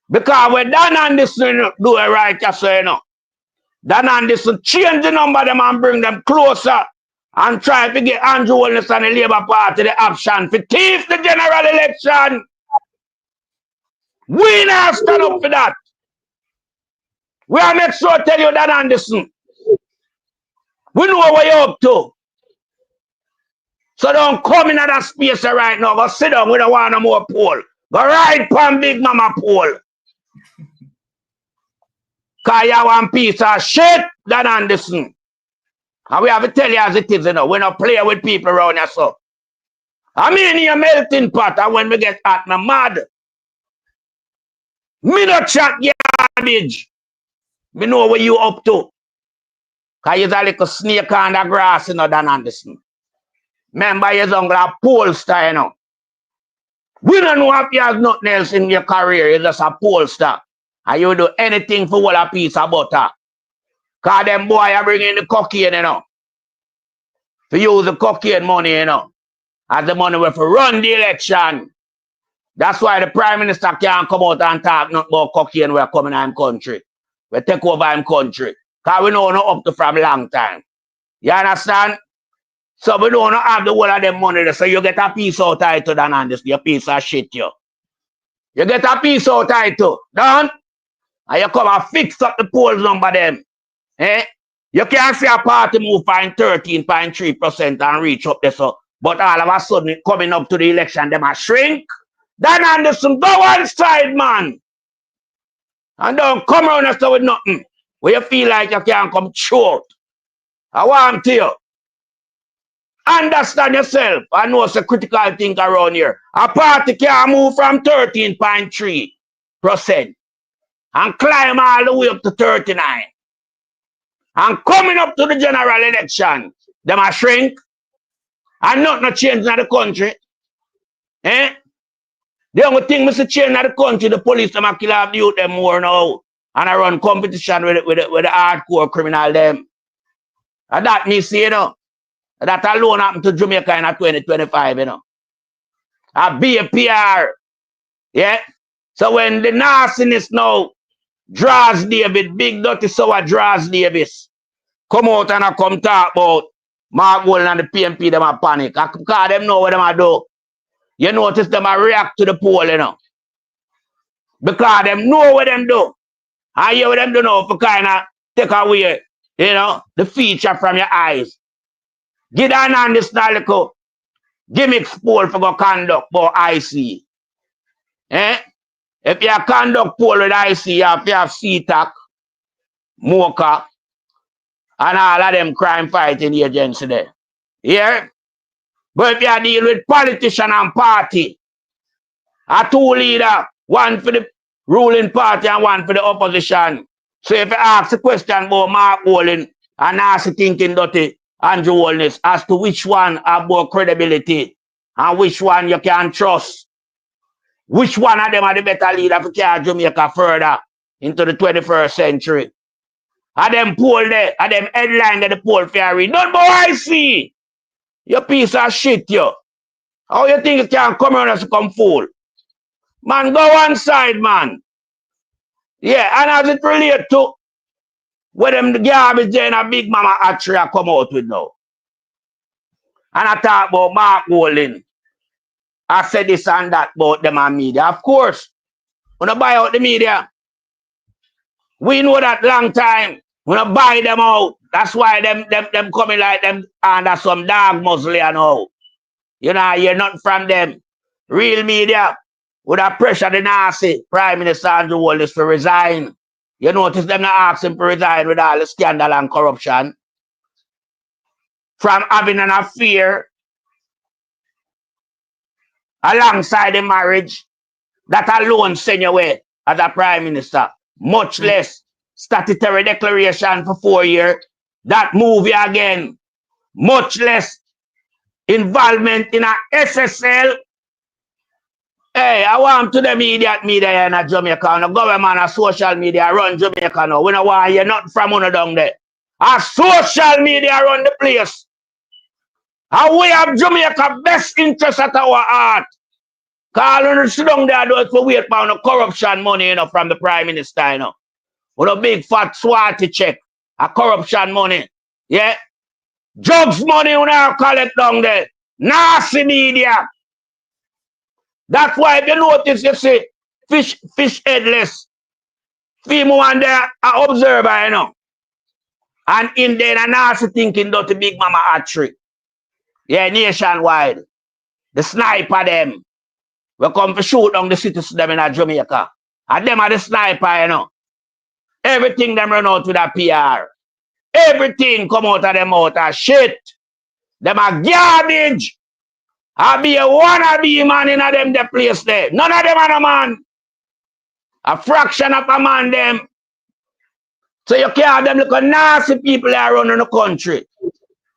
Because when Dan Anderson do it right, you know. Dan Anderson change the number of them and bring them closer and try to get Andrew Holness and the Labour Party the option to thief the general election. We not stand up for that. We are make sure tell you Dan Anderson. We know what you're up to. So don't come in that space right now. Go sit down. We don't want no more poll. Go right pan Big Mama poll. Because you want piece of shit, Dan Anderson. And we have to tell you as it is, you know. We don't play with people around here, so. I mean, you're melting pot, and when we get hot, I'm mad. Me not chat garbage. Me know what you up to. Because you're a little snake on the grass, you know, Dan Anderson. Remember, you're a pollster, you know. We don't know if you have nothing else in your career. You're just a pollster. And you do anything for one piece of butter. Because them boy are bringing the cocaine, you know. To use the cocaine money, you know. As the money will run the election. That's why the Prime Minister can't come out and talk nothing about cocaine we're coming in country. We take over in country. Because we know not up to from a long time. You understand? So we don't have the whole of them money. So you get a piece out title than on this. You piece of shit, you. You get a piece out title. Done? And you come and fix up the polls number them. Eh? You can't see a party move by 13.3% and reach up there. So, but all of a sudden, coming up to the election, them a shrink. Dan Anderson, go one side, man. And don't come around us with nothing. Where you feel like you can't come short. I want to you. Understand yourself. I know it's a critical thing around here. A party can't move from 13.3%. and climb all the way up to 39. And coming up to the general election, them a shrink, and nothing change in the country. Eh? The only thing Mr. change in the country, the police them a kill off the youth them more now. And I run competition with the hardcore criminal them. And that me say, you know. That alone happened to Jamaica in 2025, you know. A BAPR. Yeah. So when the nastiness now draws David, big dirty sour draws Davis, come out and I come talk about Mark Golden and the PMP, them a panic. Because them know what them a do. You notice them a react to the poll, you know. Because them know what them do. And you what them do now for kind of take away, you know, the feature from your eyes. Get on this little gimmick poll for go conduct for IC. Eh? If you conduct poll with IC, you have CTAC, MOCA, and all of them crime fighting agencies there. Yeah? But if you deal with politician and party, a two leader, one for the ruling party and one for the opposition. So if you ask the question about Mark Golden and nasty thinking dirty Andrew Holness as to which one have more credibility and which one you can trust, which one of them are the better leader to carry Jamaica further into the 21st century. And them poll there, and them headline that the poll fair read. Don't more I see. You piece of shit, yo. How you think you can come around us come fool? Man, go one side, man. Yeah, and as it relates to where them the garbage there in a Big Mama Atria come out with now. And I talk about Mark Golden. I said this and that about them and media. Of course, when I buy out the media, we know that long time. When I buy them out, that's why them coming like them under some dog muzzle, you know. You know, you're not from them. Real media would have pressure the nasty Prime Minister Andrew Holness to resign. You notice them not asking to resign with all the scandal and corruption. From having an affair alongside the marriage, that alone send you away as a Prime Minister. Much less statutory declaration for 4 years. That movie again. Much less involvement in a SSL. Hey, I want to the media in Jamaica. The government and social media run Jamaica now. We don't want you not from one down there. Our social media run the place. And we have Jamaica best interest at our heart. Because when you sit down there, do it for wait for the corruption money, you know, from the Prime Minister, you know. With a big fat swatty check. A corruption money. Yeah? Drugs money when I collect down there. Nasty media. That's why if you notice, you see, fish headless. Female one there, an observer, you know. And in there, a nasty thinking dirty Big Mama Hatchery. Yeah, nationwide. The sniper them. We come to shoot down the citizens them in Jamaica. And them are the sniper, you know. Everything them run out with a PR. Everything come out of them out of shit. Them are garbage. I be a wannabe man in a them the place there. None of them are a man. A fraction of a man them. So you can't have them look nasty people that run in the country.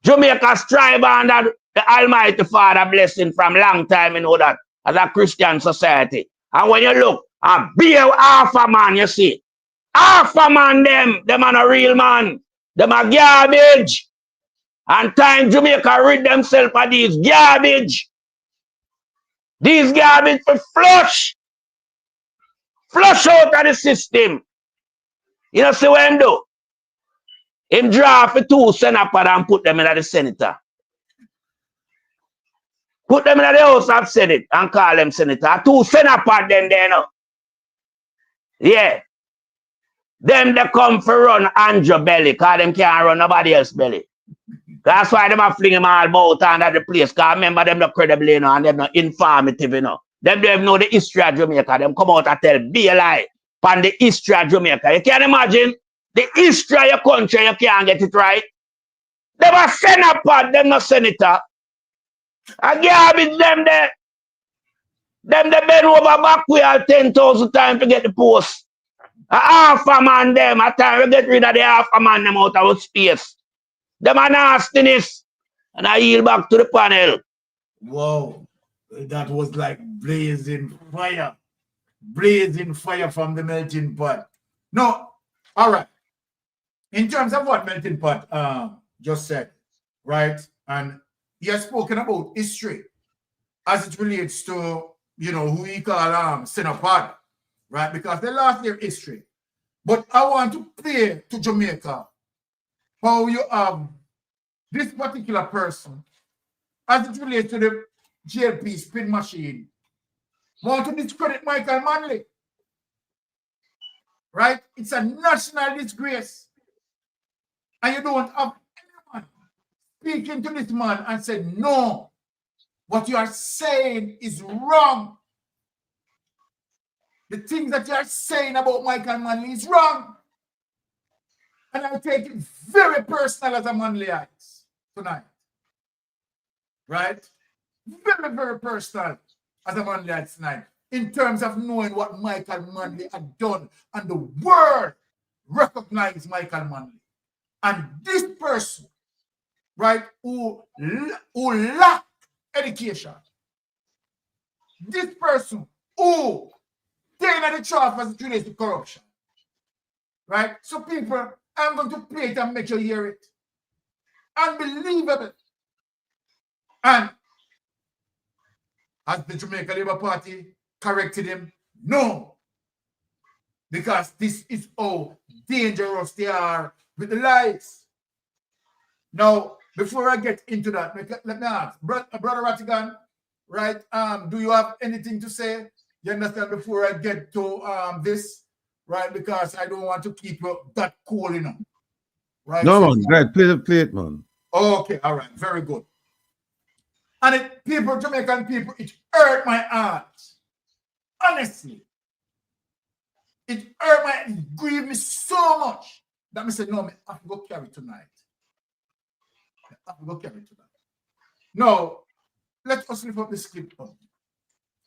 Jamaica strive under the Almighty Father blessing from long time, you know that, as a Christian society. And when you look, a be half a man, you see. Half a man them are a real man. Them are garbage. And time Jamaica rid themselves of these garbage. These garbage for flush. Flush out of the system. You know, see what him do? Him draw for 2 senators and put them in the senator. Put them in the House of Senate and call them senator. 2 senators then there now. Yeah. Them they come for run Andrew belly, because them can't run nobody else belly. That's why them are fling them all about under the place. Because remember them not credible, you know, and them not informative, you know. Them don't know the history of Jamaica. Them come out and tell be a lie on the history of Jamaica. You can't imagine the history of your country, you can't get it right. Them are senator, them not senator. I garbage them there. Them they bend over back we are 10,000 times to get the post. A half a man them. At time we get rid of the half a man them out of space. Them a nastiness. And I yield back to the panel. Whoa, that was like blazing fire. Blazing fire from the melting pot. No, all right. In terms of what melting pot just said, right? And he has spoken about history as it relates to, you know, who he call Senapod, right? Because they lost their history. But I want to play to Jamaica how you have this particular person as it relates to the GLP spin machine. Want to discredit Michael Manley, right? It's a national disgrace. And you don't have anyone speaking to this man and say, no, what you are saying is wrong. The things that you are saying about Michael Manley is wrong. And I take it very personal as a Manleyites tonight. Right? Very, very personal as a Manleyites tonight. In terms of knowing what Michael Manley had done. And the world recognized Michael Manley. And this person, right, who lacked education, this person who taken at the charge as it relates to corruption, right? So people, I'm going to play it and make you hear it. Unbelievable. And has the Jamaica Labour Party corrected him? No. Because this is how dangerous they are with the lies. Now, before I get into that, let me ask, Brother Rattigan, right? Do you have anything to say? You understand, before I get to this, right? Because I don't want to keep that cool, you know. Right? No, so, man, right, play it, man. Okay, all right, very good. And it, people, Jamaican people, it hurt my heart. Honestly. It hurt my, it grieved me so much that I said, no, man, I have to go carry tonight. I have to go carry tonight. No, let us lift up the script.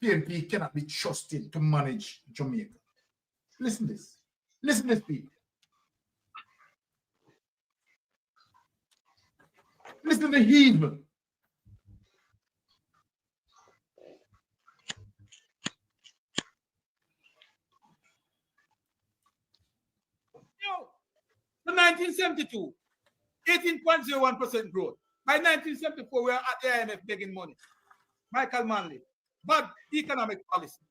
PNP cannot be trusted to manage Jamaica. Listen to this. Listen to this, people. Listen to the heathen. In 1972, 18.01% growth. By 1974, we are at the IMF begging money. Michael Manley, bad economic policy.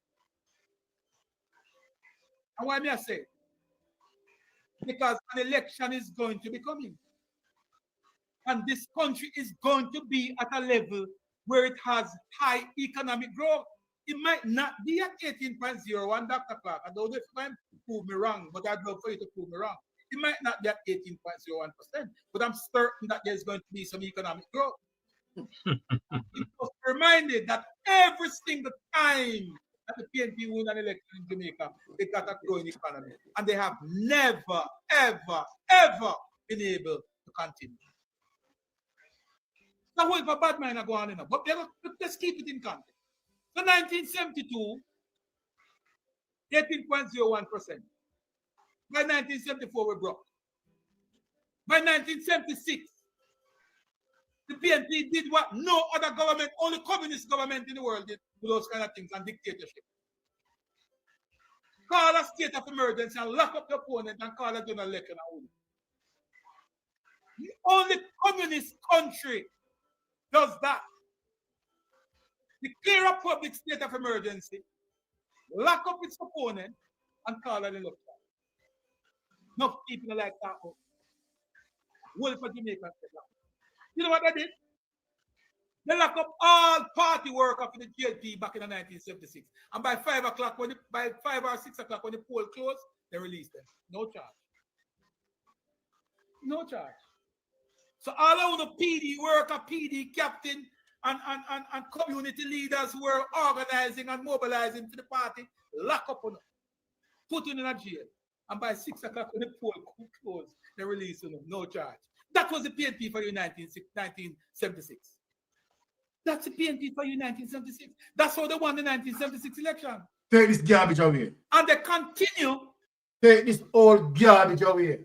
And why may I say? Because an election is going to be coming. And this country is going to be at a level where it has high economic growth. It might not be at 18.01, Dr. Clark. I don't know if you can prove me wrong, but I'd love for you to prove me wrong. It might not be at 18.01%, but I'm certain that there's going to be some economic growth. It was reminded that every single time that the PNP won an election in Jamaica, they got a growing economy. And they have never, ever, ever been able to continue. Now, what if a bad mind are going on? But let's keep it in context. So 1972, 18.01%. By 1974, we broke. By 1976, the PNP did what no other government, only communist government in the world did with those kind of things and dictatorship. Call a state of emergency and lock up the opponent and call a general election. The only communist country does that. Declare a public state of emergency, lock up its opponent, and call an election. Enough people like that. Wolf for Jamaica. You know what they did? They lock up all party workers for the GLP back in 1976. And by 5 o'clock, by 5 or 6 o'clock when the poll closed, they released them. No charge. No charge. So all of the PD worker, PD captain, and community leaders who were organizing and mobilizing to the party, lock up on them, put them in a jail. And by 6 o'clock when the poll closed, they released them, no charge. That was the PNP for you in 1976. That's the PNP for you in 1976. That's how they won the 1976 election. Take this garbage away. And they continue Take this old garbage away.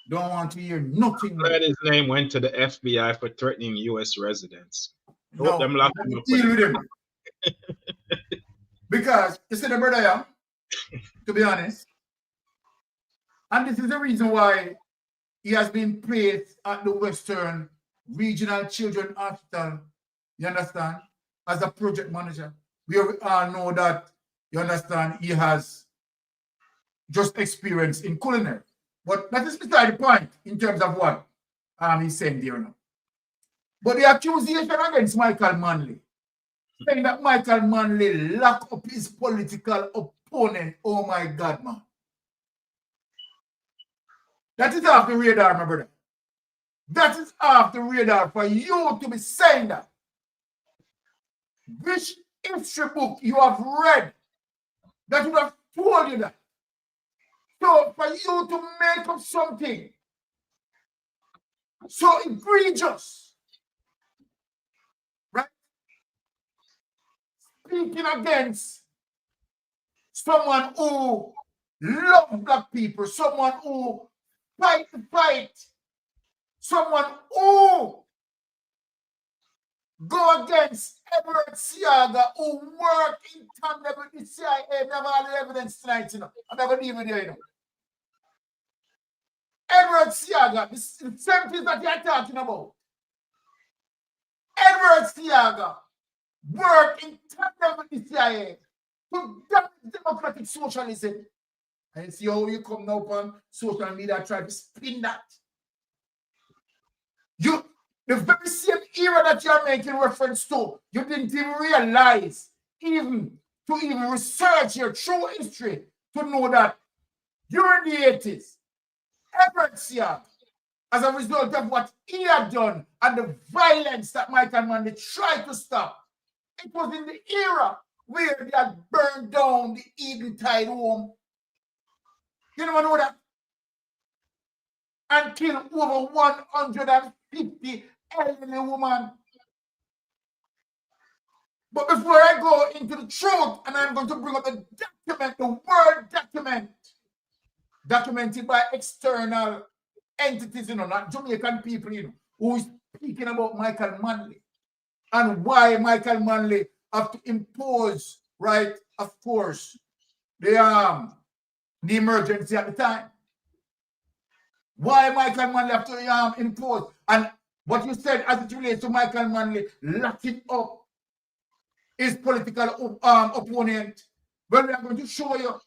Don't want to hear nothing. Glad his name went to the FBI for threatening U.S. residents. No, Them lock him up deal with him. Because, you see the brother, yeah, to be honest, and this is the reason why he has been placed at the Western Regional Children Hospital, you understand, as a project manager. We all know that, you understand, he has just experience in culinary. But that is beside the point in terms of what he's saying there now. But the accusation against Michael Manley, saying that Michael Manley locked up his political opponent, oh my God, man. That is off the radar, my brother. That is off the radar for you to be saying that. Which history book you have read that would have told you that? So for you to make up something so egregious, right? Speaking against someone who loves black people, someone who fight the fight, someone who go against Edward Siaga, who work in tandem with the CIA. Never had the evidence tonight, you know. I never deal with you, you know. Edward Siaga, the same thing that you're talking about. Edward Siaga work in tandem with the CIA to damage democratic socialism. And see how you come now on social media try to spin that. The very same era that you're making reference to, you didn't even realize, even research your true history to know that during the 80s, Edward Siaga, as a result of what he had done and the violence that Michael Manley tried to stop, it was in the era where they had burned down the Eden-Tide home. You know that? And killed over 150 elderly women. But before I go into the truth, and I'm going to bring up the document, the word document, documented by external entities, you know, not Jamaican people, you know, who is speaking about Michael Manley and why Michael Manley have to impose, right, of course, the emergency at the time. Why Michael Manley have to impose, and what you said as it relates to Michael Manley locking up his political opponent. Well, we are going to show you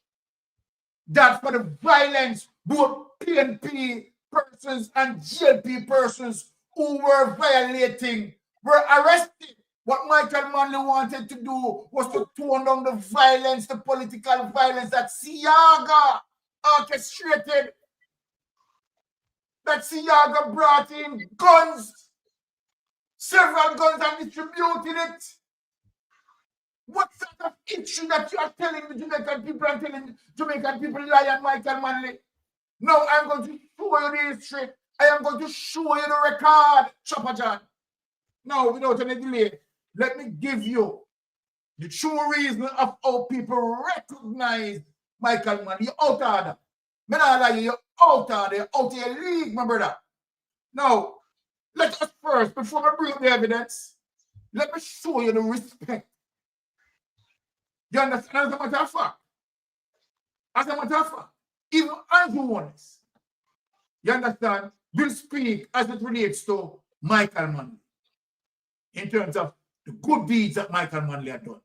that for the violence, both PNP persons and GLP persons who were violating were arrested. What Michael Manley wanted to do was to tone down the violence, the political violence that Siaga orchestrated. That Siaga brought in guns, several guns, and distributed it. What sort of issue that you are telling the Jamaican people and telling Jamaican people lie on Michael Manley? Now I'm going to show you the history. I am going to show you the record, Chopper John. Now, without any delay, let me give you the true reason of how people recognize Michael Manley. You're out of order. I'm not lying, you're out of order. You're out of your league, my brother. Now, let us first, before we bring up the evidence, let me show you the respect. You understand? As a matter of fact, even Andrew Wallace, you understand, will speak as it relates to Michael Manley in terms of the good deeds that Michael Manley had done.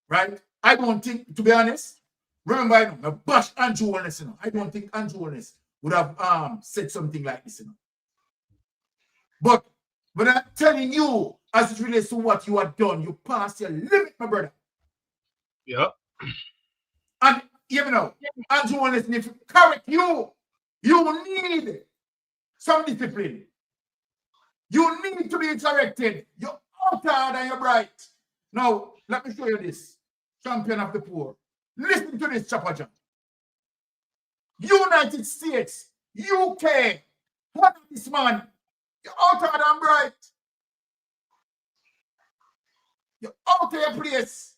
Right? I don't think, to be honest, remember, I know, bash Andrew Wallace, you know. I don't think Andrew Wallace would have said something like this, you know. But when I'm telling you, as it relates to what you have done, you pass your limit, my brother. Yeah. And you know, Andrew Wallace, if you correct you need some discipline. You need to be corrected. You're out and you're bright. Now, let me show you this. Champion of the poor. Listen to this, Chopper John. United States, UK, what is this man? You're out and bright. You're out of your place.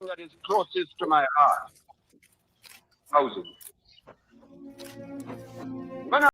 that is closest to my heart. Housing. When I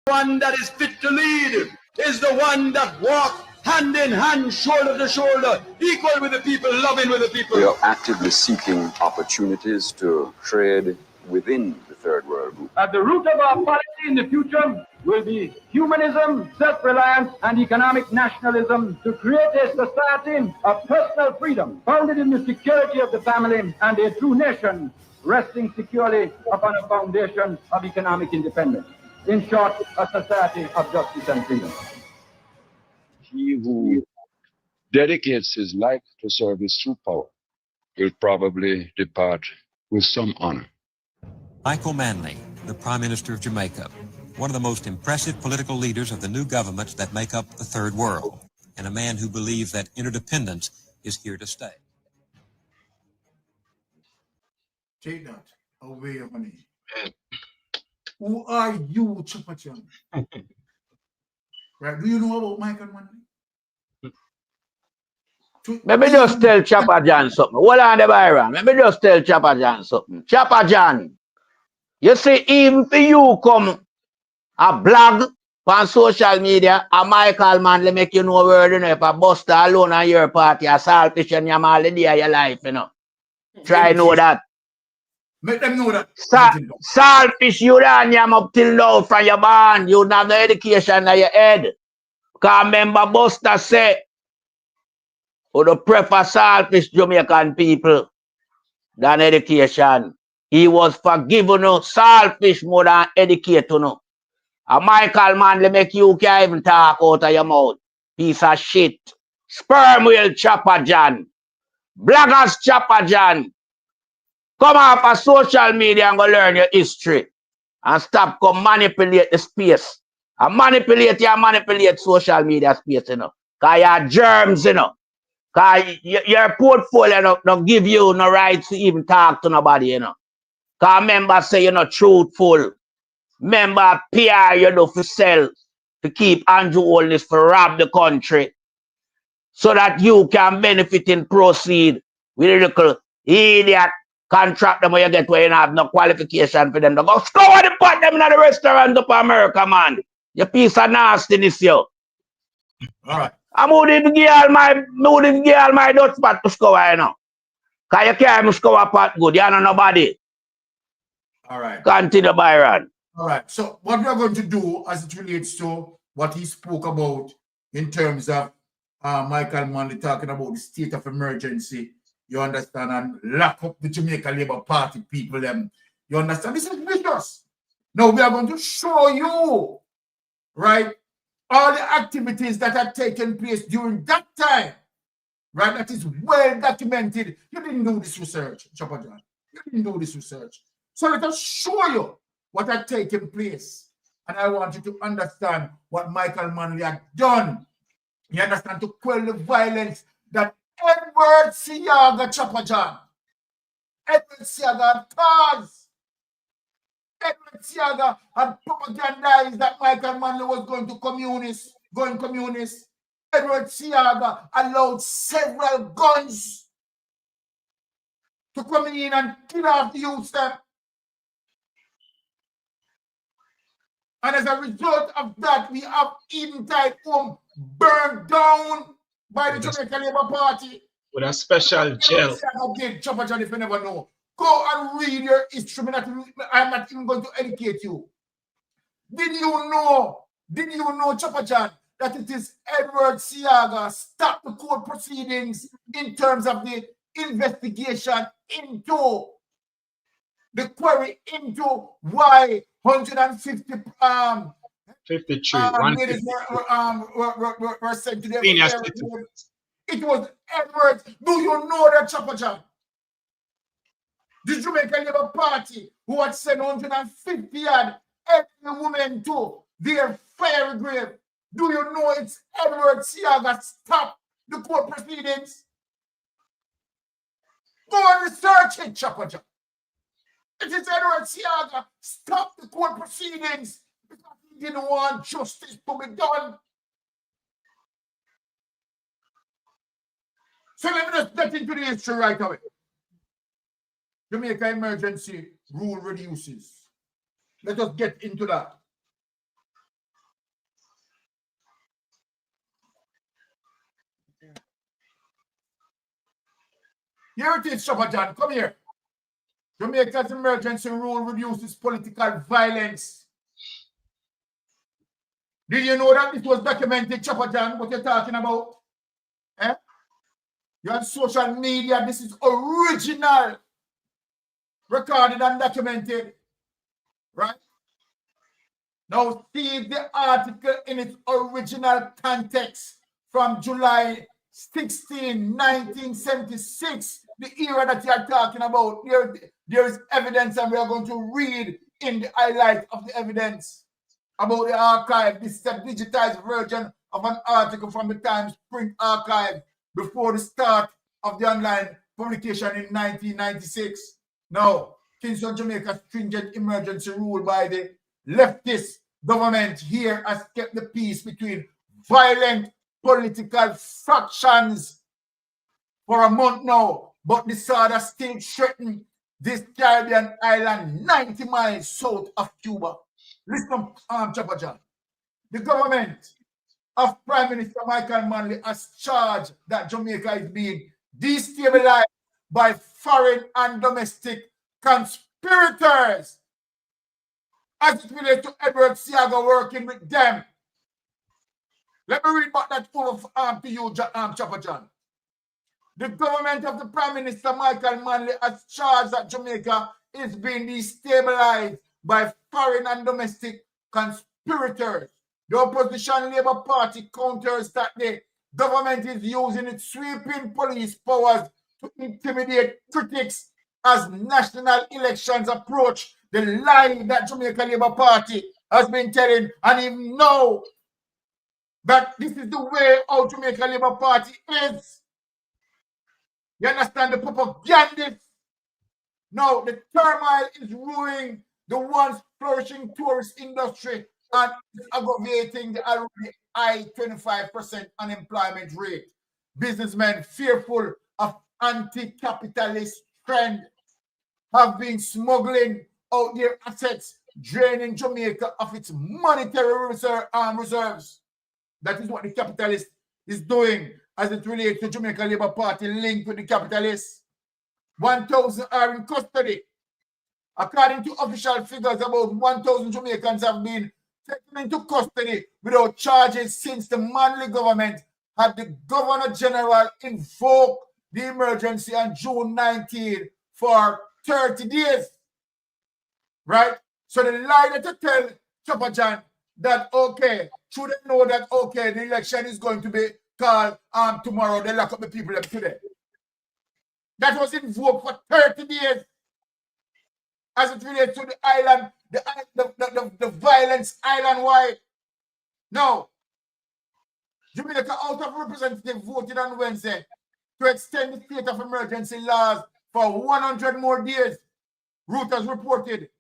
one that is fit to lead is the one that walks hand in hand, shoulder to shoulder, equal with the people, loving with the people. We are actively seeking opportunities to trade within the third world group. At the root of our policy in the future will be humanism, self-reliance, and economic nationalism to create a society of personal freedom, founded in the security of the family, and a true nation resting securely upon a foundation of economic independence. In short, a society of justice and freedom. He who dedicates his life to service through power will probably depart with some honor. Michael Manley, the Prime Minister of Jamaica, one of the most impressive political leaders of the new governments that make up the Third World, and a man who believes that interdependence is here to stay. Take that away, honey. Who are you, Chapachan? Right? Do you know about Michael Manley? Let me just tell Chopper John something. Hold on the Byron. Let me just tell Chopper John something. Chopper John, you see, even for you come a blog on social media, a Michael Manley make you know word, you know, if a buster alone on your party, a selfish and you're all the day of your life, you know. Try know that. Make them know that. Selfish, you done yam up till now from your band. You don't have no education in your head. Because remember Buster say, would prefer selfish Jamaican people than education. He was forgiven no selfish more than educate no. And Michael Manley make you can't even talk out of your mouth. Piece of shit. Sperm whale Chopper John. Blaggers Chopper John. Come off of social media and go learn your history. And stop come manipulate the space. And manipulate social media space, you know. Because you're germs, you know. Because your portfolio don't give you no right to even talk to nobody, you know. Because members say you're not truthful. Member PR you do for sell. To keep Andrew Holness for rob the country. So that you can benefit and proceed with a little idiot contract them where you get where you don't have no qualification for them to go score the pot them in the restaurant up in America, man. You piece of nastiness, yo. Alright. I'm moving to all my Dutch pot to score, you know. Because you can't even score a pot good. You know nobody. Alright. Continue, Byron. Alright. So what we are going to do as it relates to what he spoke about in terms of Michael Manley talking about the state of emergency, you understand, and lock up the Jamaica Labour Party people, you understand? This is vicious. Now we are going to show you, right, all the activities that have taken place during that time, right? That is well documented. You didn't do this research, Chopper John. You didn't do this research. So let us show you what had taken place. And I want you to understand what Michael Manley had done. You understand, to quell the violence that Edward Siaga, Chopper John, Edward Siaga had caused. Edward Siaga had propagandized that Michael Manley was going communist. Edward Siaga allowed several guns to come in and kill off the youth. And as a result of that, we have Eden Tide Home burned down by the Jamaican Labour Party. With a special gel. Again, Chopper John, if you never know, go and read your history. I'm not even going to educate you. Did you know, Chopper John, that it is Edward Siaga stopped the court proceedings in terms of the investigation into the query into why 150 53 ladies were sent to them. It was Edward. Do you know that, Chopper John? The Jamaican Labour Party, who had sent 150 every woman to their fiery grave. Do you know it's Edward Siaga stopped the court proceedings? Go and research it, Chopper John. It is Edward Siaga stopped the court proceedings because he didn't want justice to be done. So let me just get into the history right away. Jamaica emergency rule reduces. Let us get into that. Here it is, Chopper John. Come here. Jamaica's emergency rule reduces political violence. Did you know that it was documented, Chopper John, what you're talking about? Eh? You're on social media. This is original. Recorded and documented. Right? Now see the article in its original context from July 16, 1976. The era that you are talking about. There is evidence, and we are going to read in the highlight of the evidence about the archive. This is a digitized version of an article from the Times print archive before the start of the online publication in 1996. Now, Kingston, Jamaica's stringent emergency rule by the leftist government here has kept the peace between violent political factions for a month now. But the disorder still threatens this Caribbean island 90 miles south of Cuba. Listen, Chopper John. The government of Prime Minister Michael Manley has charged that Jamaica is being destabilized by foreign and domestic conspirators as it relates to Edward Siaga working with them. Let me read back that over to you, Chopper John. The government of the Prime Minister Michael Manley has charged that Jamaica is being destabilized by foreign and domestic conspirators. The opposition Labour Party counters that the government is using its sweeping police powers to intimidate critics as national elections approach. The lie that Jamaica Labour Party has been telling, and even know that this is the way how Jamaica Labour Party is. You understand the propaganda? Now, the turmoil is ruining the once flourishing tourist industry and is aggravating the already high 25% unemployment rate. Businessmen fearful of anti-capitalist trend have been smuggling out their assets, draining Jamaica of its monetary reserves. That is what the capitalist is doing as it relates to Jamaica Labour Party linked with the capitalists. 1,000 are in custody. According to official figures, about 1,000 Jamaicans have been taken into custody without charges since the Manley government had the Governor General invoke the emergency on June 19 for 30 days. Right? So the lie that you tell Chopper John that, okay, should they know that, okay, the election is going to be called tomorrow, they lock up the people today. That was invoked for 30 days as it relates to the island, the violence island-wide. Now, Jamaica House of Representatives voted on Wednesday to extend the state of emergency laws for 100 more days. Reuters reported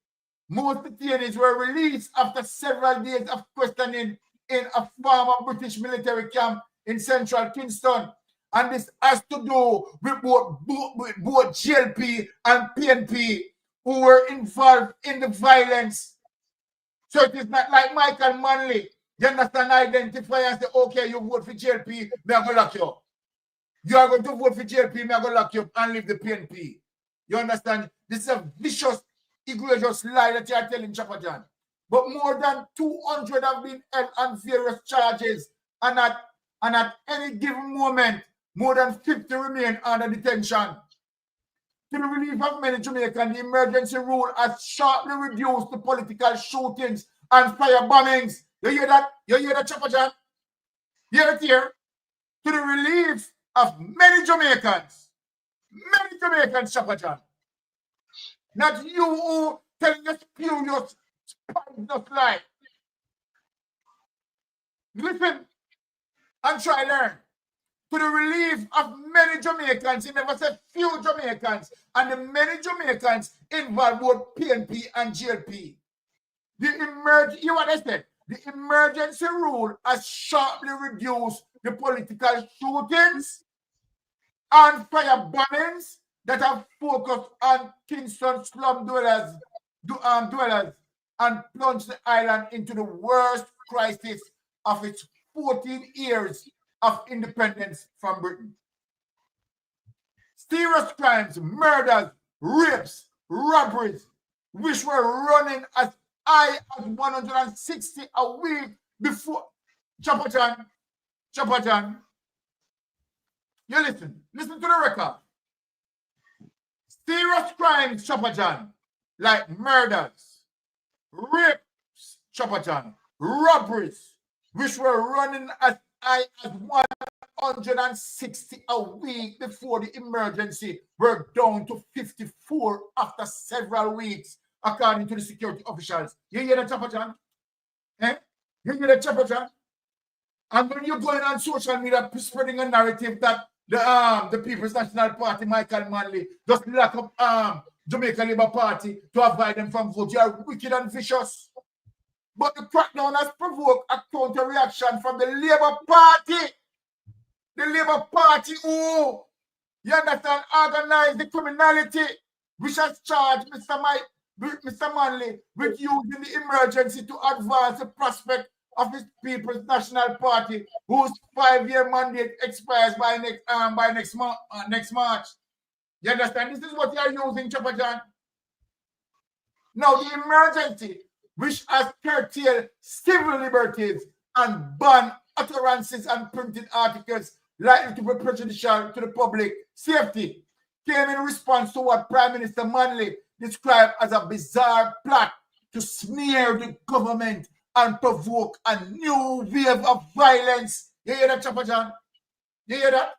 most detainees were released after several days of questioning in a former British military camp in central Kingston. And this has to do with both GLP and PNP who were involved in the violence. So it is not like Michael Manley You understand? Identify and say, okay, you vote for JLP, me I go lock you up. You are going to vote for JLP, me I go lock you up and leave the PNP. You understand? This is a vicious, egregious lie that you are telling Chapa John. But more than 200 have been held on various charges, and at any given moment, more than 50 remain under detention. To the relief of many Jamaicans, the emergency rule has sharply reduced the political shootings and fire bombings. You hear that? You hear that, Chapa John? You hear it here? To the relief of many Jamaicans, Chapa John. Not you who telling us spurious, poisonous lie. Listen and try learn. To the relief of many Jamaicans, he never said few Jamaicans, and the many Jamaicans involved both PNP and GLP. You what I said? The emergency rule has sharply reduced the political shootings and fire bombings that have focused on Kingston slum dwellers and plunged the island into the worst crisis of its 14 years of independence from Britain. Serious crimes, murders, rapes, robberies, which were running as high as 160 a week before. Chapa John, you listen to the record. Serious crimes, Chapa John, like murders, rapes, Chapa John, robberies, which were running as high as 160 a week before the emergency, were down to 54 after several weeks, according to the security officials. You hear that, Chapa John? You hear that, Chapa John? And when you're going on social media spreading a narrative that the People's National Party, Michael Manley, just lock up Jamaica Labour Party to avoid them from vote, you are wicked and vicious. But the crackdown has provoked a counter-reaction from the Labour Party. The Labour Party who, you understand, organized the criminality, which has charged Mr. Manley with using the emergency to advance the prospect of his People's National Party, whose 5-year mandate expires by next March. You understand? This is what you are using, Chapa John. Now, the emergency, which has curtailed civil liberties and banned utterances and printed articles likely to be prejudicial to the public safety, came in response to what Prime Minister Manley described as a bizarre plot to smear the government and provoke a new wave of violence. You hear that, Chapa John? You hear that?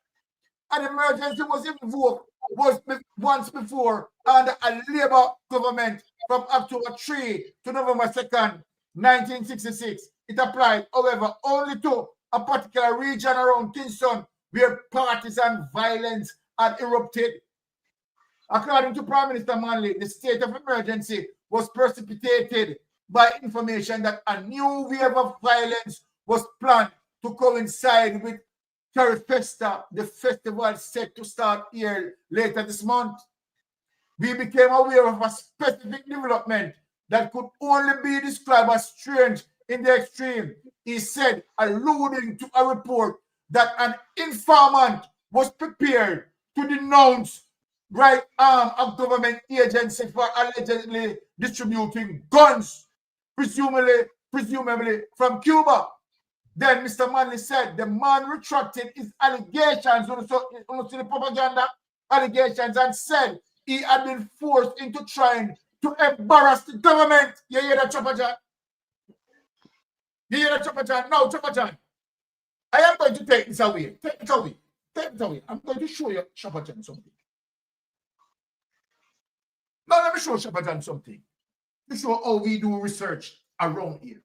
An emergency was invoked once before under a Labour government from October 3 to November 2nd, 1966. It applied, however, only to a particular region around Kingston where partisan violence had erupted. According to Prime Minister Manley, the state of emergency was precipitated by information that a new wave of violence was planned to coincide with Terry Festa, the festival set to start here later this month. We became aware of a specific development that could only be described as strange in the extreme, he said, alluding to a report that an informant was prepared to denounce right arm of government agency for allegedly distributing guns, presumably from Cuba. Then Mr. Manley said the man retracted his allegations on the propaganda allegations and said he had been forced into trying to embarrass the government. You hear that, Chapa John? You hear that, Chapa John? No, Chapa John. I am going to take this away. Take it away. Take it away. I'm going to show you, Chapa John, something. Now let me show Chapa John something. To show how we do research around here.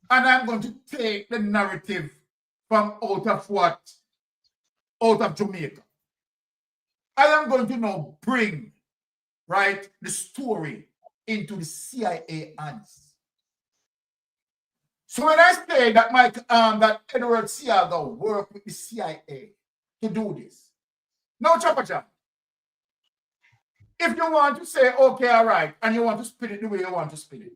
And I'm going to take the narrative from out of Jamaica. I am going to now bring, right, the story into the CIA hands. So when I say that that Edward Seago worked with the CIA to do this, now Chapa John, if you want to say, okay, all right, and you want to spin it the way you want to spin it,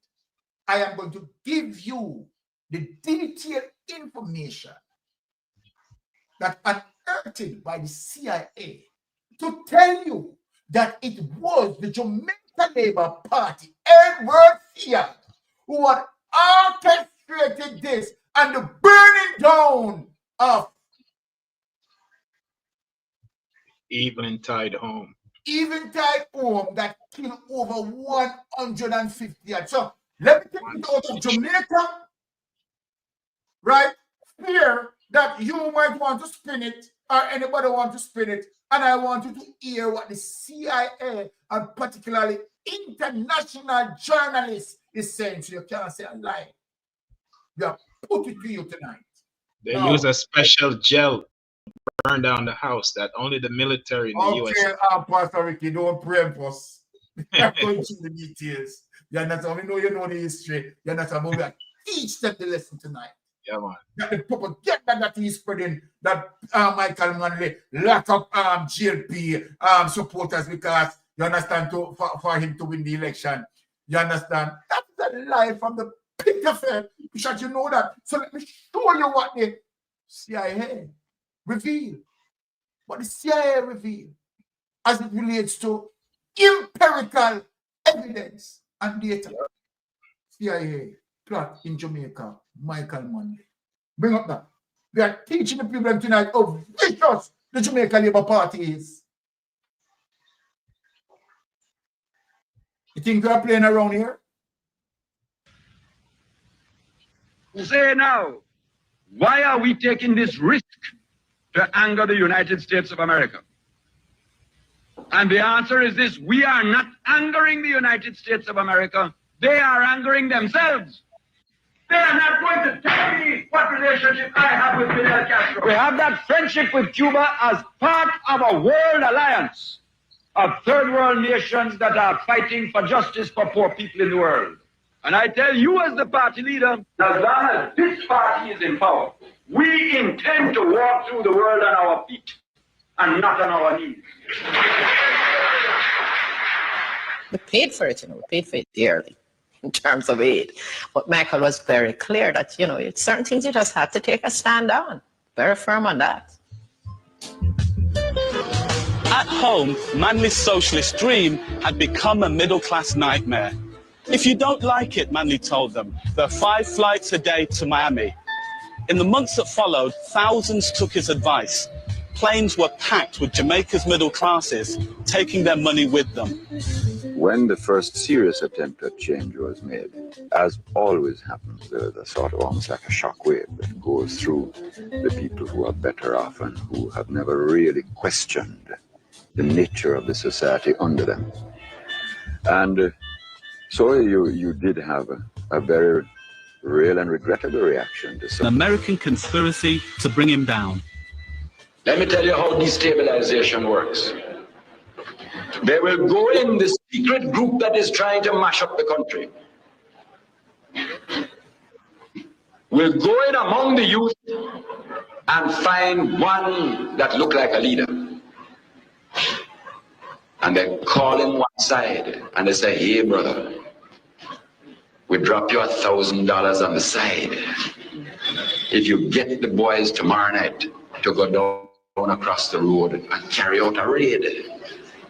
I am going to give you the detailed information that unearthed by the CIA to tell you that it was the Jamaican Labour Party, Edward Fiat, who had orchestrated this and the burning down of Eventide Home. Eventide Home that killed over 150. So let me take it out of Jamaica, right? Fear that you might want to spin it or anybody want to spin it, and I want you to hear what the CIA and particularly international journalists is saying, so you can't say a lie. We have put it to you tonight. They use a special gel to burn down the house that only the military in the US. Okay, Pastor Ricky, don't preempt us. We're going through the details. You're not, we know you know the history. You're not about to teach them the lesson tonight. Yeah, man. That the propaganda that he's spreading, that Michael Manley lock up GLP supporters because, you understand, for him to win the election. You understand? That's the lie from the pit of hell. Because you know that. So let me show you what the CIA revealed. What the CIA revealed as it relates to empirical evidence and data. CIA plot in Jamaica, Michael Manley. Bring up that. We are teaching the people tonight how vicious the Jamaican Labour Party is. You think we are playing around here? Say now, why are we taking this risk to anger the United States of America? And the answer is this: we are not angering the United States of America. They are angering themselves. They are not going to tell me what relationship I have with Fidel Castro. We have that friendship with Cuba as part of a world alliance of third world nations that are fighting for justice for poor people in the world. And I tell you as the party leader, as long as this party is in power, we intend to walk through the world on our feet and not on our knees. We paid for it, we paid for it dearly in terms of aid. But Michael was very clear that, it's certain things you just have to take a stand on. Very firm on that. At home, Manley's socialist dream had become a middle-class nightmare. If you don't like it, Manley told them, there are 5 flights a day to Miami. In the months that followed, thousands took his advice. Planes were packed with Jamaica's middle classes, taking their money with them. When the first serious attempt at change was made, as always happens, there's a sort of almost like a shockwave that goes through the people who are better off and who have never really questioned the nature of the society under them. And so you did have a very real and regrettable reaction to An American conspiracy to bring him down. Let me tell you how destabilization works. They will go in the secret group that is trying to mash up the country. Will go in among the youth and find one that look like a leader. And they call him one side and they say, hey brother, we drop you $1,000 on the side if you get the boys tomorrow night to go down across the road and carry out a raid.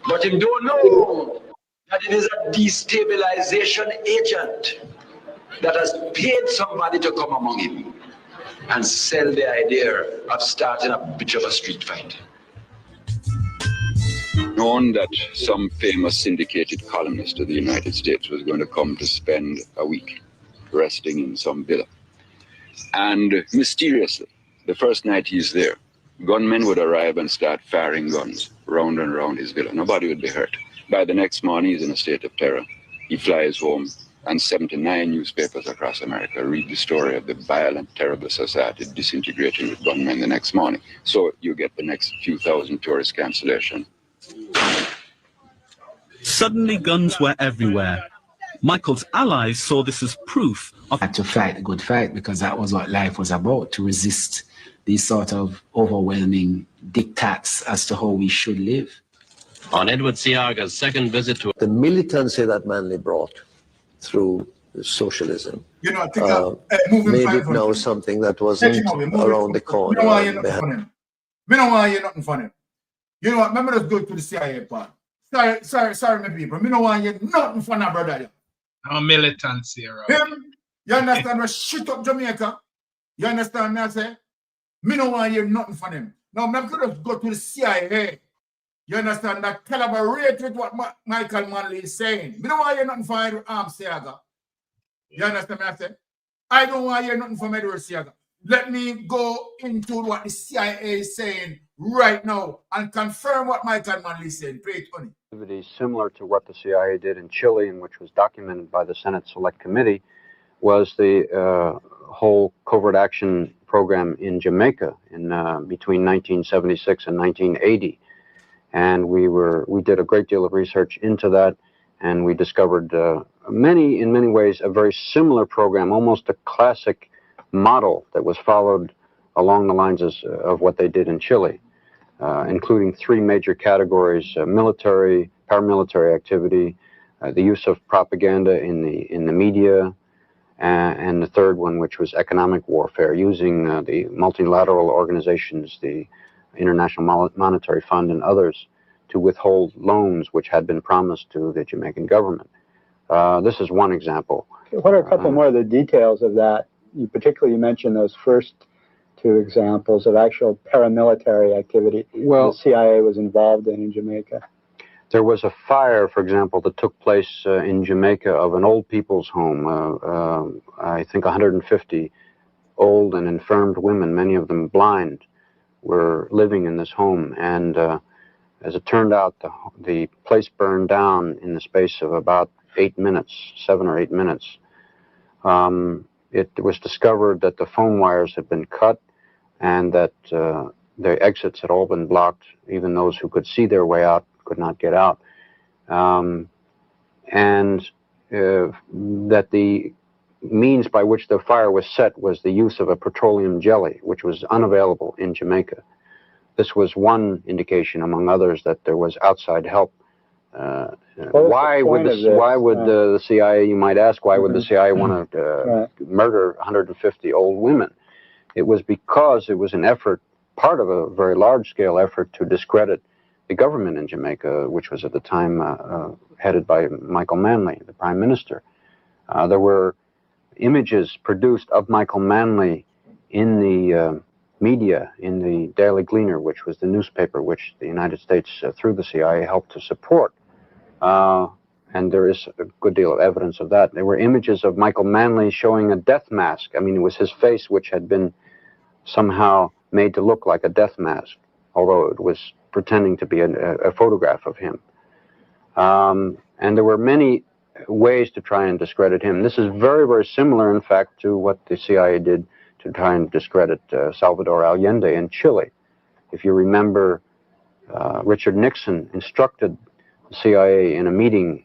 But him don't know that it is a destabilization agent that has paid somebody to come among him and sell the idea of starting a bit of a street fight. known that some famous syndicated columnist of the United States was going to come to spend a week resting in some villa. And mysteriously, the first night he's there, gunmen would arrive and start firing guns round and round his villa. Nobody would be hurt. By the next morning, he's in a state of terror. He flies home, and 79 newspapers across America read the story of the violent, terrible society disintegrating with gunmen the next morning. So you get the next few thousand tourist cancellation. Suddenly, guns were everywhere. Michael's allies saw this as proof of had to fight a good fight, because that was what life was about, to resist these sort of overwhelming diktats as to how we should live. On Edward Searga's second visit to the militancy that Manley brought through socialism. You know, I think made it now something that wasn't around the corner. You know why you're nothing funny? You know why you're nothing funny? You know what? Remember, let's go to the CIA part. Sorry, my people. You know why you're nothing funny, brother? No militancy around. Him, you understand? We shit up Jamaica. You understand me? I say, me know why you're nothing for them. Now, I'm not going to go to the CIA. You understand? That collaborate with what Michael Manley is saying. Me know why you're nothing for Siaga. You understand me? I say, I don't want you're nothing for Edward Siaga. Let me go into what the CIA is saying right now and confirm what Michael Manley is saying. Pray it, honey. Similar to what the CIA did in Chile, and which was documented by the Senate Select Committee, was the whole covert action program in Jamaica in between 1976 and 1980. And we did a great deal of research into that, and we discovered in many ways, a very similar program, almost a classic model that was followed along the lines of what they did in Chile, including three major categories: military, paramilitary activity, the use of propaganda in the media, and the third one, which was economic warfare, using the multilateral organizations, the International Monetary Fund and others, to withhold loans which had been promised to the Jamaican government. This is one example. What are a couple more of the details of that? You mentioned those first two examples of actual paramilitary activity the CIA was involved in Jamaica. There was a fire, for example, that took place in Jamaica of an old people's home. I think 150 old and infirmed women, many of them blind, were living in this home. And as it turned out, the place burned down in the space of about 8 minutes, 7 or 8 minutes. It was discovered that the phone wires had been cut and that the exits had all been blocked. Even those who could see their way out could not get out. That the means by which the fire was set was the use of a petroleum jelly, which was unavailable in Jamaica. This was one indication, among others, that there was outside help. Why would the CIA, you might ask, why would the CIA want to murder 150 old women? It was because it was an effort, part of a very large-scale effort to discredit the government in Jamaica, which was at the time headed by Michael Manley, the Prime Minister. There were images produced of Michael Manley in the media, in the Daily Gleaner, which was the newspaper which the United States, through the CIA, helped to support. And there is a good deal of evidence of that. There were images of Michael Manley showing a death mask. I mean, it was his face which had been somehow made to look like a death mask, although it was pretending to be a photograph of him. And there were many ways to try and discredit him. This is very, very similar, in fact, to what the CIA did to try and discredit Salvador Allende in Chile. If you remember, Richard Nixon instructed the CIA in a meeting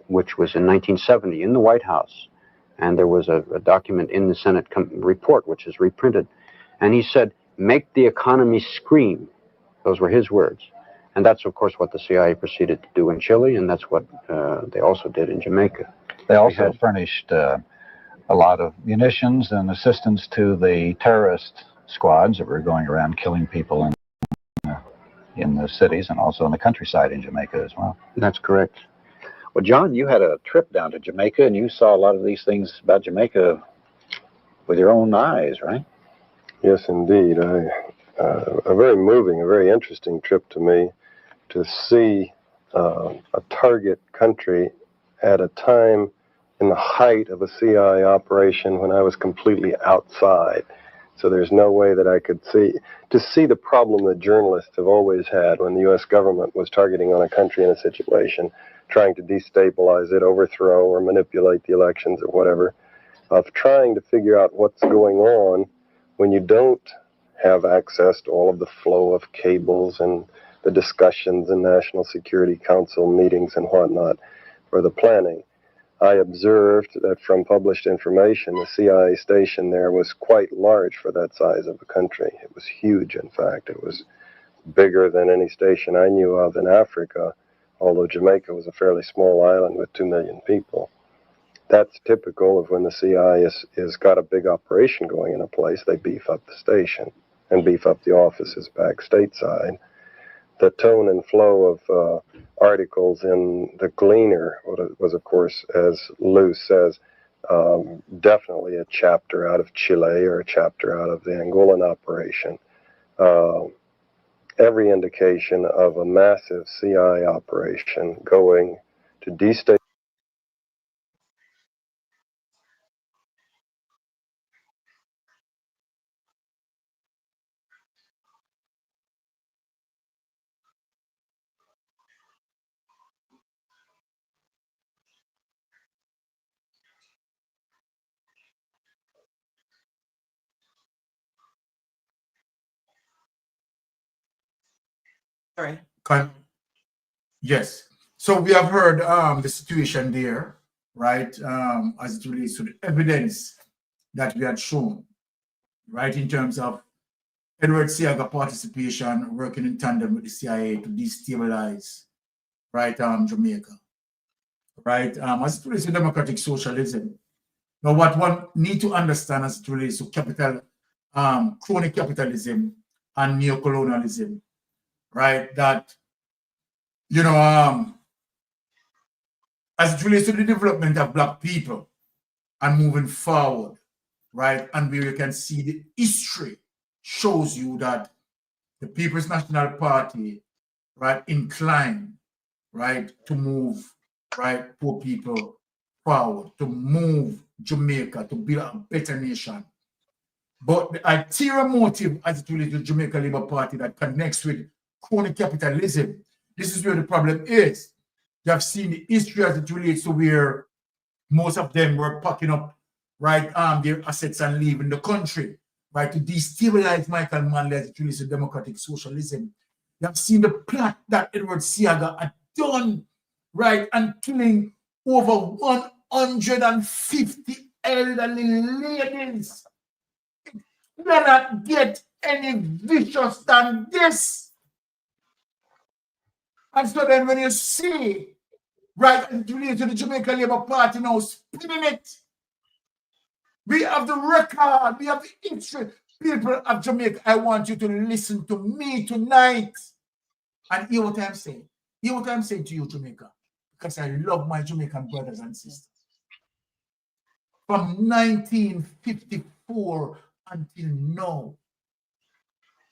which was in 1970 in the White House, and there was a document in the Senate report which is reprinted, and he said, "Make the economy scream." Those were his words. And that's, of course, what the CIA proceeded to do in Chile, and that's what they also did in Jamaica. They also furnished a lot of munitions and assistance to the terrorist squads that were going around killing people in the cities and also in the countryside in Jamaica as well. That's correct. Well, John, you had a trip down to Jamaica, and you saw a lot of these things about Jamaica with your own eyes, right? Yes, indeed. A very moving, a very interesting trip to me to see a target country at a time in the height of a CIA operation when I was completely outside. So there's no way that I could see the problem that journalists have always had when the U.S. government was targeting on a country in a situation, trying to destabilize it, overthrow or manipulate the elections or whatever, of trying to figure out what's going on when you don't have access to all of the flow of cables and the discussions in National Security Council meetings and whatnot for the planning. I observed that from published information, the CIA station there was quite large for that size of a country. It was huge, in fact. It was bigger than any station I knew of in Africa, although Jamaica was a fairly small island with 2 million people. that's typical of when the CI is got a big operation going in a place. They beef up the station and beef up the offices back stateside. The tone and flow of articles in the Gleaner was, of course, as Lou says, definitely a chapter out of Chile or a chapter out of the Angolan operation. Every indication of a massive CI operation going to destabilize. Sorry. Yes. So we have heard the situation there, right, as it relates to the evidence that we had shown, right, in terms of Edward Seaga participation working in tandem with the CIA to destabilize, right, Jamaica, right, as it relates to democratic socialism. Now, what one need to understand as it relates to crony capitalism and neocolonialism, right, that, you know, as it relates to the development of Black people and moving forward, right, and where you can see the history shows you that the People's National Party, right, inclined, right, to move, right, poor people forward, to move Jamaica, to build a better nation. But the ulterior motive as it relates to the Jamaica Labour Party that connects with crony capitalism, this is where the problem is. You have seen the history as it relates to where most of them were packing up, right, their assets and leaving the country, right, to destabilize Michael Manley as it relates to democratic socialism. You have seen the plot that Edward Seaga had done, right, and killing over 150 elderly ladies. You cannot get any vicious than this. And so then when you see, right, and related to the Jamaica Labour Party now spinning it, we have the record, we have the history. People of Jamaica, I want you to listen to me tonight and hear what I'm saying. Hear what I'm saying to you, Jamaica, because I love my Jamaican brothers and sisters. From 1954 until now,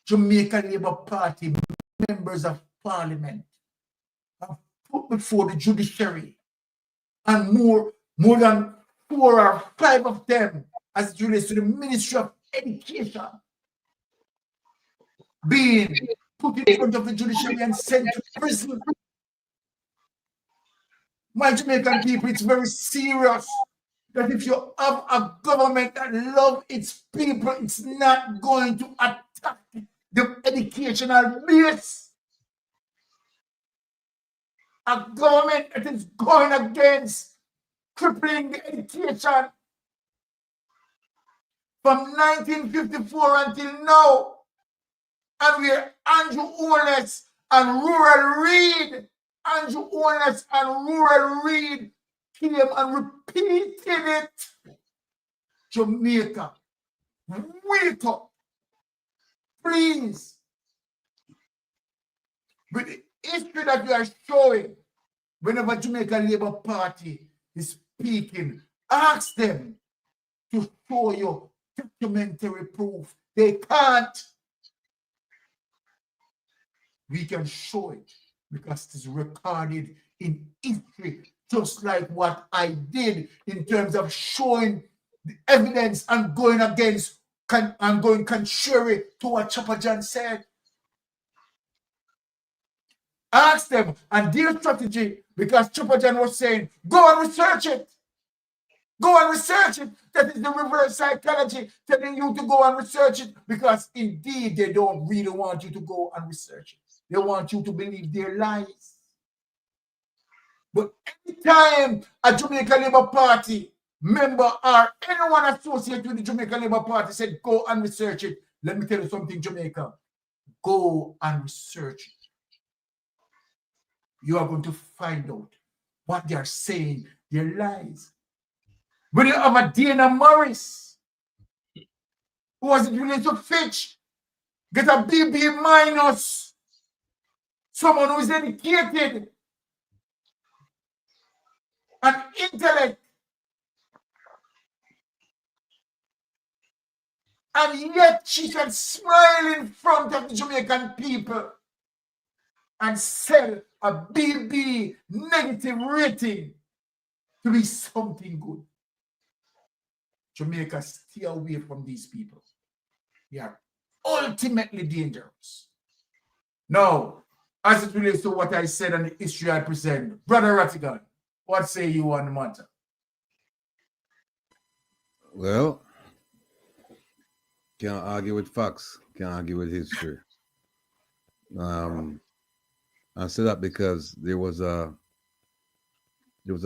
Jamaica Labour Party members of Parliament have put before the judiciary, and more than 4 or 5 of them as it relates to the Ministry of Education being put in front of the judiciary and sent to prison. My Jamaican people, it's very serious that if you have a government that loves its people, it's not going to attack the educational base. A government that is going against crippling the education from 1954 until now. And we're Andrew Holness and Rural Reid. Andrew Holness and Rural Reid came and repeated it. Jamaica, wake up, please. With the history that you are showing, whenever Jamaica Labour Party is speaking, ask them to show you documentary proof. They can't. We can show it because it is recorded in history, just like what I did in terms of showing the evidence and going against and going contrary to what Chopper John said. Ask them and their strategy, because Chopper John was saying, go and research it. Go and research it. That is the reverse psychology telling you to go and research it, because indeed they don't really want you to go and research it. They want you to believe their lies. But anytime a Jamaica Labour Party member or anyone associated with the Jamaica Labour Party said, go and research it, let me tell you something, Jamaica. Go and research it. You are going to find out what they are saying, their lies. When you have a Dana Morris, who was related to Fitch, get a BB minus, someone who is educated and intellect, and yet she can smile in front of the Jamaican people and sell a BB negative rating to be something good. Jamaica, stay away from these people. They are ultimately dangerous. Now, as it relates to what I said and the history I present, Brother Rattigan, what say you on the matter? Well, can't argue with facts, can't argue with history. I say that because there was a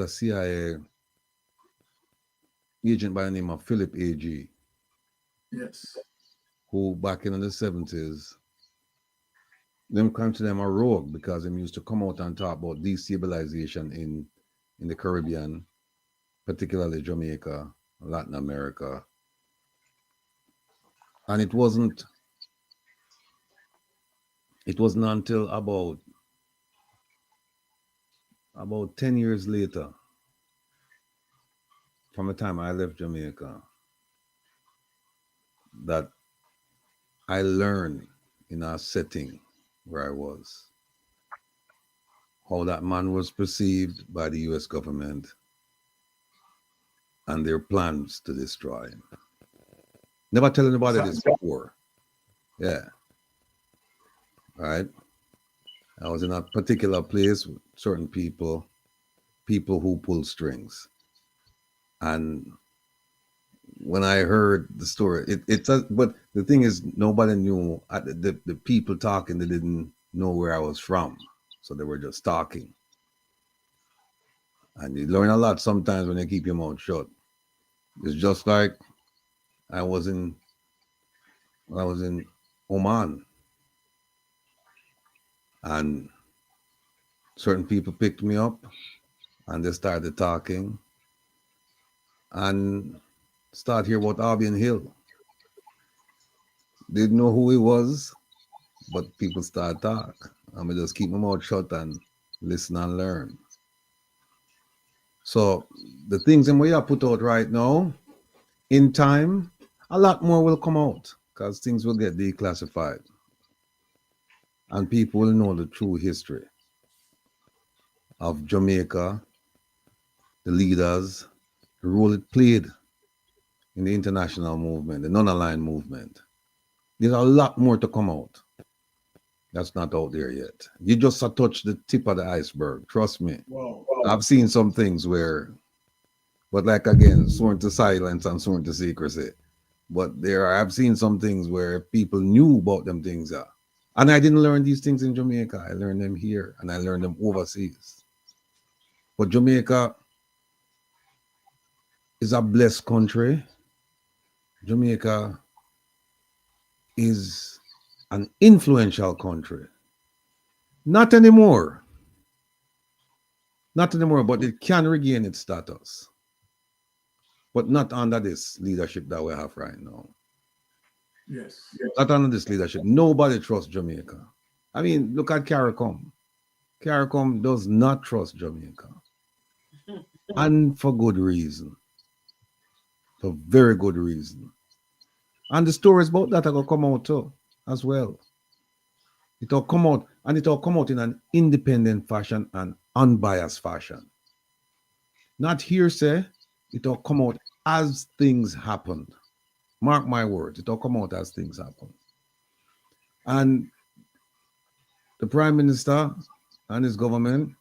CIA agent by the name of Philip A.G. Yes. Who back in the 70s, them consider them a rogue because them used to come out and talk about destabilization in the Caribbean, particularly Jamaica, Latin America. And it wasn't until about 10 years later, from the time I left Jamaica, that I learned in a setting where I was how that man was perceived by the US government and their plans to destroy him. Never tell anybody this before. Yeah. Right? I was in a particular place with certain people who pull strings. And when I heard the story, but the thing is, nobody knew, the people talking, they didn't know where I was from. So they were just talking. And you learn a lot sometimes when you keep your mouth shut. It's just like when I was in Oman, and certain people picked me up and they started talking and start hear about Albion Hill. Didn't know who he was, but people start talk. I mean, just keep my mouth shut and listen and learn. So the things that we are put out right now, in time, a lot more will come out because things will get declassified. And people will know the true history of Jamaica, the leaders, the role it played in the international movement, the non-aligned movement. There's a lot more to come out. That's not out there yet. You just touched the tip of the iceberg. Trust me. Wow. I've seen some things where, but like again, sworn to silence and sworn to secrecy. But I've seen some things where people knew about them things. And I didn't learn these things in Jamaica. I learned them here and I learned them overseas. But Jamaica is a blessed country. Jamaica is an influential country. Not anymore. Not anymore, but it can regain its status. But not under this leadership that we have right now. Yes. Not under this leadership. Nobody trusts Jamaica. I mean, look at CARICOM. CARICOM does not trust Jamaica. And for good reason. For very good reason. And the stories about that are going to come out too, as well. It'll come out, and it'll come out in an independent fashion and unbiased fashion. Not hearsay, it'll come out as things happened. Mark my words, it'll come out as things happen. And the Prime Minister and his government,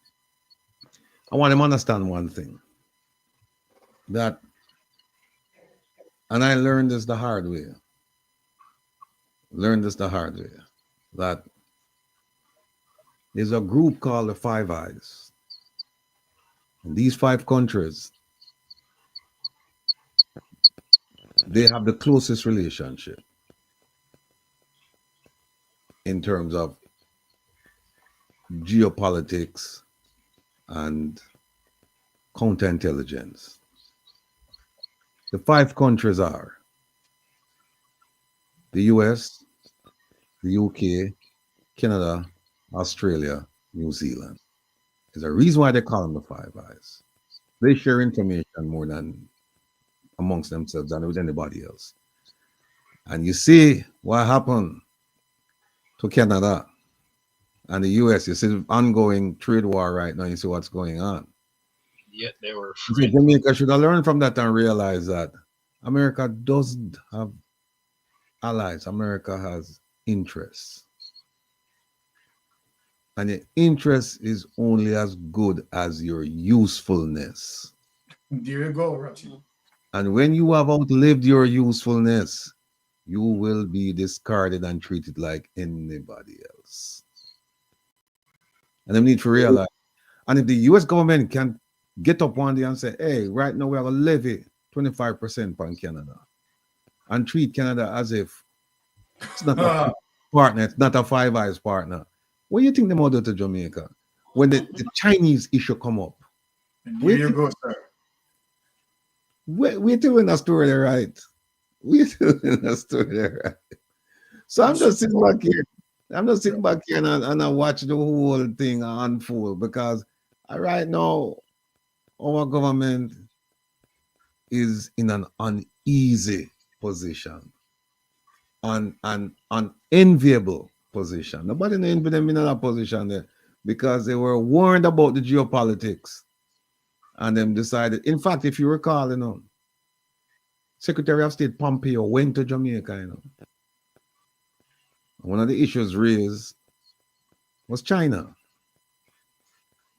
I want them to understand one thing. That, and I learned this the hard way. That there's a group called the Five Eyes. And these 5 countries, they have the closest relationship in terms of geopolitics and counterintelligence. The 5 countries are the US, the UK, Canada, Australia, New Zealand. There's a reason why they call them the Five Eyes. They share information more than amongst themselves than with anybody else. And you see what happened to Canada and the US. You see the ongoing trade war right now. You see what's going on. Yet they were So free. Jamaica should have learned from that and realized that America doesn't have allies. America has interests. And your interest is only as good as your usefulness. There you go, Ratchet. And when you have outlived your usefulness, you will be discarded and treated like anybody else. And they need to realize. And if the US government can get up one day and say, hey, right now we have a levy 25% on Canada and treat Canada as if it's not a partner, it's not a Five Eyes partner. What do you think they might do to Jamaica when the Chinese issue come up? There you go, sir. We're doing a story there, right? We're doing a story there, right? So I'm just sitting back here. I'm just sitting back here and I watch the whole thing unfold because right now our government is in an uneasy position, an unenviable position. Nobody envy them in that position there because they were warned about the geopolitics and them decided. In fact, if you recall, Secretary of State Pompeo went to Jamaica, One of the issues raised was China.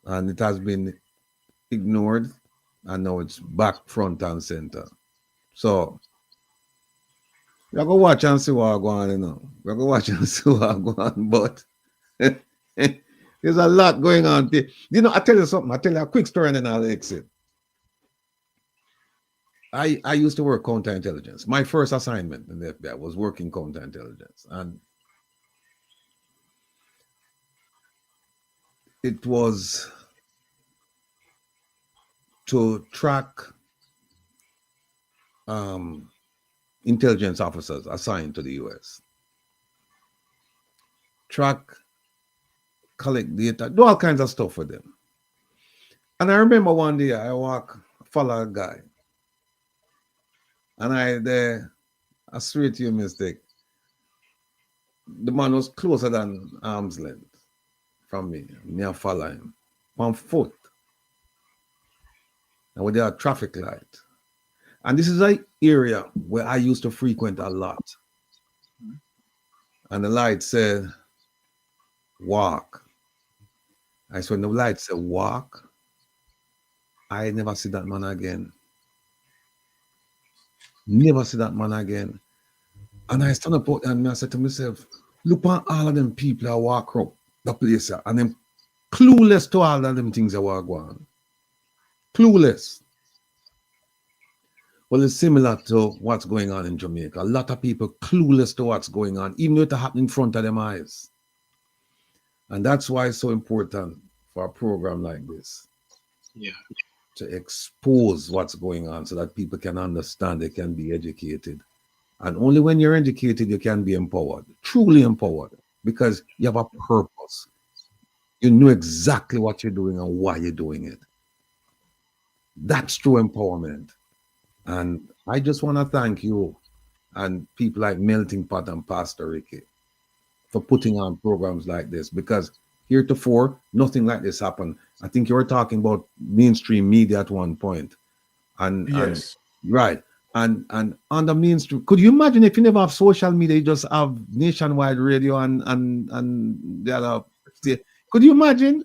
And it has been ignored, and now it's back front and center. So, we're going to watch and see what's going on, We're going to watch and see what's going on, but there's a lot going on. I tell you something. I'll tell you a quick story and then I'll exit. I used to work counterintelligence. My first assignment in the FBI was working counterintelligence. And it was to track intelligence officers assigned to the US. Track, collect data, do all kinds of stuff for them. And I remember one day I follow a guy. And I swear to you, mistake. The man was closer than arm's length from me. Me, I follow him on foot. And with their traffic light. And this is an area where I used to frequent a lot. And the light said, walk. I said, when the light said walk, I never see that man again. Never see that man again. And I stand up out and I said to myself, look at all of them people that walk up the place and them clueless to all of them things that were going on. Clueless. Well, it's similar to what's going on in Jamaica. A lot of people clueless to what's going on, even though it's happening in front of them eyes. And that's why it's so important for a program like this. Yeah. To expose what's going on so that people can understand, they can be educated. And only when you're educated, you can be empowered, truly empowered, because you have a purpose. You know exactly what you're doing and why you're doing it. That's true empowerment. And I just want to thank you and people like Melting Pot and Pastor Ricky for putting on programs like this, because heretofore, nothing like this happened. I think you were talking about mainstream media at one point. And yes. Right. And on the mainstream, could you imagine if you never have social media, you just have nationwide radio and the other state? Could you imagine?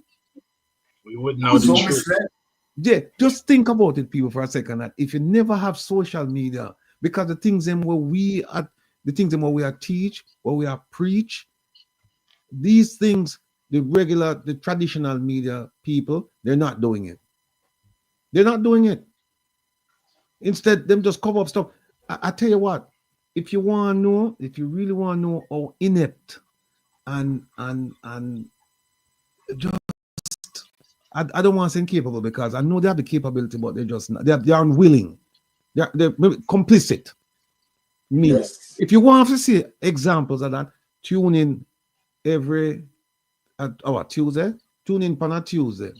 We wouldn't know the truth. Yeah, just think about it, people, for a second. That if you never have social media, because the things where we are teach, where we are preach, these things, the traditional media people, they're not doing it. They're not doing it. Instead, them just cover up stuff. I tell you what, if you really want to know how inept and just, I don't want to say incapable, because I know they have the capability, but they're just not, they're unwilling. they're complicit. Means if you want to see examples of that, tune in every Tuesday. Tune in on a Tuesday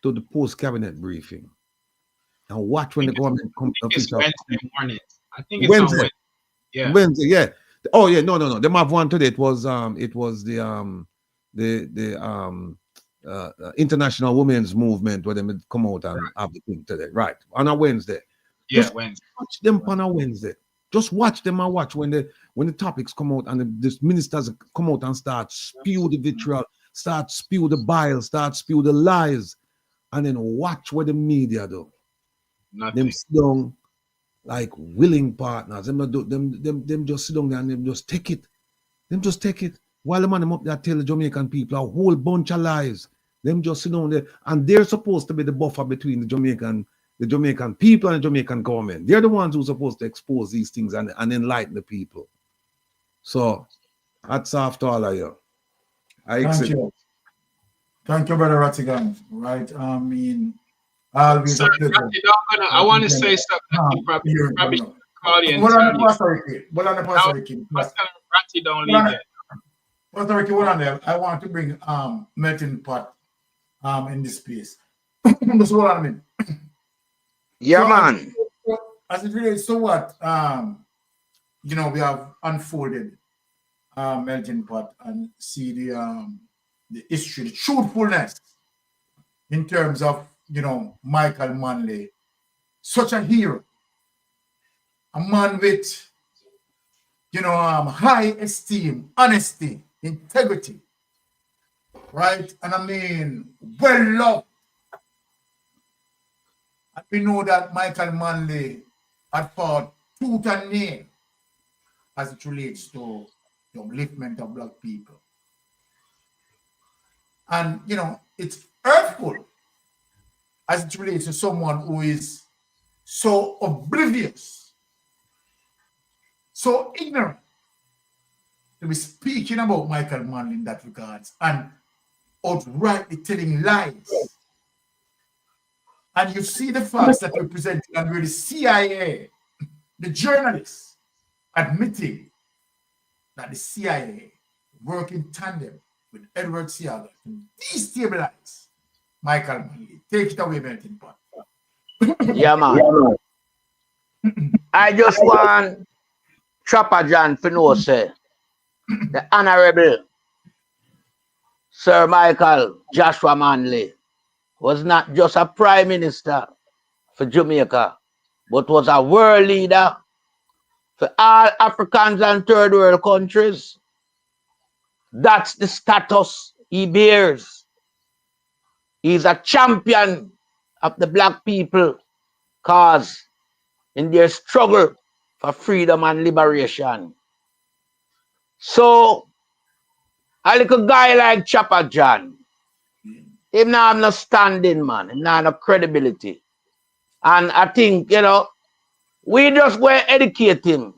to the post-cabinet briefing and watch when the government comes. It's Wednesday morning. I think it's Wednesday. on Wednesday. Yeah. Wednesday, yeah. Oh yeah, no. They have one today. It was the International Women's Movement where they come out and have the thing today. Right. On a Wednesday. Yeah, Just Wednesday. watch them on a Wednesday. Just watch them and watch when the topics come out and the ministers come out and start spew the vitriol, start spew the bile, start spew the lies, and then watch what the media do. Nothing. Them sit down like willing partners. Them just sit down there and them just take it. Them just take it. While the man up there tell the Jamaican people a whole bunch of lies. Them just sit down there and they're supposed to be the buffer between the Jamaican people and the Jamaican government. They're the ones who are supposed to expose these things and enlighten the people. So, hats off to all of you. Thank you. Thank you, Brother Rattigan. Right? I mean, always Sir, I want to say something. You probably should call you and what on tell the Pastor Ricky? What on the Pastor Ricky? Ratty don't leave it. Pastor Ricky, what on there? I want to bring melting pot in this place. That's what I mean. Yeah, so, man. As it relates to what we have unfolded melting pot and see the history, the truthfulness in terms of Michael Manley, such a hero, a man with high esteem, honesty, integrity, right? And I mean, well loved. And we know that Michael Manley had fought tooth and nail as it relates to the upliftment of Black people. And, it's hurtful as it relates to someone who is so oblivious, so ignorant to be speaking about Michael Manley in that regards and outrightly telling lies. And you see the facts that were presented under the CIA, the journalists admitting that the CIA work in tandem with Edward Seaga to destabilize Michael Manley. Take it away, melting pot. Yeah, man. I just want Trapper John to know, say, the Honorable Sir Michael Joshua Manley was not just a prime minister for Jamaica, but was a world leader for all Africans and third world countries. That's the status he bears. He's a champion of the Black people cause in their struggle for freedom and liberation. So, a little guy like Chopper John, him now have no standing, man. Him now have no credibility. And I think, we just go and educate him.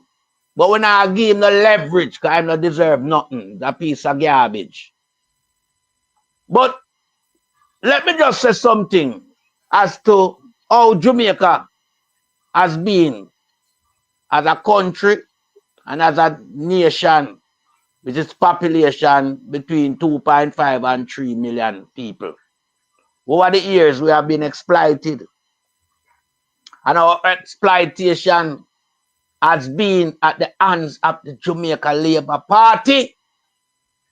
But we not give him no leverage because he don't deserve nothing. That piece of garbage. But let me just say something as to how Jamaica has been as a country and as a nation with its population between 2.5 and 3 million people. Over the years, we have been exploited. And our exploitation has been at the hands of the Jamaica Labour Party.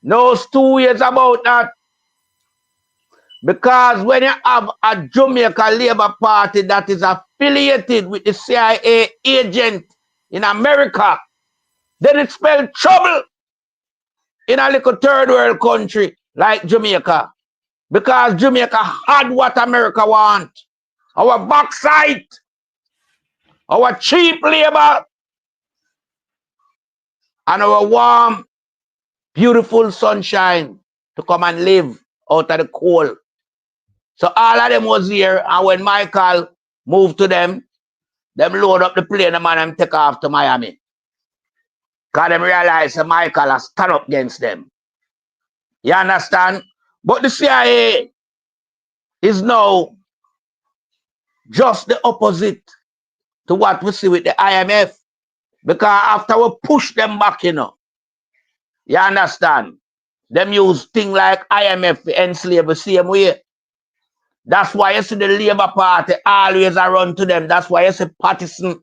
No 2 years about that. Because when you have a Jamaica Labour Party that is affiliated with the CIA agent in America, then it spells trouble in a little third world country like Jamaica. Because Jamaica had what America want. Our backside, our cheap labor, and our warm, beautiful sunshine to come and live out of the cold. So all of them was here, and when Michael moved to them load up the plane and take off to Miami. Because them realize that Michael has stand up against them. You understand? But the CIA is now just the opposite. to what we see with the IMF. Because after we push them back, you know, you understand? Them use things like IMF to enslave the same way. That's why you see the Labour Party always a run to them. That's why you see Patterson,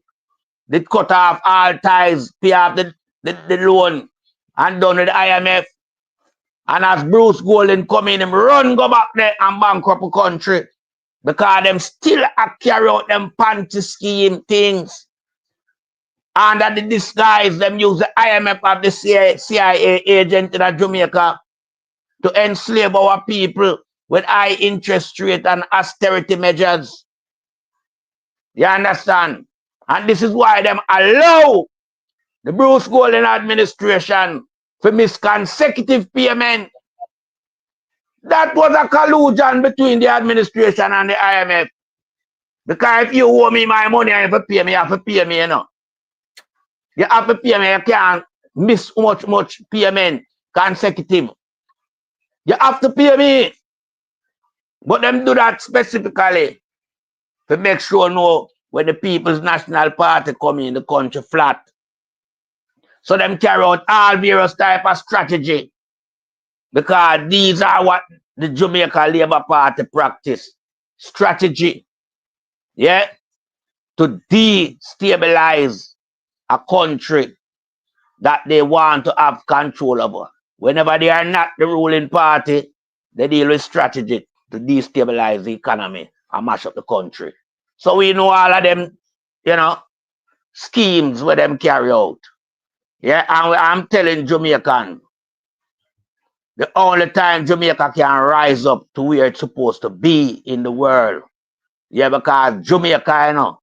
they cut off all ties, pay off the loan, and done with the IMF. And as Bruce Golding come in, him run go back there and bankrupt the country. Because them still carry out them panty scheme things. Under the disguise, them use the IMF of the CIA agent in Jamaica to enslave our people with high interest rate and austerity measures. You understand? And this is why them allow the Bruce Golding administration for miss consecutive payment. That was a collusion between the administration and the IMF. Because if you owe me my money and you have to pay me, you know. You have to pay me, you can't miss much payment consecutive. You have to pay me. But them do that specifically to make sure know when the People's National Party come in the country flat. So them carry out all various type of strategy. Because these are what the Jamaica Labour Party practice. Strategy. Yeah? To destabilize a country that they want to have control over. Whenever they are not the ruling party, they deal with strategy to destabilize the economy and mash up the country. So we know all of them, you know, schemes where them carry out. Yeah, and I'm telling Jamaican, the only time Jamaica can rise up to where it's supposed to be in the world. Yeah, because Jamaica, you know,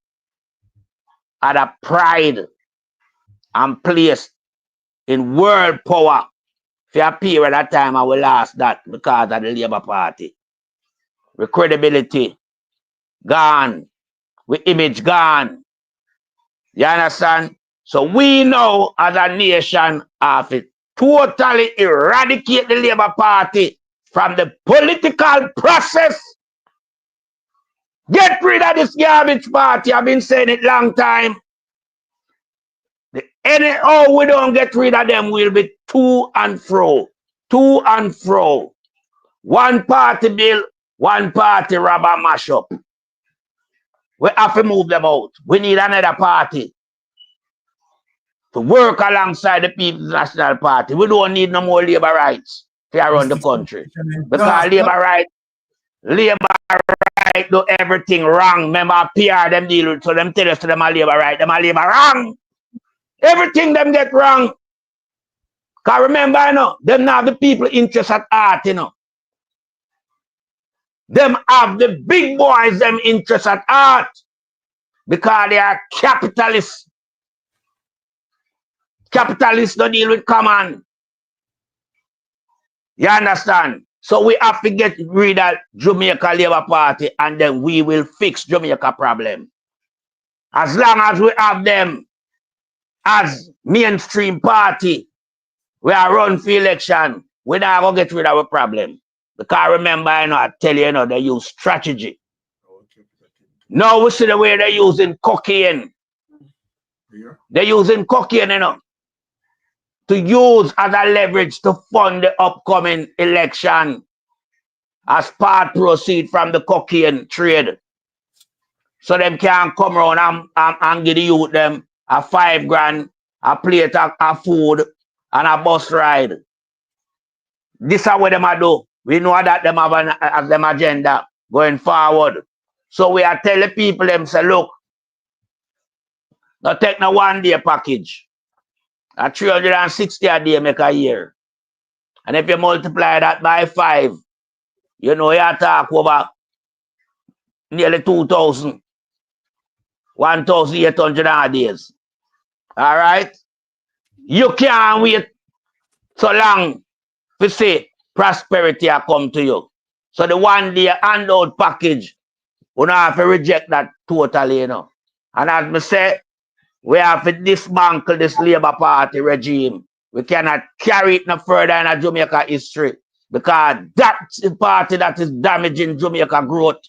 had a pride and place in world power for a period of time, and we lost that because of the Labour Party. With credibility gone, with image gone. You understand? So we know as a nation have to totally eradicate the Labour Party from the political process. Get rid of this garbage party. I've been saying it long time. Anyhow we don't get rid of them, we'll be to and fro. To and fro. One party bill, one party rubber mash up. We have to move them out. We need another party to work alongside the People's National Party. We don't need no more labor rights to run the country. Because labor rights do everything wrong. Remember, PR them deal with, so them tell us to them a labor right, them a labor wrong. Everything them get wrong. Because remember, you know, them not have the people interest at heart, you know. Them have the big boys, them interest at heart. Because they are capitalists. Capitalists don't deal with common. You understand? So we have to get rid of Jamaica Labour Party and then we will fix Jamaica problem. As long as we have them as mainstream party, we are run for election, we not going to get rid of our problem. Because remember, you know, I tell you, you know, they use strategy. Now we see the way they're using cocaine. They're using cocaine, you know, to use as a leverage to fund the upcoming election as part proceed from the cocaine trade. So them can come around and give the youth them a $5,000, a plate of food, and a bus ride. This is what them a do. We know that them have as them agenda going forward. So we are telling people them say, look, now take the 1 day package. A 360 a day make a year. And if you multiply that by 5, you know you talk over nearly 2,000. 1,800 days. All right? You can't wait so long to say prosperity will come to you. So the 1 day handout package, we don't have to reject that totally, you know. And as I say, we have to dismantle this Labour Party regime. We cannot carry it no further in Jamaica history because that's the party that is damaging Jamaica growth.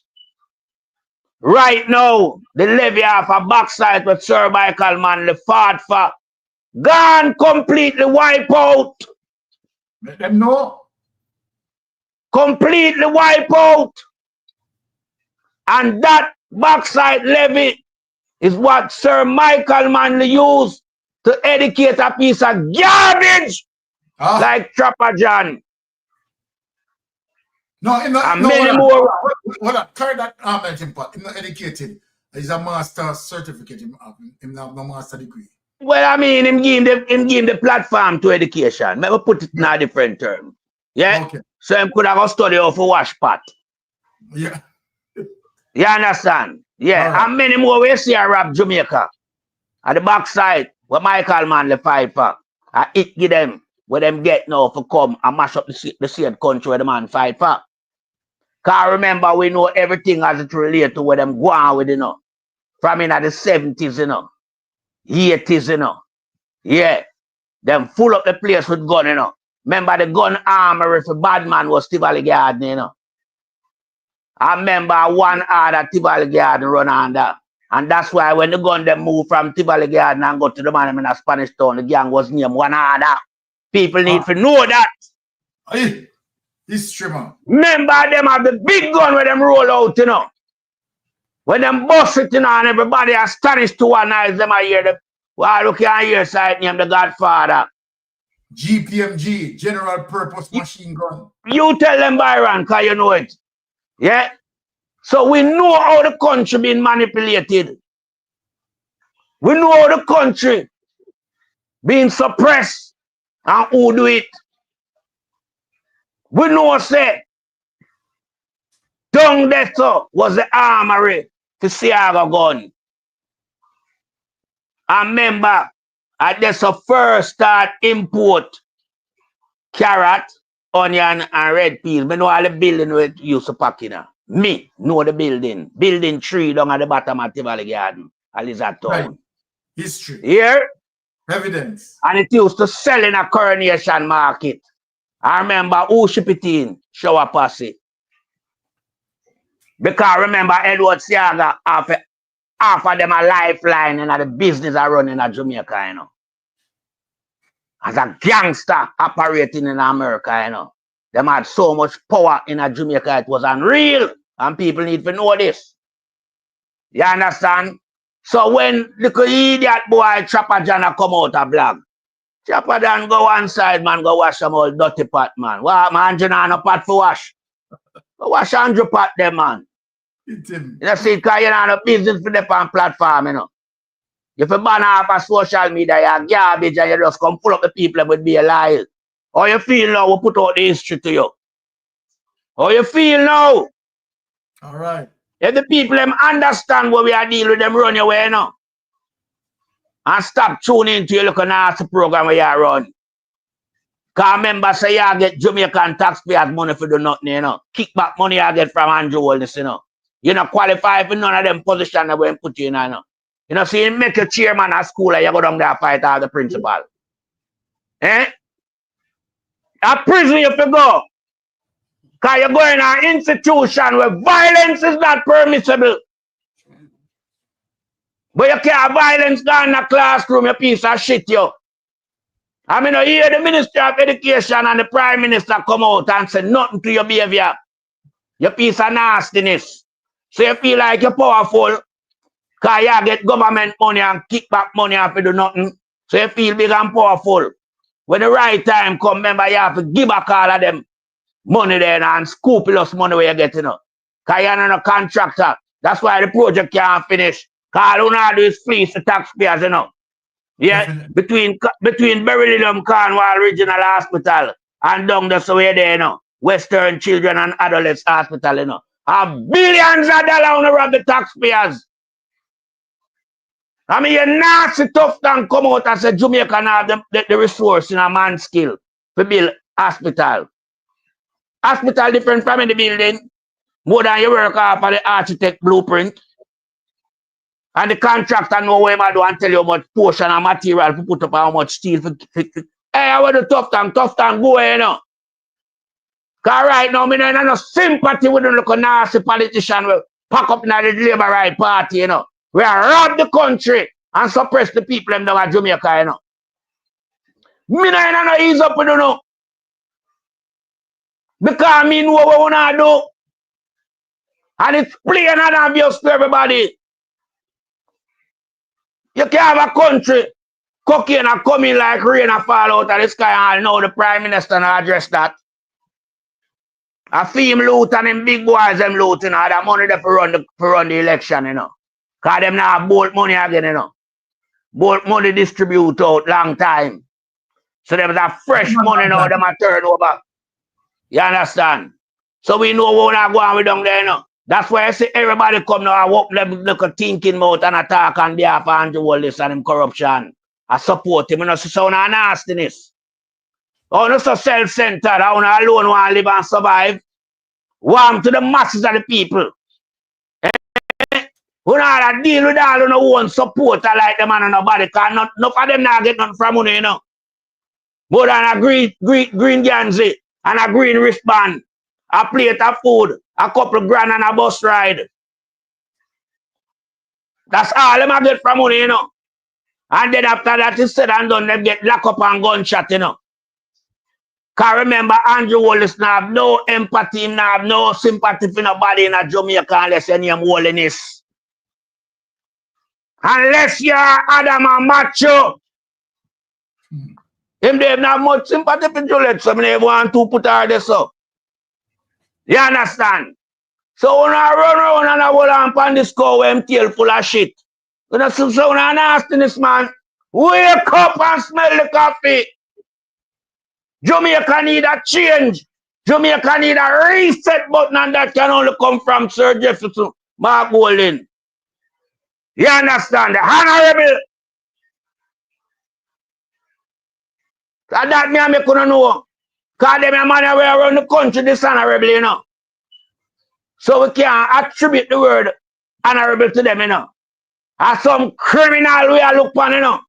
Right now, the levy off a backside with Sir Michael Manley fought for gone completely wipe out. Let them know. Completely wipe out. And that backside levy is what Sir Michael Manley used to educate a piece of garbage like Trapper John. No, him not, and no, many more. Hold on, carry that melting pot. He's not educated. He's a master certificate. Him not no master degree. Well, I mean, him give the platform to education. Maybe put it in a different term. Yeah? Okay. So him could have go study how to wash pot. Yeah. You understand? Yeah. Right. And many more we see a rap Jamaica. At the backside, what Michael Manley fight for. I it give them where them get now for come and mash up the same country where the man fight for. Cause remember, we know everything as it relates to where them go on with, you know. From in the 70s, you know. 80s, you know. Yeah. Them full up the place with gun, you know. Remember the gun armory for bad man was Tivoli Garden, you know. I remember one other Tivoli Garden run under. And that's why when the gun them move from Tivoli Garden and go to the man in a Spanish town, the gang was named one other. People need to know that. Hey, history, man. Remember them have the big gun where them roll out, you know. When them bust it, you know, and everybody astonished to one eyes, them I hear them. Well, look at your side name, the Godfather. GPMG, General Purpose Machine Gun. You tell them, Byron, because you know it. Yeah? So we know how the country being manipulated. We know how the country being suppressed and who do it. We know, say, down there was the armory for Siaga gun. I remember, that's the first start import carrot, onion, and red peas. Me know all the building we used to pack in. Me know the building. Building 3 down at the bottom of Tivoli Garden. Alizat Town. Right. History. Here? Evidence. And it used to sell in a Coronation Market. I remember who ship it in? Shower Posse. Because remember Edward Siaga offer them a lifeline and the business are running in Jamaica, you know. As a gangster operating in America, you know. Them had so much power in Jamaica, it was unreal. And people need to know this. You understand? So when the idiot boy Trapper John come out a blog, Trapper John go one side, man, go wash them all dirty pot, man. What, man, you know, no pot for wash? Go wash 100 pot them, man. You see, because you know, no business for the platform, you know. If you ban off a social media, you're garbage and you just come pull up the people with be a lie. How you feel now? We put out the history to you. How you feel now? All right. If the people them understand what we are dealing with, them run your way now. And stop tuning into your local nasty program where you run. Because remember, say you get Jamaican taxpayers money for do nothing, you know. Kickback money you get from Andrew Holness, you know. You don't qualify for none of them positions that we put you in, you know. You know, see, you make a chairman at school and you go down there and fight out the principal. Eh? A prison you have to go. Because you go in an institution where violence is not permissible. But you can't have violence down in the classroom, you piece of shit, you. I mean, you hear the Minister of Education and the Prime Minister come out and say nothing to your behavior. You piece of nastiness. So you feel like you're powerful. Because you get government money and kickback money and you do nothing. So you feel big and powerful. When the right time come, remember you have to give back all of them money there and scrupulous money where you get, you know. Because you're not a contractor. That's why the project can't finish. Because all you know do is fleece the taxpayers, you know. Yeah, between Beryllium Cornwall Regional Hospital and down the way there, you know. Western Children and Adolescents Hospital, you know. And billions of dollars on the rob the taxpayers. I mean, you nasty tough thing come out and say Jamaica have the resource in a man's skill to build hospital. Hospital different from in the building. More than you work off of the architect blueprint. And the contractor know where I do and tell you how much portion of material to put up and how much steel. Hey, I want the tough thing go away, you know. Because right now, I don't have no sympathy with the local nasty politician pack up in the Labour Right Party, you know. We are rob the country and suppress the people them down at Jamaica, you know. Me no ease up, you know. Because I mean what we wanna do. And it's plain and obvious to everybody. You can have a country, cocaine and come in like rain and fall out of the sky, and now the Prime Minister not address that. I feel him loot and them big boys them loot, you know, that money there for run the election, you know. Cause them now bolt money again, you know. Bolt money distribute out long time. So there was a fresh money now them a turn over. You understand? So we know what we're going with down there, you know. That's why I say everybody come now and walk them look a thinking mouth and attack on behalf of Andrew Wallace and him corruption. I support him, you know, so on nastiness. Oh, no so self-centered, I want to alone want to live and survive. Warm to the masses of the people. We not deal with all who no one supporter like them and nobody, because none of them not get nothing from money, you know. More than a green Ganzi and a green wristband, a plate of food, a couple grand and a bus ride. That's all them get from money, you know. And then after that is said and done, them get locked up and gunshot, you know. Because remember, Andrew Wallace now have no empathy, now have no sympathy for nobody in Jamaica unless you name holiness. Unless you're Adam and Macho. Him they have not much sympathy for Juliet, so they want to put her this up. You understand? So when I run around and I hold on upon this cow with him tail full of shit. When I see so nastiness, man, wake up and smell the coffee. Jamaica need a change. Jamaica need a reset button, and that can only come from Sir Jefferson Mark Golding. You understand? The honorable. And that me I couldn't know. Because them a man way around the country dishonorable, you know. So we can't attribute the word honorable to them, you know. As some criminal we are look upon, you know.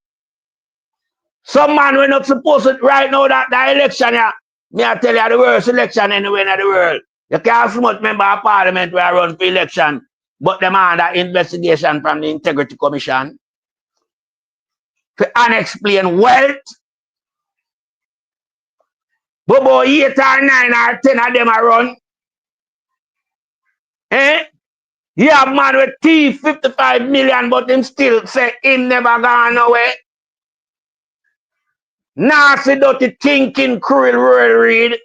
Some man we're not supposed to right now that the election, yeah. Me I tell you the worst election anywhere in the world. You can't so much member of parliament where I run for election, but them under investigation from the Integrity Commission for unexplained wealth. But about 8 or 9 or 10 of them are run. Eh? You have man with thief 55 million, but him still say him never gone nowhere. Nasty, dirty, thinking, cruel, rural read.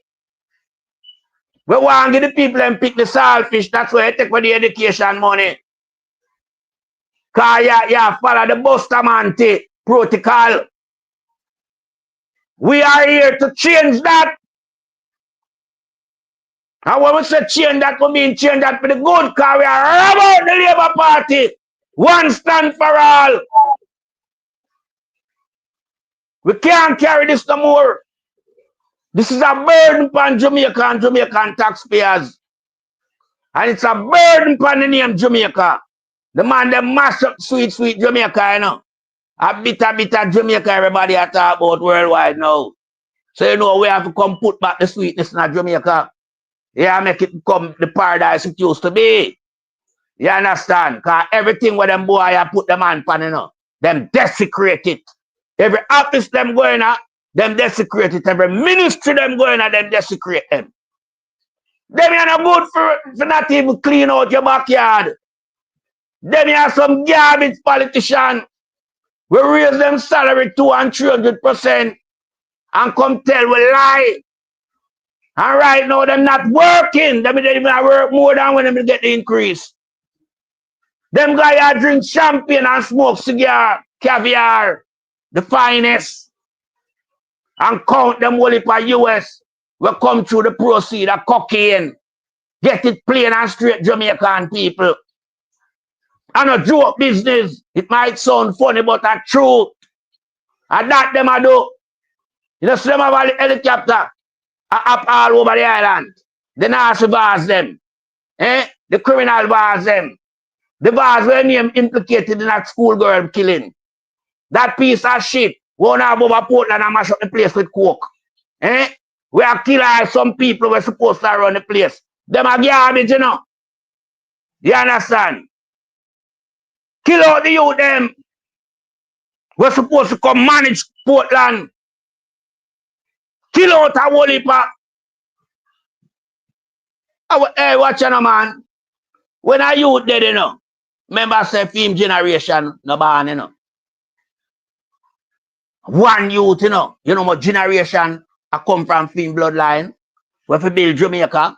We want to give the people and pick the saltfish. That's why you take for the education money. Because you follow the Bustamante protocol. We are here to change that. And when we say change that, we mean change that for the good, because we are about the Labour Party. One stand for all. We can't carry this no more. This is a burden upon Jamaica and Jamaican taxpayers. And it's a burden upon the name Jamaica. The man that mash up sweet Jamaica, you know. A bitter Jamaica everybody I talk about worldwide now. So you know we have to come put back the sweetness in Jamaica. Yeah, make it become the paradise it used to be. You understand? Because everything where them boy I put them on pan, you know, them desecrate it. Every office them going at, them desecrate it. Every ministry them going at, them desecrate them. Them are not good for not even clean out your backyard. Them are some garbage politician. We raise them salary 200% and 300% and come tell we lie. And right now, them not working. Them don't even work more than when them get the increase. Them guys drink champagne and smoke cigar, caviar, the finest, and count them only for US. We come through the proceed of cocaine. Get it plain and straight, Jamaican people. And a joke business. It might sound funny, but that's true. And that them I do. You know, see them have a helicopter up all over the island. The nasty bars them. Eh? The criminal bars them. The bars were name implicated in that schoolgirl killing. That piece of shit won't have over Portland and mash up the place with coke. Eh? We are killing some people who are supposed to run the place. Them are garbage, you know. You understand? Kill out the youth them. We're supposed to come manage Portland. Kill out a whole heap of... Hey, watch out, man. When a youth dead, you know, remember I say film generation, no born, you know. One youth, you know what generation I come from film bloodline. We have to build Jamaica.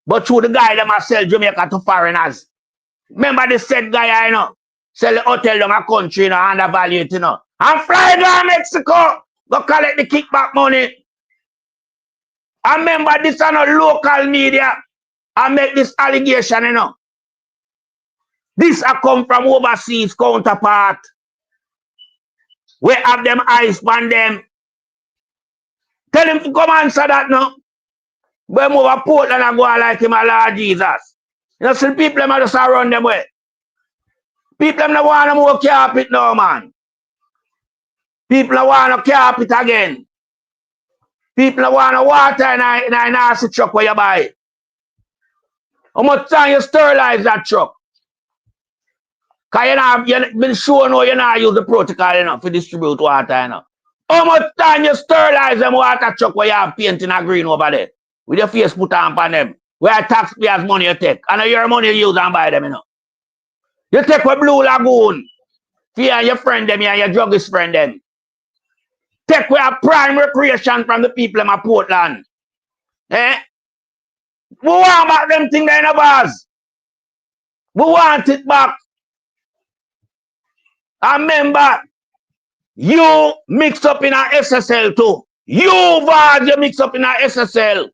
But through the guy them a sell Jamaica to foreigners. Remember the said guy, you know, sell the hotel down a country, you know, undervalue it, you know. And fly down Mexico, go collect the kickback money. I remember this on a local media. I make this allegation, you know. This I come from overseas counterpart. We have them eyes on them. Tell him to come answer that now. But move a Portland and go like him a Lord Jesus. You know, some people them just around them way. People them don't want to more carpet now, man. People don't want to carpet again. People don't want to water in a nasty truck where you buy. How much time you sterilize that truck? Because you've been sure now you not use the protocol, you know, to distribute water, you know. How much time you sterilize them water truck where you have painting a green over there? With your face put on them. Where taxpayers' money you take. And your money you use and buy them, you know. You take with Blue Lagoon. For you and your friend them, and your druggist friend them. Take with a prime recreation from the people in my Portland. Eh? We want back them things in the bars. We want it back. And remember, you mix up in a SSL too. You, Vaz, you mix up in a SSL.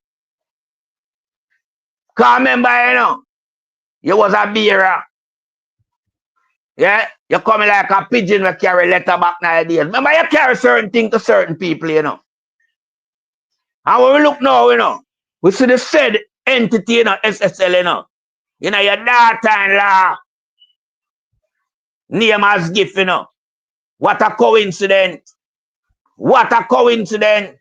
Because remember, you know, you was a bearer. Yeah? You coming like a pigeon that carry letter back nowadays. Remember, you carry certain things to certain people, you know. And when we look now, you know, we see the said entity, you know, SSL, you know. You know, your daughter-in-law. Name as gift, you know. What a coincidence. What a coincidence.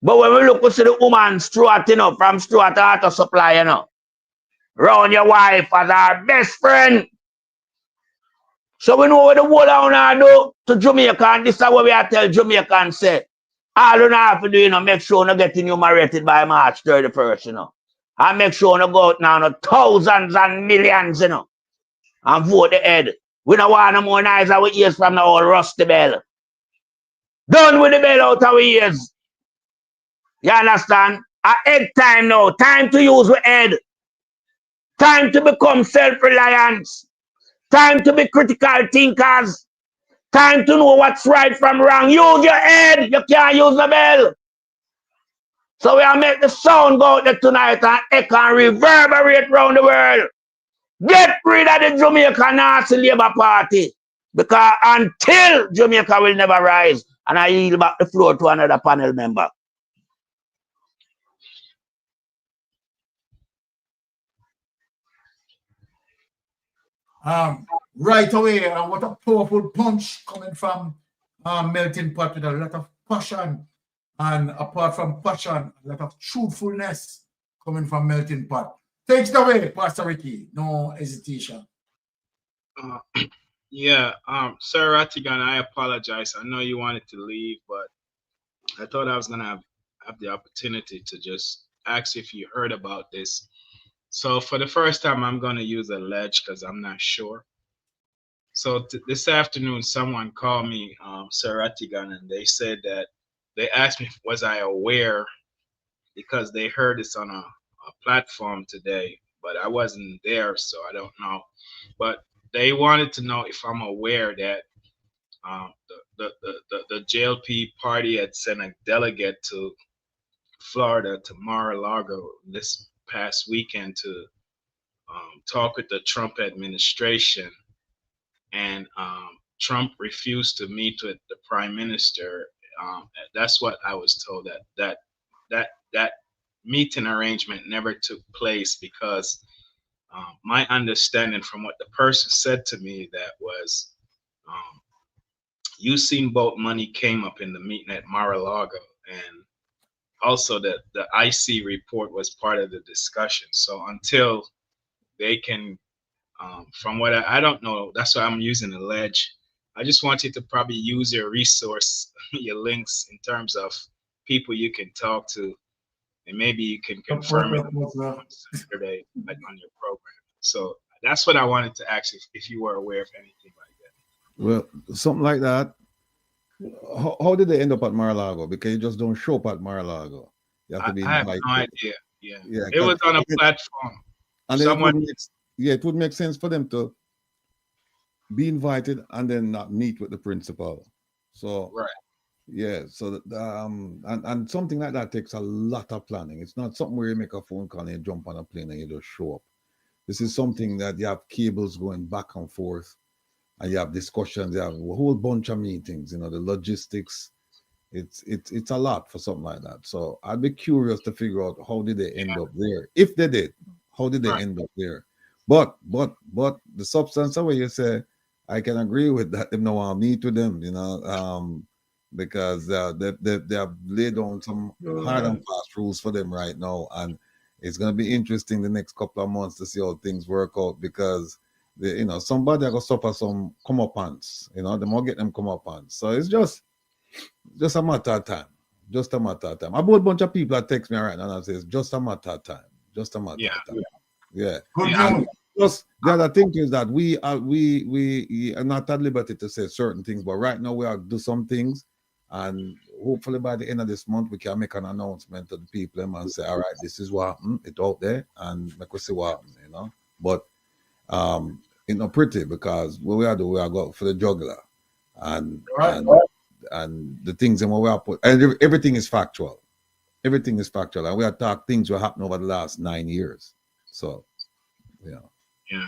But when we look, we see the woman Stuart, you know, from Stuart Auto Supply, you know. Round your wife as our best friend. So we know what the world I do to Jamaica, and this is what we are tell Jamaicans say. All you have to do, you know, make sure you get enumerated by March 31st, you know. And make sure you go out now, you know, thousands and millions, you know. And vote the head. We don't want no more nice our ears from the old rusty bell. Done with the bell out our ears. You understand? A head time now. Time to use the head. Time to become self-reliant. Time to be critical thinkers. Time to know what's right from wrong. Use your head. You can't use the bell. So we are make the sound go out there tonight and echo and reverberate around the world. Get rid of the Jamaican Nazi Labour Party. Because until Jamaica will never rise. And I yield back the floor to another panel member. Right away, what a powerful punch coming from Melting Pot with a lot of passion. And apart from passion, a lot of truthfulness coming from Melting Pot. Take it away, Pastor Ricky. No hesitation. Yeah, Sir Rattigan, I apologize. I know you wanted to leave, but I thought I was gonna have the opportunity to just ask if you heard about this. So for the first time, I'm gonna use a ledge because I'm not sure. So this afternoon, someone called me, Sir Rattigan, and they said that they asked me, was I aware, because they heard this on a platform today, but I wasn't there, so I don't know. But they wanted to know if I'm aware that the JLP party had sent a delegate to Florida, to Mar-a-Lago this past weekend to talk with the Trump administration, and Trump refused to meet with the prime minister. That's what I was told, that meeting arrangement never took place, because my understanding from what the person said to me, that was Usain Bolt money came up in the meeting at Mar-a-Lago, and also that the IC report was part of the discussion. So until they can From what I don't know, that's why I'm using alleged. I just want you to probably use your resource, your links in terms of people you can talk to, and maybe you can confirm it on Saturday on your program. So that's what I wanted to ask if you were aware of anything like that. Well, something like that. How did they end up at Mar-a-Lago? Because you just don't show up at Mar-a-Lago. You have to be invited. I have no idea. Yeah. It 'cause was on a platform. And it would make sense for them to be invited and then not meet with the principal. So right. Yeah, so and something like that takes a lot of planning. It's not something where you make a phone call and you jump on a plane and you just show up. This is something that you have cables going back and forth, and you have discussions. You have a whole bunch of meetings. You know, the logistics. It's a lot for something like that. So I'd be curious to figure out how did they end up there. If they did, how did they end up there? But the substance of what you say, I can agree with that. They don't want to meet with them, you know, because they have laid down some hard and fast rules for them right now, and it's going to be interesting the next couple of months to see how things work out, because somebody are going to suffer some comeuppance, they might get them comeuppance. So it's just a matter of time. Just a matter of time. I bought a bunch of people that text me right now and say it's just a matter of time. Just a matter of time. Yeah. Plus, the other thing is that we are not at liberty to say certain things, but right now we are do some things, and hopefully by the end of this month we can make an announcement to the people and say, all right, this is what happened, it's out there, and make us see what happened, But it's not pretty, because what we are doing, we are going for the juggler, and the things and what we are put, and everything is factual. Everything is factual, and we are talking things that happened over the last 9 years. So, Yeah. Yeah.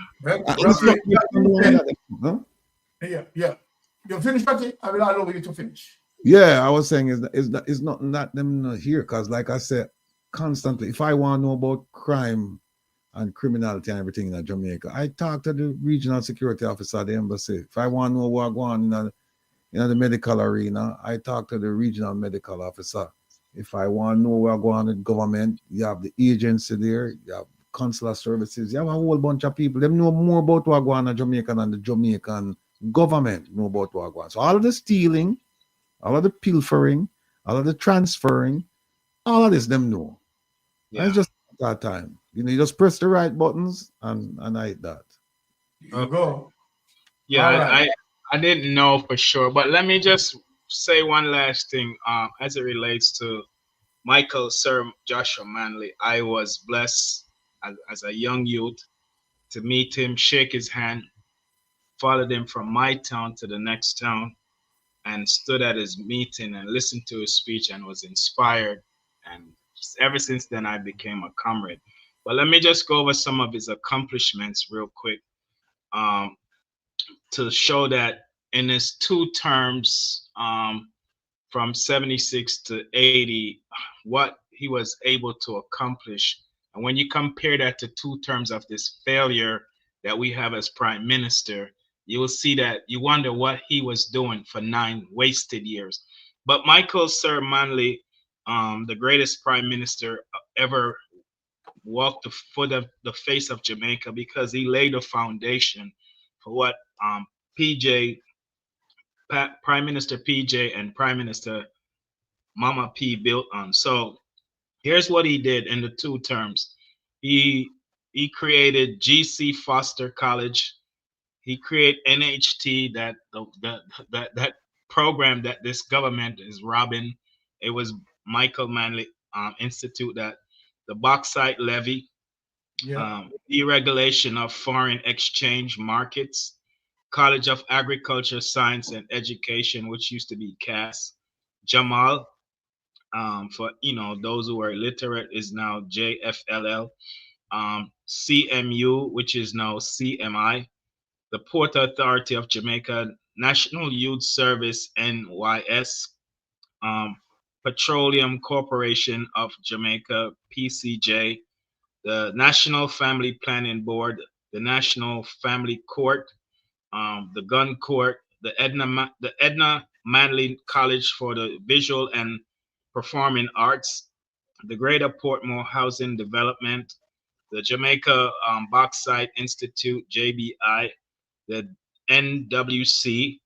You finished, Patty? I will allow you to finish. Yeah, I was saying is not them not here, because like I said, constantly, if I want to know about crime and criminality and everything in Jamaica, I talk to the regional security officer at the embassy. If I want to know what's going on in the medical arena, I talk to the regional medical officer. If I want to know what's going on in government, you have the agency there, you have consular services, you have a whole bunch of people. They know more about what's going on in Jamaica than the Jamaican government know about what's going on. So all of the stealing, all of the pilfering, all of the transferring, all of this them know. Yeah. It's just that time. You just press the right buttons and I hit that. You go. Yeah, right. I didn't know for sure, but let me just say one last thing as it relates to Michael Sir Joshua Manley. I was blessed as a young youth to meet him, shake his hand, followed him from my town to the next town, and stood at his meeting and listened to his speech and was inspired. And ever since then, I became a comrade. But let me just go over some of his accomplishments real quick to show that in his 2 terms from 76 to 80, what he was able to accomplish. And when you compare that to 2 terms of this failure that we have as prime minister, you will see that you wonder what he was doing for 9 wasted years. But Michael Sir Manley, the greatest prime minister ever walked the face of Jamaica, because he laid a foundation for what Prime Minister PJ and Prime Minister Mama P built on. So here's what he did in the 2 terms. He created GC Foster College. He created NHT, that program that this government is robbing. It was Michael Manley Institute, that the bauxite levy, deregulation of foreign exchange markets, College of Agriculture, Science and Education, which used to be CAS, Jamal, for those who are illiterate, is now JFLL, CMU, which is now CMI, the Port Authority of Jamaica, National Youth Service, NYS, Petroleum Corporation of Jamaica, PCJ, the National Family Planning Board, the National Family Court, the Gun Court, the Edna Manley College for the Visual and Performing Arts, the Greater Portmore Housing Development, the Jamaica Bauxite Institute, JBI, the NWC,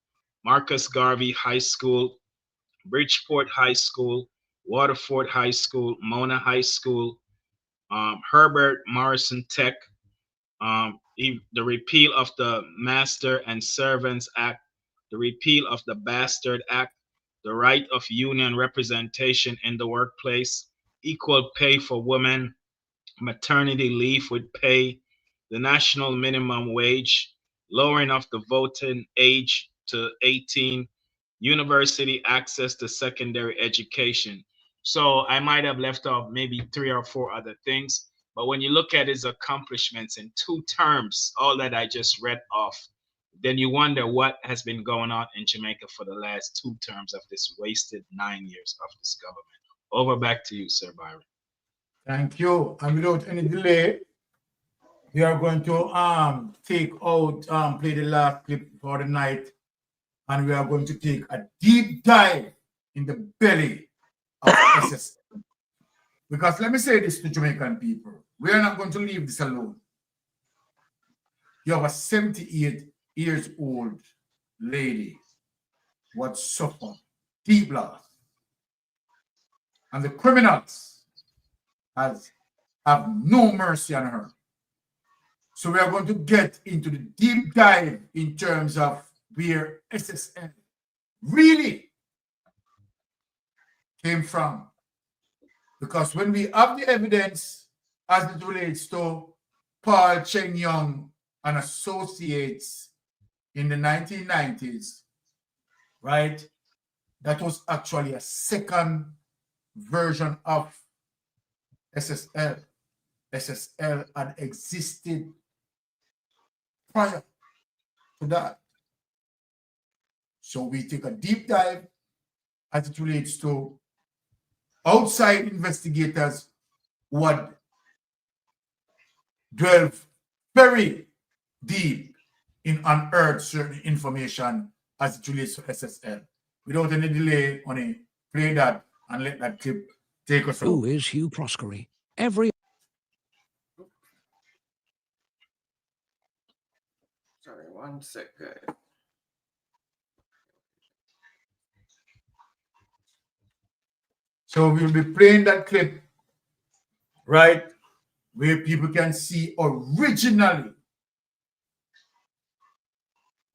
Marcus Garvey High School, Bridgeport High School, Waterford High School, Mona High School, Herbert Morrison Tech, the repeal of the Master and Servants Act, the repeal of the Bastard Act, the right of union representation in the workplace, equal pay for women, maternity leave with pay, the national minimum wage, lowering of the voting age to 18, university access to secondary education. So I might have left off maybe 3 or 4 other things, but when you look at his accomplishments in 2 terms, all that I just read off, then you wonder what has been going on in Jamaica for the last 2 terms of this wasted 9 years of this government. Over back to you, Sir Byron. Thank you. And without any delay, we are going to take out, play the last clip for the night, and we are going to take a deep dive in the belly of SSL. Because let me say this to Jamaican people, we are not going to leave this alone. You have a 78 years old lady who had suffered deep loss, and the criminals have no mercy on her. So we are going to get into the deep dive in terms of where SSL really came from. Because when we have the evidence as it relates to Paul Cheng Young and associates in the 1990s, right? That was actually a second version of SSL. SSL had existed prior to that. So we take a deep dive as it relates to outside investigators who had delved very deep in unearthed certain information as it relates to SSL. Without any delay, only play that and let that clip take us. Who is Hugh Croskery? Sorry, 1 second. So we'll be playing that clip, right, where people can see originally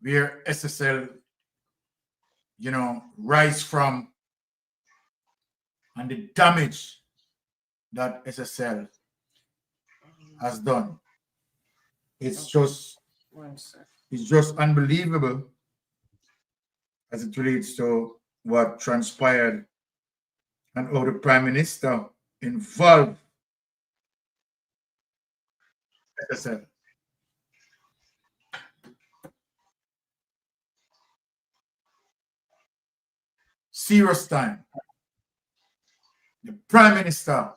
where SSL, rise from and the damage that SSL has done. It's just unbelievable as it relates to what transpired and how the Prime Minister involved SSL. Serious time. The Prime Minister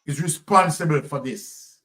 is responsible for this.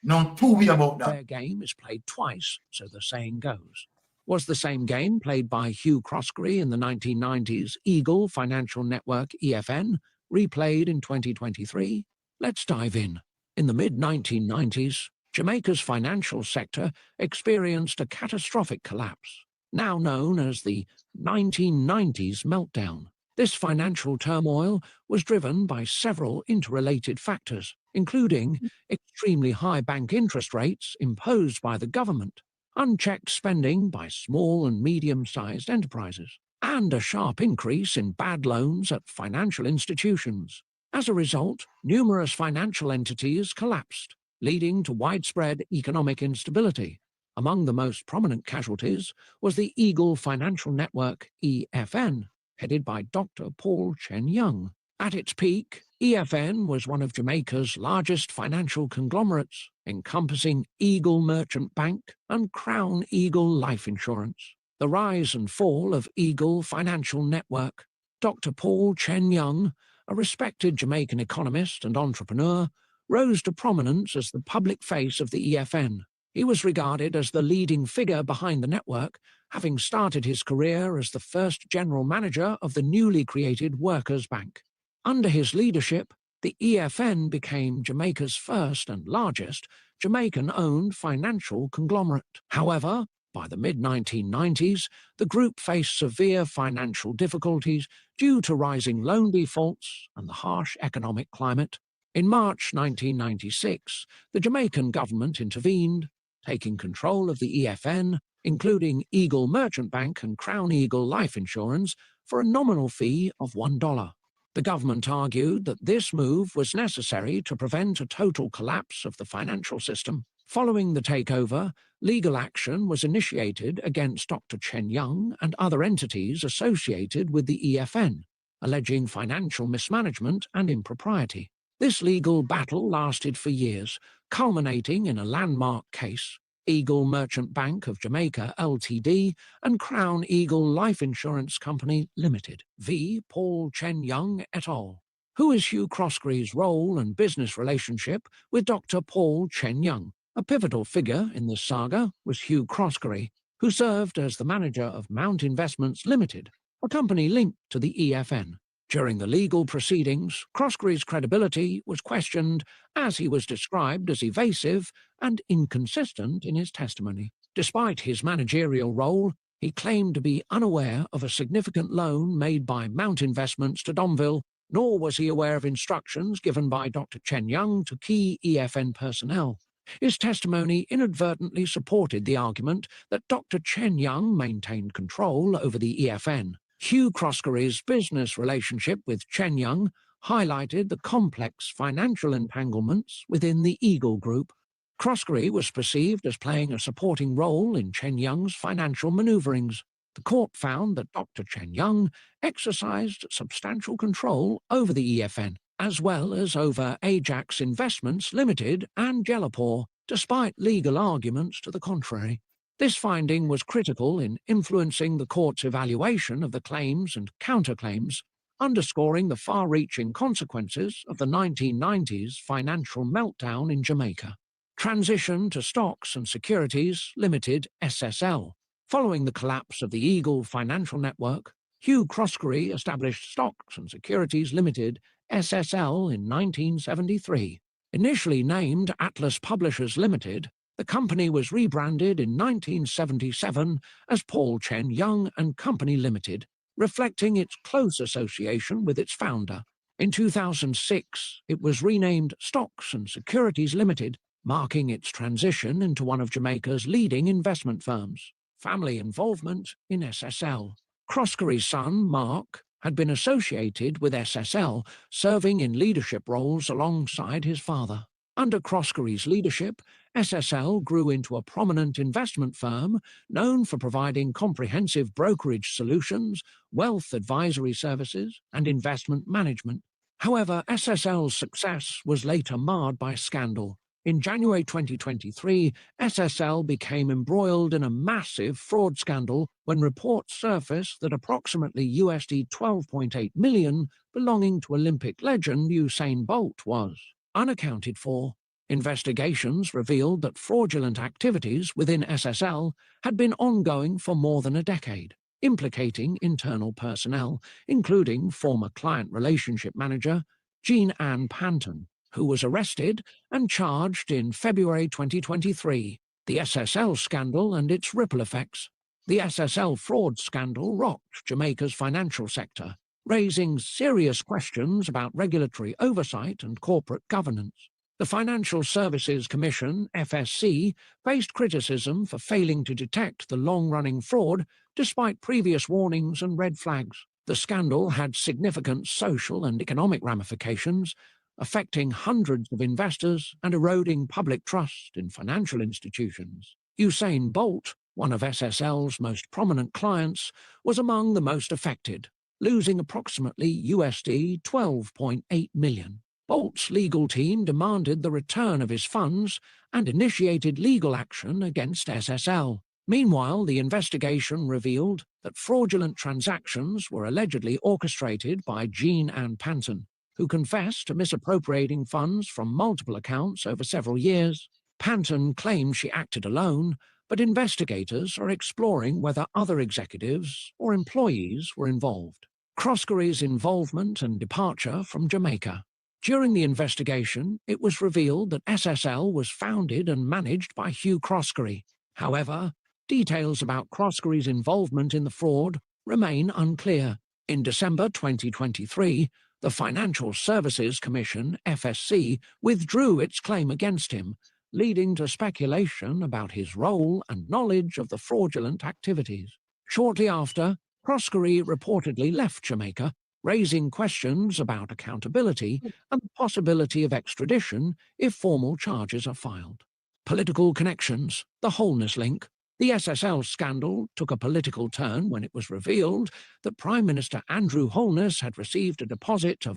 Not too we about that. Their game is played twice, so the saying goes. Was the same game played by Hugh Croskery in the 1990s Eagle Financial Network, EFN, replayed in 2023? Let's dive in. In the mid-1990s, Jamaica's financial sector experienced a catastrophic collapse, now known as the 1990s meltdown. This financial turmoil was driven by several interrelated factors, including extremely high bank interest rates imposed by the government, unchecked spending by small and medium-sized enterprises, and a sharp increase in bad loans at financial institutions. As a result, numerous financial entities collapsed, leading to widespread economic instability. Among the most prominent casualties was the Eagle Financial Network, EFN, headed by Dr. Paul Chen Young. At its peak, EFN was one of Jamaica's largest financial conglomerates, encompassing Eagle Merchant Bank and Crown Eagle Life Insurance. The rise and fall of Eagle Financial Network. Dr. Paul Chen Young, a respected Jamaican economist and entrepreneur, rose to prominence as the public face of the EFN. He was regarded as the leading figure behind the network, having started his career as the first general manager of the newly created Workers' Bank. Under his leadership, the EFN became Jamaica's first and largest Jamaican-owned financial conglomerate. However, by the mid-1990s, the group faced severe financial difficulties due to rising loan defaults and the harsh economic climate. In March 1996, the Jamaican government intervened, taking control of the EFN, including Eagle Merchant Bank and Crown Eagle Life Insurance, for a nominal fee of $1. The government argued that this move was necessary to prevent a total collapse of the financial system. Following the takeover, legal action was initiated against Dr. Chen Young and other entities associated with the EFN, alleging financial mismanagement and impropriety. This legal battle lasted for years, culminating in a landmark case. Eagle Merchant Bank of Jamaica Ltd. And Crown Eagle Life Insurance Company Limited, v. Paul Chen Young et al. Who is Hugh Croskery's role and business relationship with Dr. Paul Chen Young? A pivotal figure in this saga was Hugh Croskery, who served as the manager of Mount Investments Limited, a company linked to the EFN. During the legal proceedings, Croskery's credibility was questioned as he was described as evasive and inconsistent in his testimony. Despite his managerial role, he claimed to be unaware of a significant loan made by Mount Investments to Domville, nor was he aware of instructions given by Dr. Chen Young to key EFN personnel. His testimony inadvertently supported the argument that Dr. Chen Young maintained control over the EFN. Hugh Croskery's business relationship with Chen Young highlighted the complex financial entanglements within the Eagle Group. Croskery was perceived as playing a supporting role in Chen Young's financial maneuverings. The court found that Dr. Chen Young exercised substantial control over the EFN, as well as over Ajax Investments Limited and Jellapore, despite legal arguments to the contrary. This finding was critical in influencing the court's evaluation of the claims and counterclaims, underscoring the far-reaching consequences of the 1990s financial meltdown in Jamaica. Transition to Stocks and Securities Limited (SSL). Following the collapse of the Eagle Financial Network, Hugh Croskery established Stocks and Securities Limited (SSL) in 1973. Initially named Atlas Publishers Limited, the company was rebranded in 1977 as Paul Chen Young and Company Limited, reflecting its close association with its founder. In 2006, it was renamed Stocks and Securities Limited, marking its transition into one of Jamaica's leading investment firms. Family involvement in SSL. Croskery's son, Mark, had been associated with SSL, serving in leadership roles alongside his father. Under Croskery's leadership, SSL grew into a prominent investment firm known for providing comprehensive brokerage solutions, wealth advisory services, and investment management. However, SSL's success was later marred by scandal. In January 2023, SSL became embroiled in a massive fraud scandal when reports surfaced that approximately USD 12.8 million belonging to Olympic legend Usain Bolt was unaccounted for. Investigations revealed that fraudulent activities within SSL had been ongoing for more than a decade, implicating internal personnel, including former client relationship manager Jean-Ann Panton, who was arrested and charged in February 2023. The SSL scandal and its ripple effects. The SSL fraud scandal rocked Jamaica's financial sector, raising serious questions about regulatory oversight and corporate governance. The Financial Services Commission, FSC, faced criticism for failing to detect the long-running fraud despite previous warnings and red flags. The scandal had significant social and economic ramifications, affecting hundreds of investors and eroding public trust in financial institutions. Usain Bolt, one of SSL's most prominent clients, was among the most affected, losing approximately USD 12.8 million. Bolt's legal team demanded the return of his funds and initiated legal action against SSL. Meanwhile, the investigation revealed that fraudulent transactions were allegedly orchestrated by Jean-Ann Panton, who confessed to misappropriating funds from multiple accounts over several years. Panton claimed she acted alone, but investigators are exploring whether other executives or employees were involved. Croskery's involvement and departure from Jamaica. During the investigation, it was revealed that SSL was founded and managed by Hugh Croskery. However, details about Croskery's involvement in the fraud remain unclear. In December 2023, the Financial Services Commission, FSC, withdrew its claim against him, leading to speculation about his role and knowledge of the fraudulent activities. Shortly after, Croskery reportedly left Jamaica, raising questions about accountability and the possibility of extradition if formal charges are filed. Political connections, the Holness link. The SSL scandal took a political turn when it was revealed that Prime Minister Andrew Holness had received a deposit of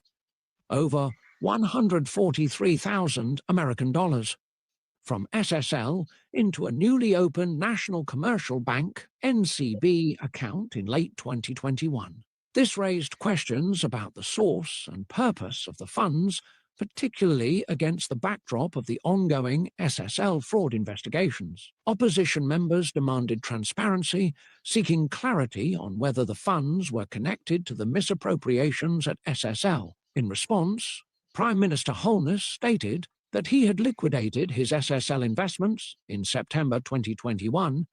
over $143,000 American dollars from SSL into a newly opened National Commercial Bank (NCB) account in late 2021. This raised questions about the source and purpose of the funds, particularly against the backdrop of the ongoing SSL fraud investigations. Opposition members demanded transparency, seeking clarity on whether the funds were connected to the misappropriations at SSL. In response, Prime Minister Holness stated that he had liquidated his SSL investments in September 2021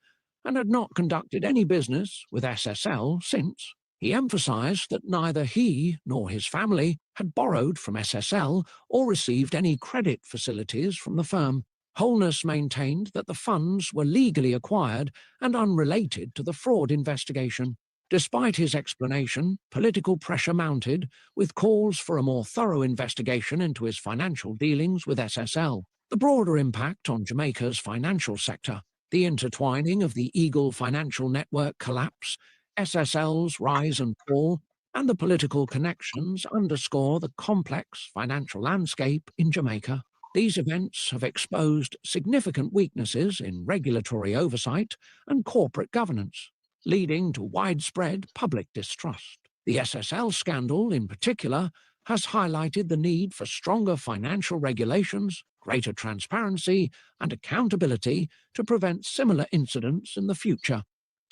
and had not conducted any business with SSL since. He emphasized that neither he nor his family had borrowed from SSL or received any credit facilities from the firm. Holness maintained that the funds were legally acquired and unrelated to the fraud investigation. Despite his explanation, political pressure mounted, with calls for a more thorough investigation into his financial dealings with SSL. The broader impact on Jamaica's financial sector, the intertwining of the Eagle financial network collapse, SSL's rise and fall, and the political connections underscore the complex financial landscape in Jamaica. These events have exposed significant weaknesses in regulatory oversight and corporate governance, leading to widespread public distrust. The SSL scandal, in particular, has highlighted the need for stronger financial regulations, greater transparency, and accountability to prevent similar incidents in the future.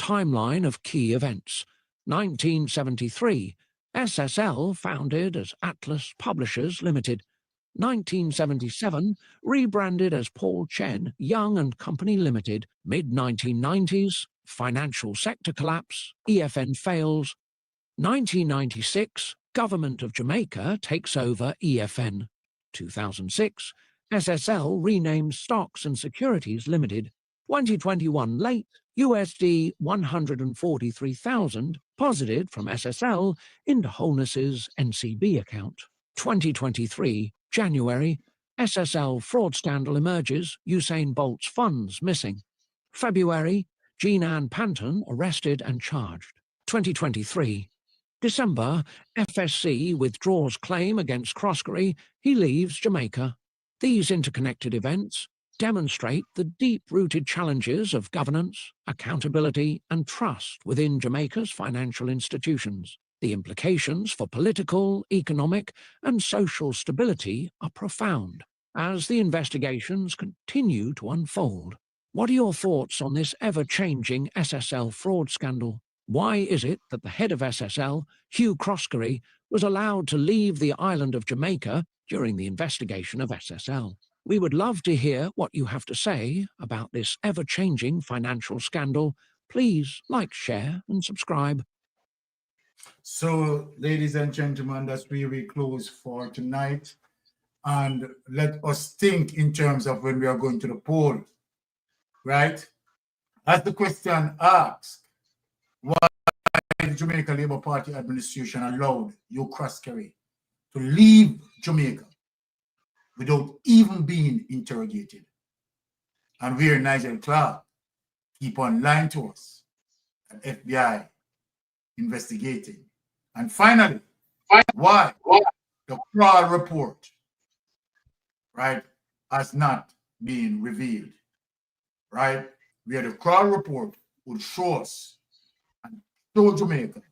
Timeline of key events. 1973, SSL founded as Atlas Publishers Limited. 1977, rebranded as Paul Chen Young and Company Limited. Mid-1990s, financial sector collapse, EFN fails. 1996, Government of Jamaica takes over EFN. 2006, SSL renames Stocks and Securities Limited. 2021 late, USD 143,000 posited from SSL into Holness's NCB account. 2023, January, SSL fraud scandal emerges, Usain Bolt's funds missing. February, Jeannette Calder arrested and charged. 2023, December, FSC withdraws claim against Croskery, he leaves Jamaica. These interconnected events demonstrate the deep-rooted challenges of governance, accountability, and trust within Jamaica's financial institutions. The implications for political, economic, and social stability are profound as the investigations continue to unfold. What are your thoughts on this ever-changing SSL fraud scandal? Why is it that the head of SSL, Hugh Croskery, was allowed to leave the island of Jamaica during the investigation of SSL? We would love to hear what you have to say about this ever-changing financial scandal. Please like, share, and subscribe. So, ladies and gentlemen, that's where we close for tonight. And let us think in terms of when we are going to the poll, right? As the question asks, why the Jamaica Labour Party administration allowed Hugh Croskery to leave Jamaica without even being interrogated? And where Nigel Clark keep on lying to us, and FBI investigating. And finally, why the fraud report, right, has not been revealed, right? Where the fraud report would show us and show Jamaica,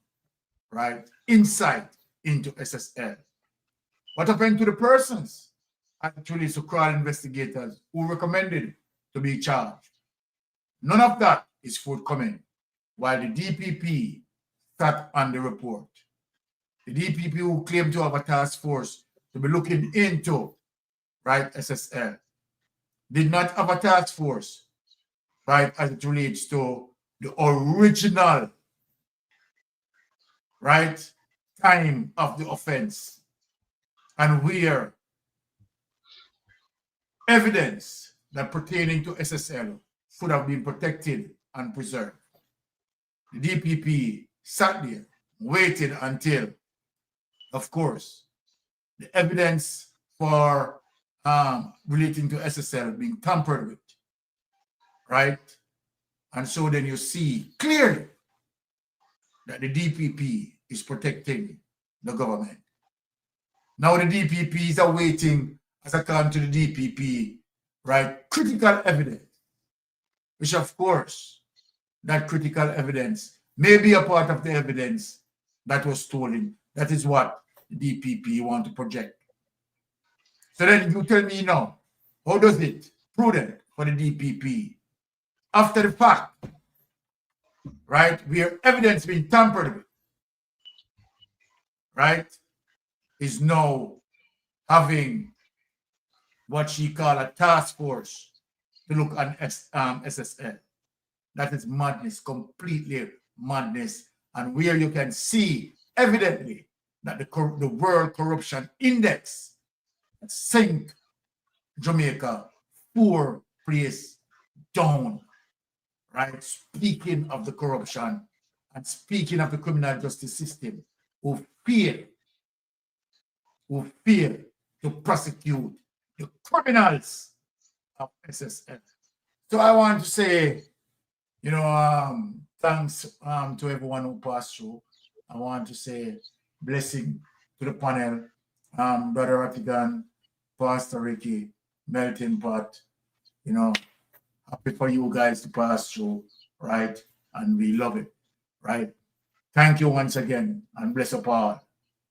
right, insight into SSL. What happened to the persons, actually, so fraud investigators who recommended to be charged? None of that is forthcoming, while the DPP sat on the report. The DPP, who claimed to have a task force to be looking into, right, SSL. Did not have a task force, right, as it relates to the original, right, time of the offense, and where evidence that pertaining to SSL should have been protected and preserved. The DPP sat there waiting until, of course, the evidence for relating to SSL being tampered with, right? And so then you see clearly that the DPP is protecting the government. Now the DPP is awaiting, as according to the DPP, right, critical evidence, which of course, that critical evidence may be a part of the evidence that was stolen. That is what the DPP want to project. So then you tell me now, how does it prudent for the DPP after the fact, right, where evidence being tampered with, right, is now having what she call a task force to look at SSL. That is madness, completely madness, and where you can see evidently that the World Corruption Index sink Jamaica 4 place down, right? Speaking of the corruption and speaking of the criminal justice system, who fear to prosecute the criminals of SSL. So I want to say, you know, thanks to everyone who passed through. I want to say blessing to the panel, Brother Ratigan, Pastor Ricky, Melting Pot, you know, happy for you guys to pass through, right? And we love it, right? Thank you once again, and bless up all.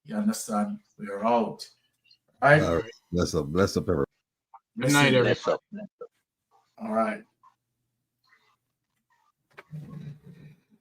You understand? We are out, right? All right. Bless up, everyone. Good night, everyone. All right.